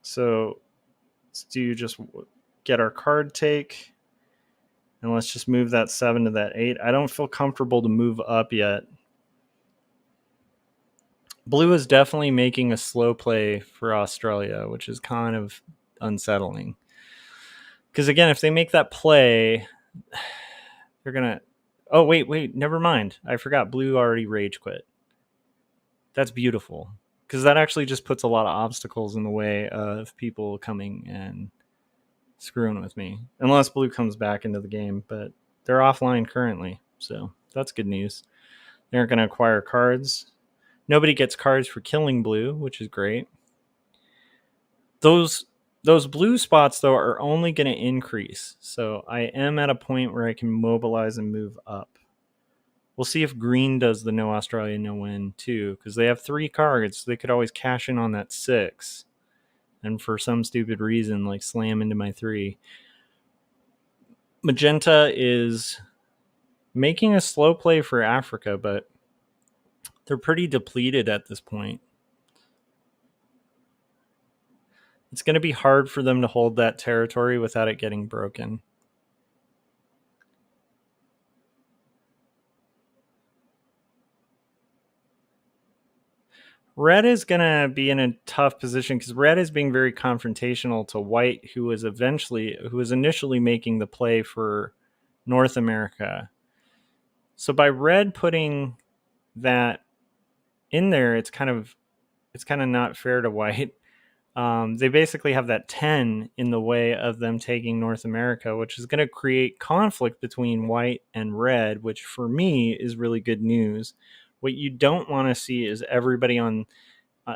So let's do just get our card take. And let's just move that 7 to that 8. I don't feel comfortable to move up yet. Blue is definitely making a slow play for Australia, which is kind of unsettling. Because, again, if they make that play, they're going to... Oh, wait, never mind. I forgot. Blue already rage quit. That's beautiful. Because that actually just puts a lot of obstacles in the way of people coming and screwing with me. Unless blue comes back into the game. But they're offline currently. So that's good news. They aren't going to acquire cards. Nobody gets cards for killing blue, which is great. Those blue spots, though, are only going to increase. So I am at a point where I can mobilize and move up. We'll see if green does the no Australia, no win, too. Because they have 3 cards. So they could always cash in on that 6. And for some stupid reason, like, slam into my 3. Magenta is making a slow play for Africa, but they're pretty depleted at this point. It's going to be hard for them to hold that territory without it getting broken. Red is going to be in a tough position because red is being very confrontational to white, who was initially making the play for North America. So by red putting that in there, it's kind of not fair to white. They basically have that 10 in the way of them taking North America, which is going to create conflict between white and red, which for me is really good news. What you don't want to see is everybody on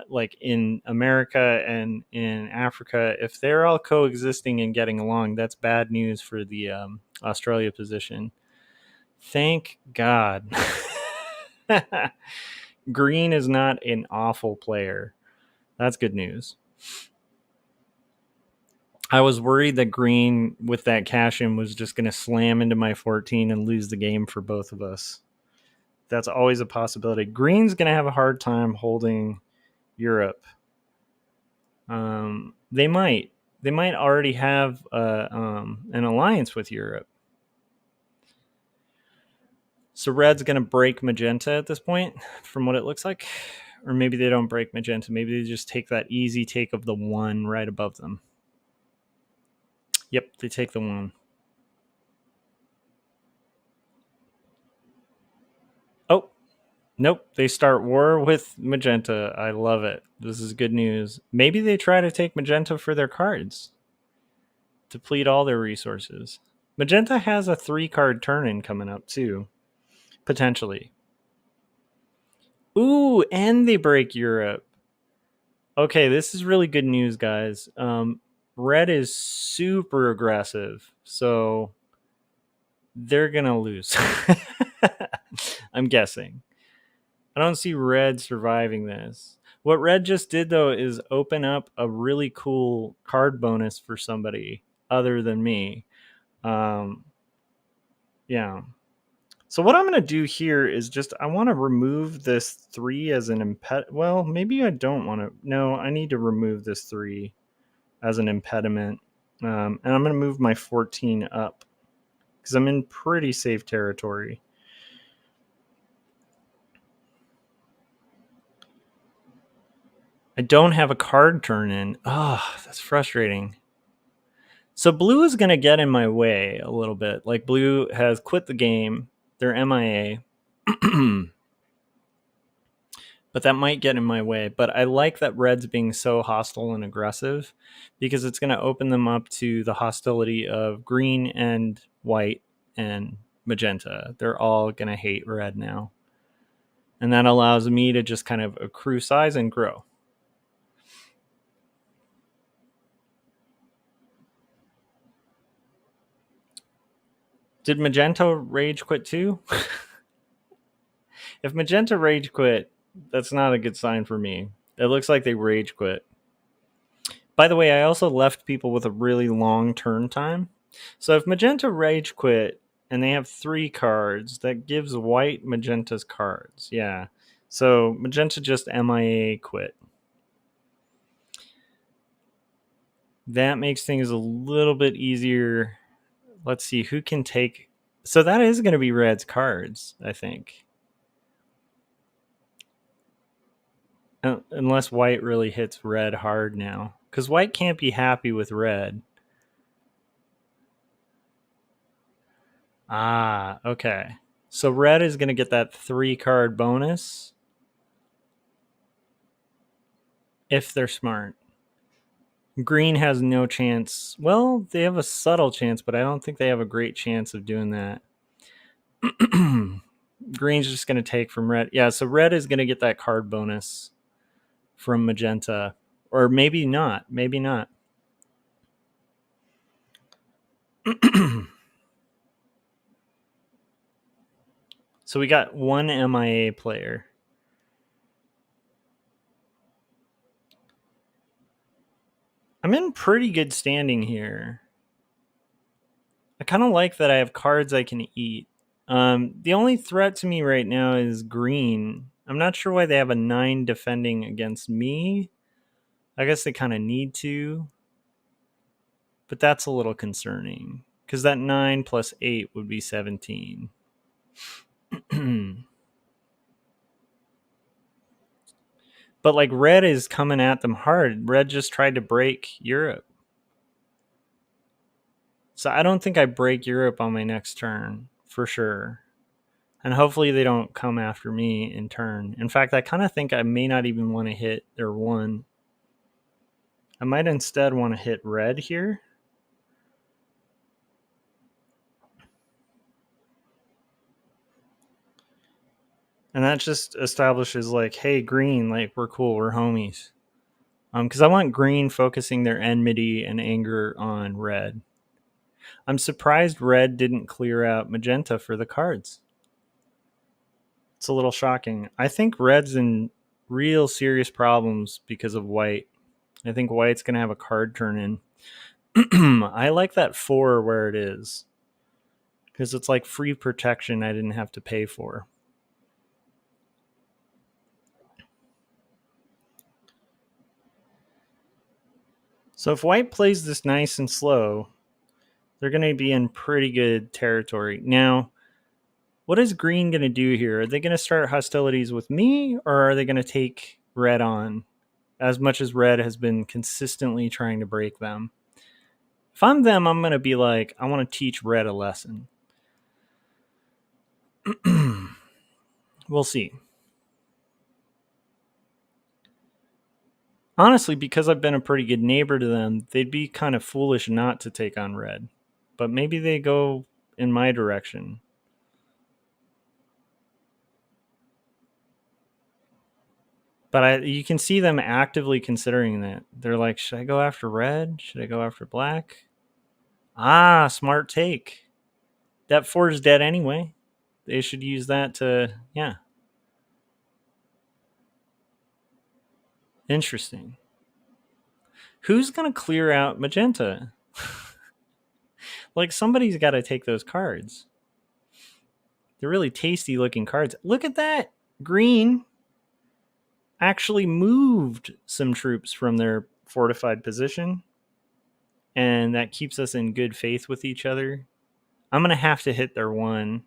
like in America and in Africa, if they're all coexisting and getting along, that's bad news for the Australia position. Thank God. Green is not an awful player. That's good news. I was worried that green with that cash in was just going to slam into my 14 and lose the game for both of us. That's always a possibility. Green's going to have a hard time holding Europe. They might already have an alliance with Europe. So red's going to break magenta at this point, from what it looks like. Or maybe they don't break magenta. Maybe they just take that easy take of the 1 right above them. Yep, they take the 1. Oh, nope. They start war with magenta. I love it. This is good news. Maybe they try to take magenta for their cards. Deplete all their resources. Magenta has a 3-card turn-in coming up, too. Potentially. Ooh, and they break Europe. Okay, this is really good news, guys. Red is super aggressive, so they're going to lose. I'm guessing. I don't see red surviving this. What red just did, though, is open up a really cool card bonus for somebody other than me. Yeah. So what I'm going to do here is I want to remove this 3 as an impediment. Well, maybe I don't want to. No, I need to remove this 3 as an impediment. And I'm going to move my 14 up because I'm in pretty safe territory. I don't have a card turn in. Oh, that's frustrating. So blue is going to get in my way a little bit. Like blue has quit the game. They're MIA. But that might get in my way. But I like that red's being so hostile and aggressive because it's going to open them up to the hostility of green and white and magenta. They're all going to hate red now. And that allows me to just kind of accrue size and grow. Did magenta rage quit too? If magenta rage quit, that's not a good sign for me. It looks like they rage quit. By the way, I also left people with a really long turn time. So if magenta rage quit and they have 3 cards, that gives white magenta's cards. Yeah. So magenta just MIA quit. That makes things a little bit easier. Let's see who can take. So that is going to be red's cards, I think. Unless white really hits red hard now. Because white can't be happy with red. Ah, okay. So red is going to get that 3-card bonus. If they're smart. Green has no chance. Well, they have a subtle chance, but I don't think they have a great chance of doing that. Green's just going to take from red. Yeah, so red is going to get that card bonus from magenta. Or maybe not. Maybe not. So we got 1 MIA player. I'm in pretty good standing here. I kind of like that I have cards I can eat. The only threat to me right now is green. I'm not sure why they have a 9 defending against me. I guess they kind of need to, but that's a little concerning because that 9 plus 8 would be 17. But like red is coming at them hard. Red just tried to break Europe. So I don't think I break Europe on my next turn for sure. And hopefully they don't come after me in turn. In fact, I kind of think I may not even want to hit their 1. I might instead want to hit red here. And that just establishes like, hey, green, like we're cool, we're homies. Because I want green focusing their enmity and anger on red. I'm surprised red didn't clear out magenta for the cards. It's a little shocking. I think red's in real serious problems because of white. I think white's going to have a card turn in. I like that 4 where it is because it's like free protection I didn't have to pay for. So if white plays this nice and slow, they're going to be in pretty good territory. Now, what is green going to do here? Are they going to start hostilities with me, or are they going to take red on as much as red has been consistently trying to break them? If I'm them, I'm going to be like, I want to teach red a lesson. We'll see. Honestly, because I've been a pretty good neighbor to them, they'd be kind of foolish not to take on red. But maybe they go in my direction. But you can see them actively considering that. They're like, should I go after red? Should I go after black? Ah, smart take. That 4 is dead anyway. They should use that to, yeah. Interesting. Who's going to clear out magenta? Like, somebody's got to take those cards. They're really tasty looking cards. Look at that. Green actually moved some troops from their fortified position. And that keeps us in good faith with each other. I'm going to have to hit their 1.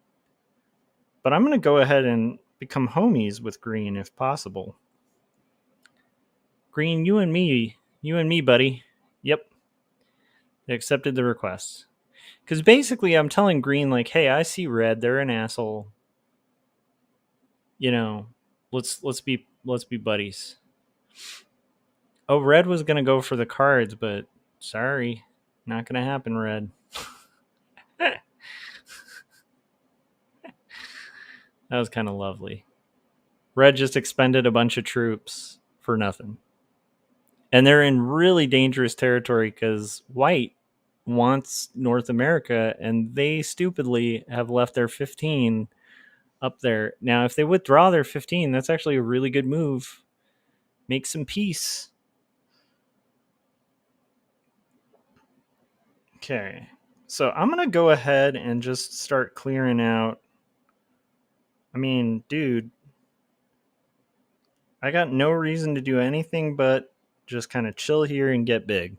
But I'm going to go ahead and become homies with green if possible. Green, you and me, buddy. Yep. They accepted the request. Because basically I'm telling green, like, hey, I see red. They're an asshole. You know, let's be buddies. Oh, red was going to go for the cards, but sorry. Not going to happen, red. That was kind of lovely. Red just expended a bunch of troops for nothing. And they're in really dangerous territory because white wants North America, and they stupidly have left their 15 up there. Now, if they withdraw their 15, that's actually a really good move. Make some peace. Okay. So I'm going to go ahead and just start clearing out. I mean, dude, I got no reason to do anything but just kind of chill here and get big.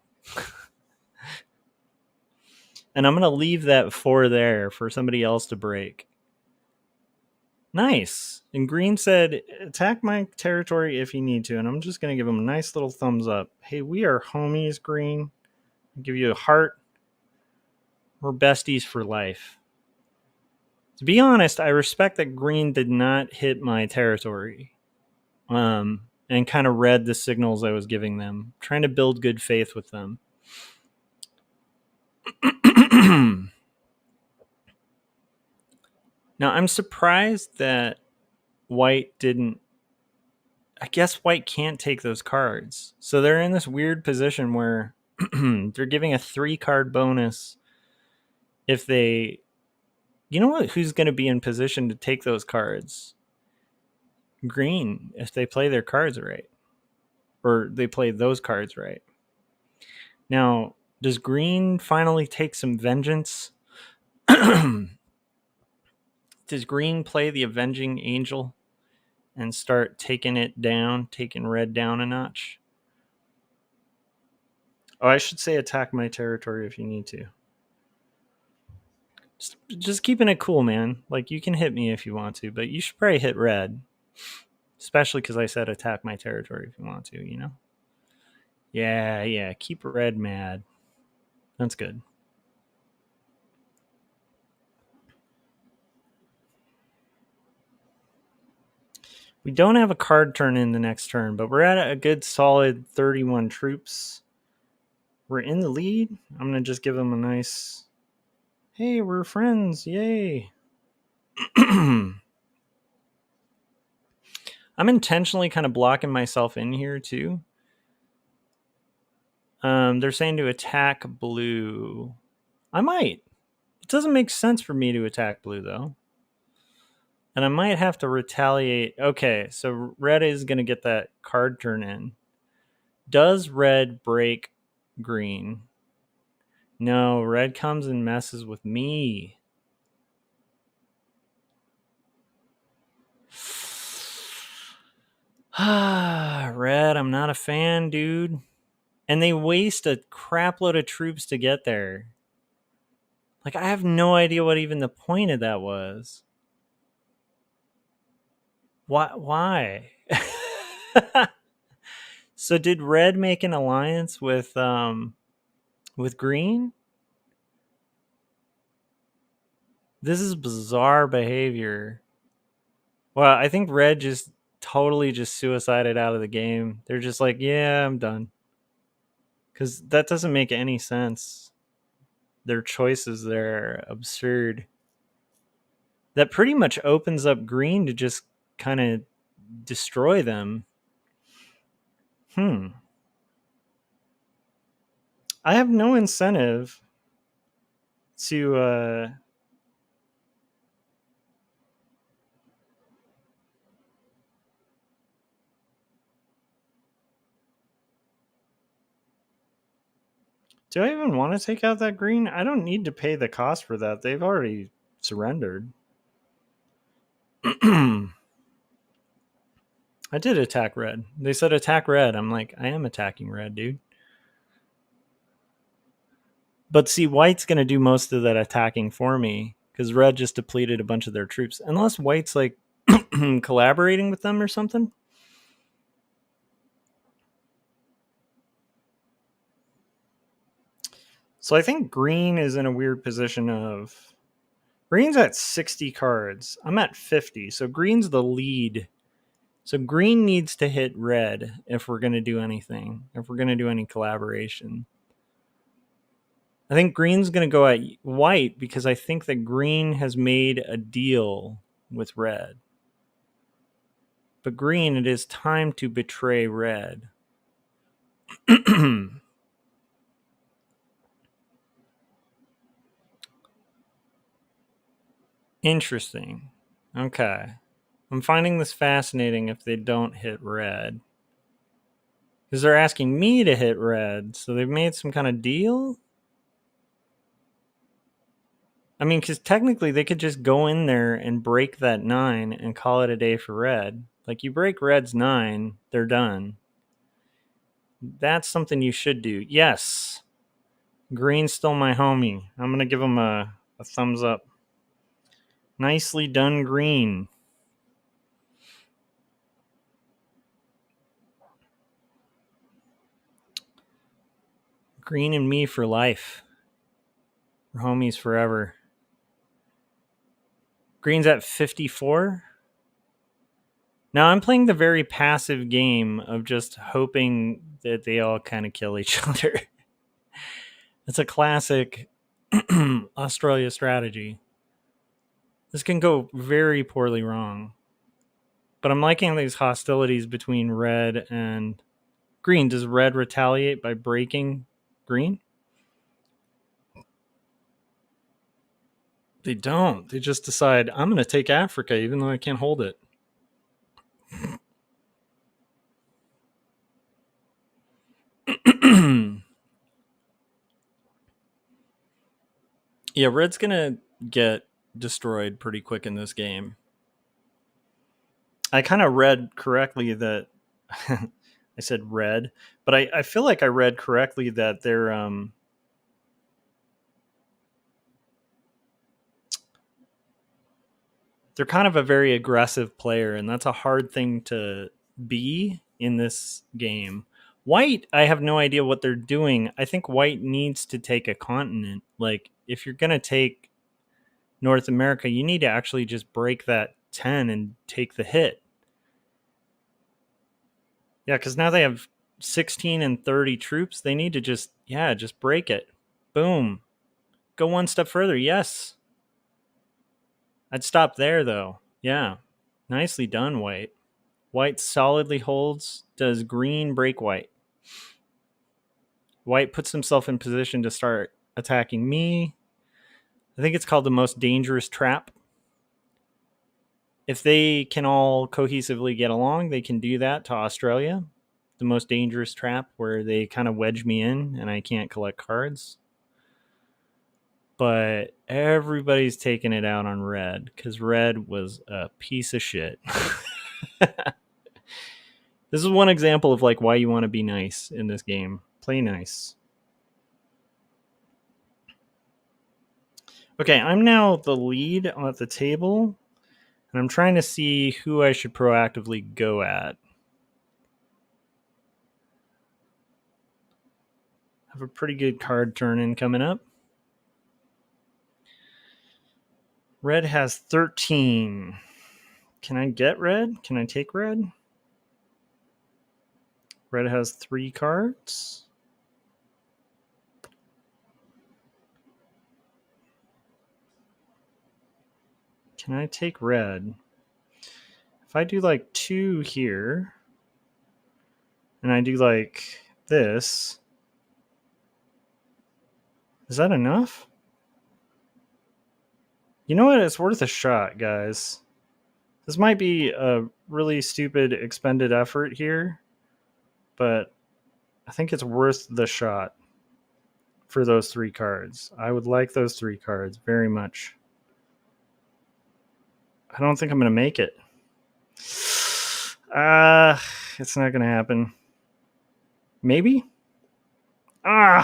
And I'm going to leave that 4 there for somebody else to break. Nice. And green said, attack my territory if you need to. And I'm just going to give him a nice little thumbs up. Hey, we are homies, green. I'll give you a heart. We're besties for life. To be honest, I respect that green did not hit my territory. And kind of read the signals I was giving them. Trying to build good faith with them. Now, I'm surprised that white didn't. I guess white can't take those cards. So they're in this weird position where they're giving a 3-card bonus if they. You know what? Who's going to be in position to take those cards? Green, if they play their cards right. Or they play those cards right. Now, does green finally take some vengeance? Does green play the avenging angel and start taking it down, taking red down a notch? Oh, I should say attack my territory if you need to. Just keeping it cool, man. Like, you can hit me if you want to, but you should probably hit red. Especially because I said attack my territory if you want to, you know? Yeah, keep red mad. That's good. We don't have a card turn in the next turn, but we're at a good solid 31 troops. We're in the lead. I'm going to just give them a nice, hey, we're friends, yay. I'm intentionally kind of blocking myself in here too. They're saying to attack blue. I might. It doesn't make sense for me to attack blue though. And I might have to retaliate. Okay, so red is going to get that card turn in. Does red break green? No, red comes and messes with me. Red, I'm not a fan, dude. And they waste a crap load of troops to get there. Like, I have no idea what even the point of that was. Why? So did red make an alliance with green? This is bizarre behavior. Well, I think red just totally just suicided out of the game. They're just like, yeah, I'm done. Because that doesn't make any sense. Their choices there are absurd. That pretty much opens up green to just kind of destroy them. I have no incentive to do I even want to take out that green? I don't need to pay the cost for that. They've already surrendered. I did attack red. They said attack red. I'm like, I am attacking red, dude. But see, white's going to do most of that attacking for me because red just depleted a bunch of their troops. Unless white's like collaborating with them or something. So I think green is in a weird position of... Green's at 60 cards. I'm at 50. So green's the lead. So green needs to hit red if we're going to do anything. If we're going to do any collaboration. I think green's going to go at white because I think that green has made a deal with red. But green, it is time to betray red. Interesting. Okay. I'm finding this fascinating if they don't hit red. Because they're asking me to hit red. So they've made some kind of deal? I mean, because technically they could just go in there and break that 9 and call it a day for red. Like, you break red's 9, they're done. That's something you should do. Yes. Green's still my homie. I'm going to give him a thumbs up. Nicely done, green. Green and me for life. We're homies forever. Green's at 54. Now I'm playing the very passive game of just hoping that they all kind of kill each other. It's a classic Australia strategy. This can go very poorly wrong. But I'm liking these hostilities between red and green. Does red retaliate by breaking green? They don't. They just decide, I'm going to take Africa even though I can't hold it. Yeah, red's going to get destroyed pretty quick in this game. I kind of read correctly that I said red, but I feel like I read correctly that they're kind of a very aggressive player, and that's a hard thing to be in this game. White, I have no idea what they're doing. I think white needs to take a continent. Like, if you're going to take North America, you need to actually just break that 10 and take the hit. Yeah, because now they have 16 and 30 troops. They need to just break it. Boom. Go one step further. Yes. I'd stop there, though. Yeah. Nicely done, white. White solidly holds. Does green break white? White puts himself in position to start attacking me. I think it's called the most dangerous trap. If they can all cohesively get along, they can do that to Australia. The most dangerous trap, where they kind of wedge me in and I can't collect cards. But everybody's taking it out on red because red was a piece of shit. This is one example of like why you want to be nice in this game. Play nice. Okay, I'm now the lead at the table, and I'm trying to see who I should proactively go at. I have a pretty good card turn-in coming up. Red has 13. Can I get red? Can I take red? Red has 3 cards. Can I take red? If I do like 2 here, and I do like this, is that enough? You know what? It's worth a shot, guys. This might be a really stupid expended effort here, but I think it's worth the shot for those 3 cards. I would like those 3 cards very much. I don't think I'm going to make it. It's not going to happen. Maybe? I'm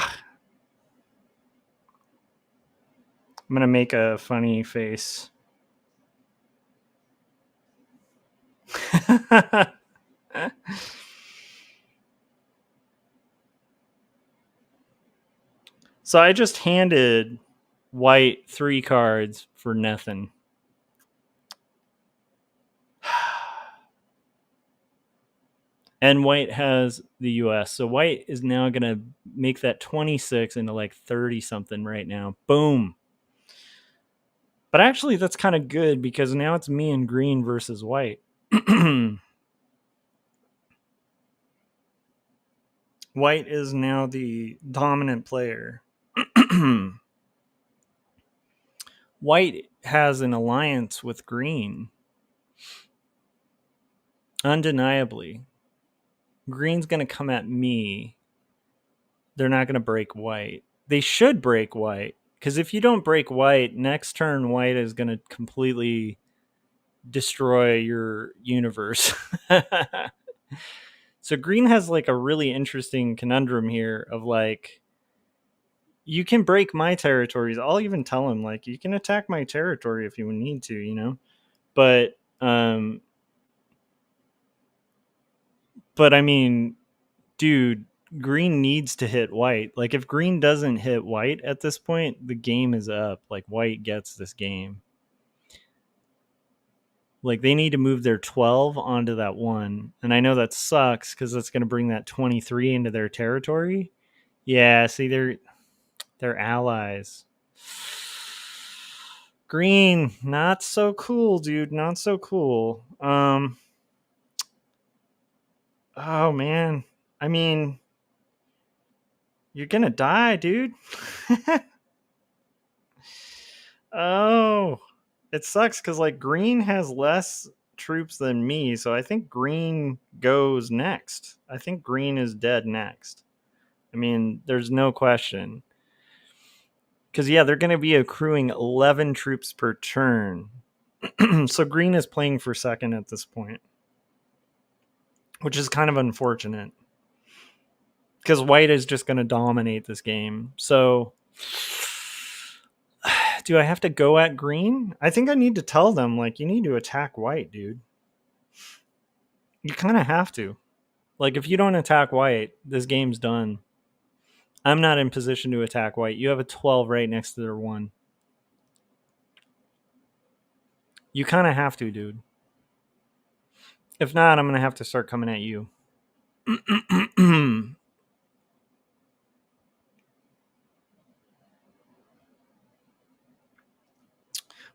going to make a funny face. So I just handed white 3 cards for nothing. And white has the US. So white is now going to make that 26 into like 30 something right now. Boom. But actually, that's kind of good because now it's me and green versus white. White is now the dominant player. White has an alliance with green. Undeniably. Green's going to come at me. They're not going to break white. They should break white. Because if you don't break white, next turn white is going to completely destroy your universe. So green has like a really interesting conundrum here of like, you can break my territories. I'll even tell him like, you can attack my territory if you need to, you know? But I mean, dude, green needs to hit white. Like if green doesn't hit white at this point, the game is up. Like white gets this game. Like they need to move their 12 onto that 1. And I know that sucks because that's going to bring that 23 into their territory. Yeah, see, they're allies. Green, not so cool, dude. Not so cool. Oh man. I mean, you're gonna die, dude. Oh, it sucks because like green has less troops than me, so I think green goes next. I think green is dead next. I mean, there's no question. Because yeah, they're going to be accruing 11 troops per turn. So green is playing for second at this point, which is kind of unfortunate. because white is just going to dominate this game. So do I have to go at green? I think I need to tell them, like, you need to attack white, dude. You kind of have to. Like, if you don't attack white, this game's done. I'm not in position to attack white. You have a 12 right next to their 1. You kind of have to, dude. If not, I'm going to have to start coming at you.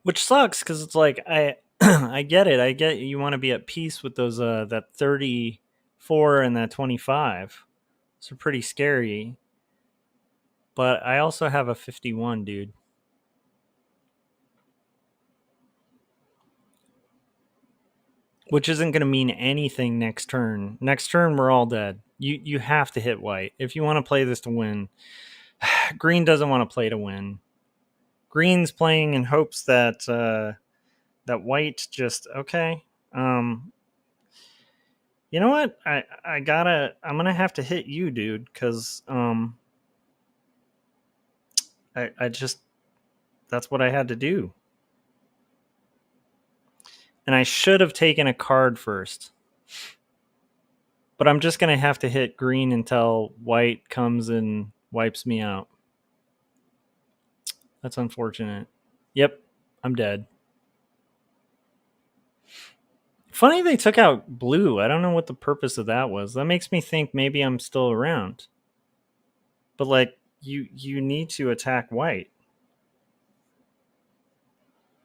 Which sucks, because it's like, I get it. I get you want to be at peace with those that 34 and that 25. Those are pretty scary. But I also have a 51, dude. Which isn't going to mean anything next turn. Next turn, we're all dead. You have to hit white if you want to play this to win. Green doesn't want to play to win. Green's playing in hopes that that white just okay. You know what? I'm gonna have to hit you, dude, because I just that's what I had to do. And I should have taken a card first. But I'm just going to have to hit green until white comes and wipes me out. That's unfortunate. Yep, I'm dead. Funny they took out blue. I don't know what the purpose of that was. That makes me think maybe I'm still around. But, like, you need to attack white.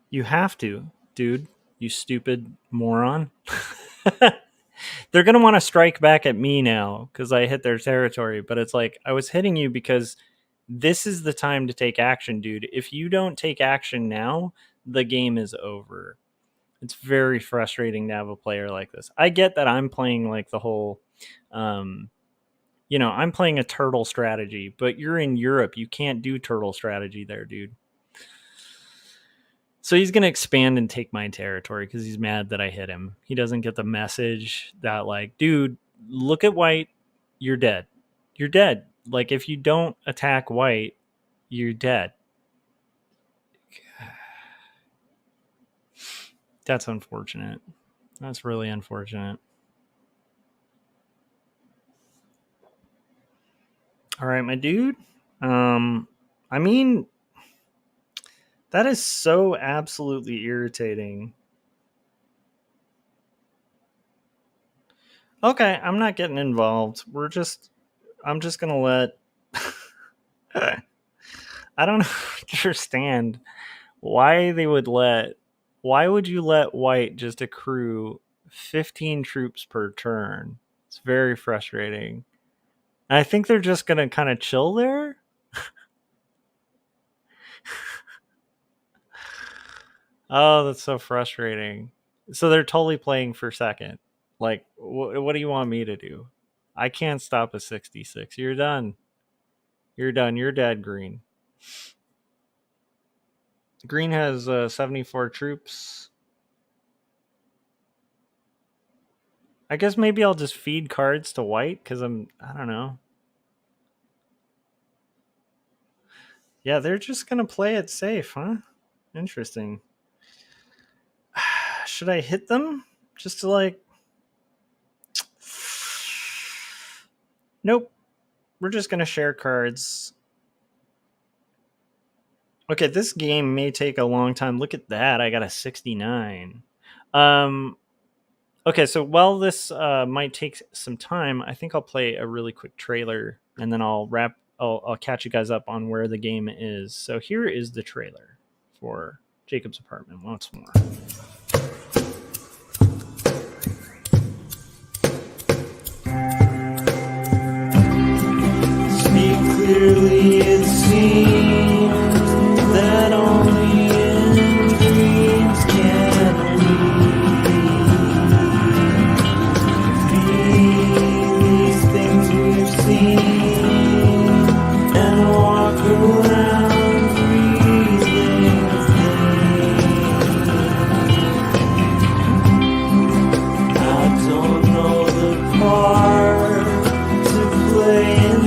You have to, dude. You stupid moron. They're going to want to strike back at me now because I hit their territory. But it's like, I was hitting you because this is the time to take action, dude. If you don't take action now, the game is over. It's very frustrating to have a player like this. I get that I'm playing like the whole, I'm playing a turtle strategy. But you're in Europe. You can't do turtle strategy there, dude. So he's going to expand and take my territory because he's mad that I hit him. He doesn't get the message that, like, dude, look at white. You're dead. You're dead. Like, if you don't attack white, you're dead. That's unfortunate. That's really unfortunate. All right, my dude. I mean... that is so absolutely irritating. Okay, I'm not getting involved. I'm just going to let... I don't understand why would you let white just accrue 15 troops per turn? It's very frustrating. And I think they're just going to kind of chill there. Oh, that's so frustrating. So they're totally playing for second. Like, what do you want me to do? I can't stop a 66. You're done. You're done. You're dead, Green. Green has 74 troops. I guess maybe I'll just feed cards to white because I don't know. Yeah, they're just going to play it safe, huh? Interesting. Should I hit them? Just to like... Nope. We're just going to share cards. Okay, this game may take a long time. Look at that. I got a 69. Okay, so while this might take some time, I think I'll play a really quick trailer, and then I'll catch you guys up on where the game is. So here is the trailer for Jacob's Apartment once more.
Clearly it seems that only in dreams can we be these things we've seen and walk around breathing I don't know the part to play in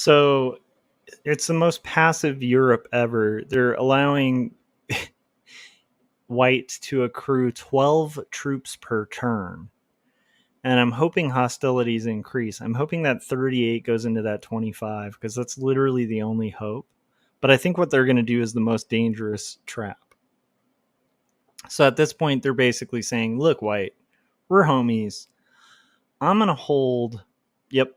So it's the most passive Europe ever. They're allowing white to accrue 12 troops per turn. And I'm hoping hostilities increase. I'm hoping that 38 goes into that 25 because that's literally the only hope. But I think what they're going to do is the most dangerous trap. So at this point, they're basically saying, look, white, we're homies. I'm going to hold. Yep.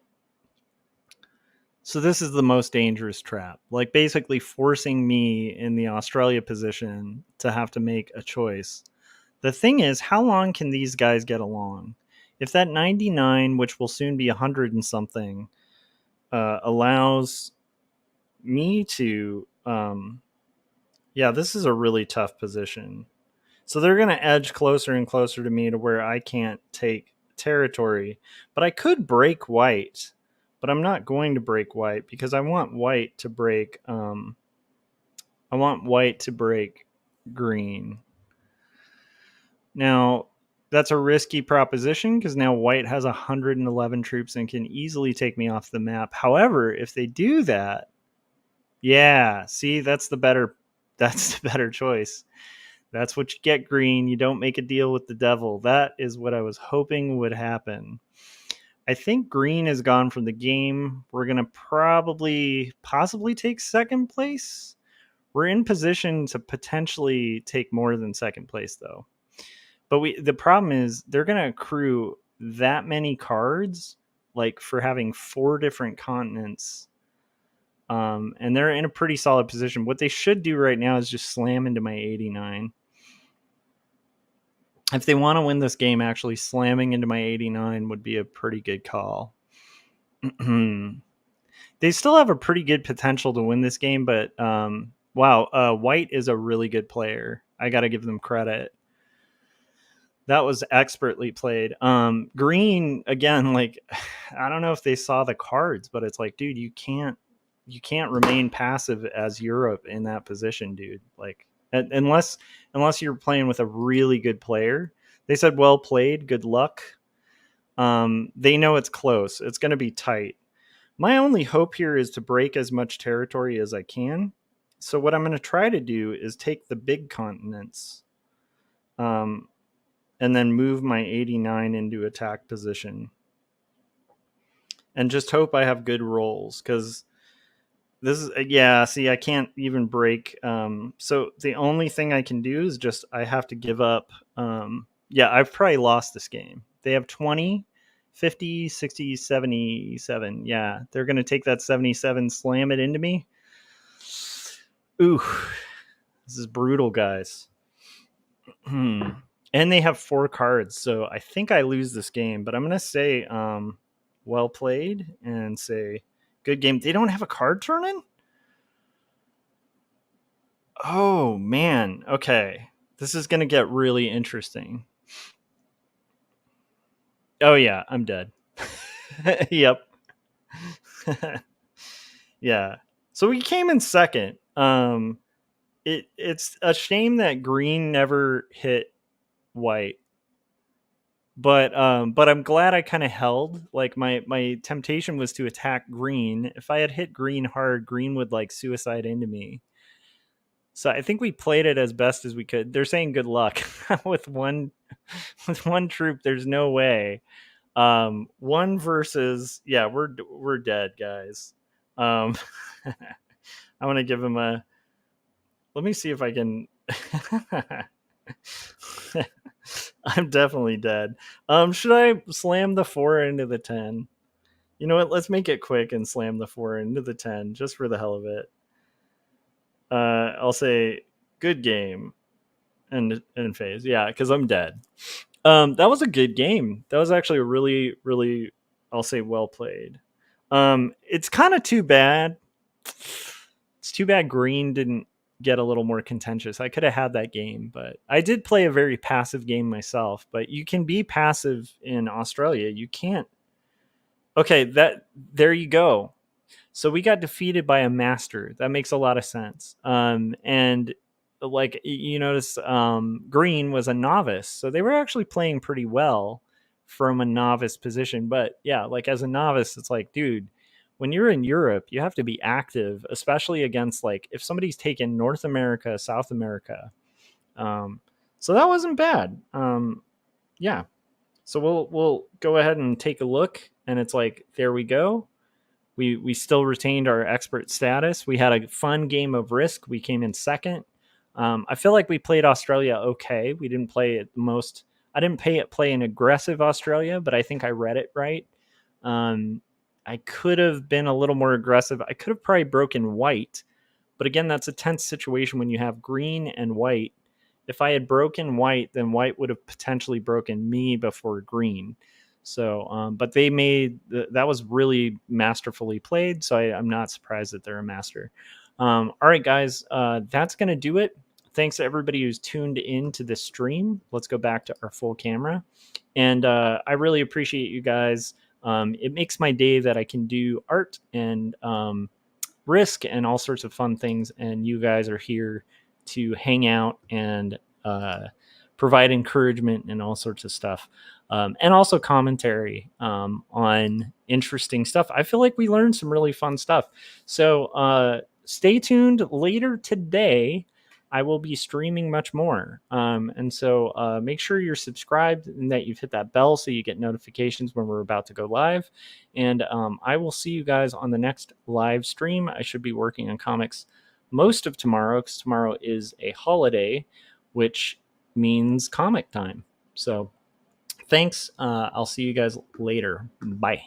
So this is the most dangerous trap. Like basically forcing me in the Australia position to have to make a choice. The thing is, how long can these guys get along? If that 99, which will soon be 100 and something, allows me to... yeah, this is a really tough position. So they're going to edge closer and closer to me to where I can't take territory. But I could break white. But I'm not going to break white because I want white to break... I want white to break green. Now, that's a risky proposition because now white has 111 troops and can easily take me off the map. However, if they do that, yeah, see, that's the better choice. That's what you get, green. You don't make a deal with the devil. That is what I was hoping would happen. I think green is gone from the game. We're going to possibly take second place. We're in position to potentially take more than second place, though. But the problem is they're going to accrue that many cards, like for having 4 different continents. And they're in a pretty solid position. What they should do right now is just slam into my 89. If they want to win this game, actually slamming into my 89 would be a pretty good call. They still have a pretty good potential to win this game, but wow, white is a really good player. I got to give them credit. That was expertly played. Green, again, like, I don't know if they saw the cards, but it's like, dude, you can't remain passive as Europe in that position, dude. Like, unless you're playing with a really good player. They said, well played, good luck. They know it's close. It's going to be tight. My only hope here is to break as much territory as I can. So what I'm going to try to do is take the big continents. And then move my 89 into attack position. And just hope I have good rolls, because this is, yeah, see, I can't even break. So the only thing I can do is just, I have to give up. Yeah, I've probably lost this game. They have 20, 50, 60, 77. Yeah, they're going to take that 77, slam it into me. Ooh, this is brutal, guys. And they have 4 cards, so I think I lose this game. But I'm going to say well played and say good game. They don't have a card turn in? Oh, man. Okay. This is going to get really interesting. Oh, yeah. I'm dead. Yep. Yeah. So we came in second. It's a shame that green never hit white. But I'm glad I kind of held. Like my temptation was to attack green. If I had hit green hard, green would like suicide into me. So I think we played it as best as we could. They're saying good luck with one troop. There's no way. One versus, yeah, we're dead, guys. I want to give him a. Let me see if I can. I'm definitely dead. Should I slam the 4 into the 10? You know what? Let's make it quick and slam the 4 into the 10 just for the hell of it. I'll say good game and phase. Yeah, because I'm dead. That was a good game. That was actually a really, really, I'll say, well played. It's kind of too bad. It's too bad green didn't get a little more contentious. I could have had that game, but I did play a very passive game myself. But you can be passive in Australia. You can't. Okay, there you go. So we got defeated by a master. That makes a lot of sense. And like you notice, green was a novice, so they were actually playing pretty well from a novice position. But yeah, like as a novice, it's like, dude, when you're in Europe, you have to be active, especially against like if somebody's taken North America, South America. So that wasn't bad. Yeah. So we'll go ahead and take a look, and it's like, there we go. We still retained our expert status. We had a fun game of Risk. We came in second. I feel like we played Australia okay. We didn't play it the most. I didn't play an aggressive Australia, but I think I read it right. I could have been a little more aggressive. I could have probably broken white, but again, that's a tense situation when you have green and white. If I had broken white, then white would have potentially broken me before green. So, but they made that was really masterfully played. So I'm not surprised that they're a master. All right, guys, that's going to do it. Thanks to everybody who's tuned in to this stream. Let's go back to our full camera. And I really appreciate you guys. It makes my day that I can do art and Risk and all sorts of fun things. And you guys are here to hang out and provide encouragement and all sorts of stuff. And also commentary on interesting stuff. I feel like we learned some really fun stuff. So stay tuned. Later today, I will be streaming much more. And so make sure you're subscribed and that you've hit that bell so you get notifications when we're about to go live. And I will see you guys on the next live stream. I should be working on comics most of tomorrow, because tomorrow is a holiday, which means comic time. So thanks. I'll see you guys later. Bye.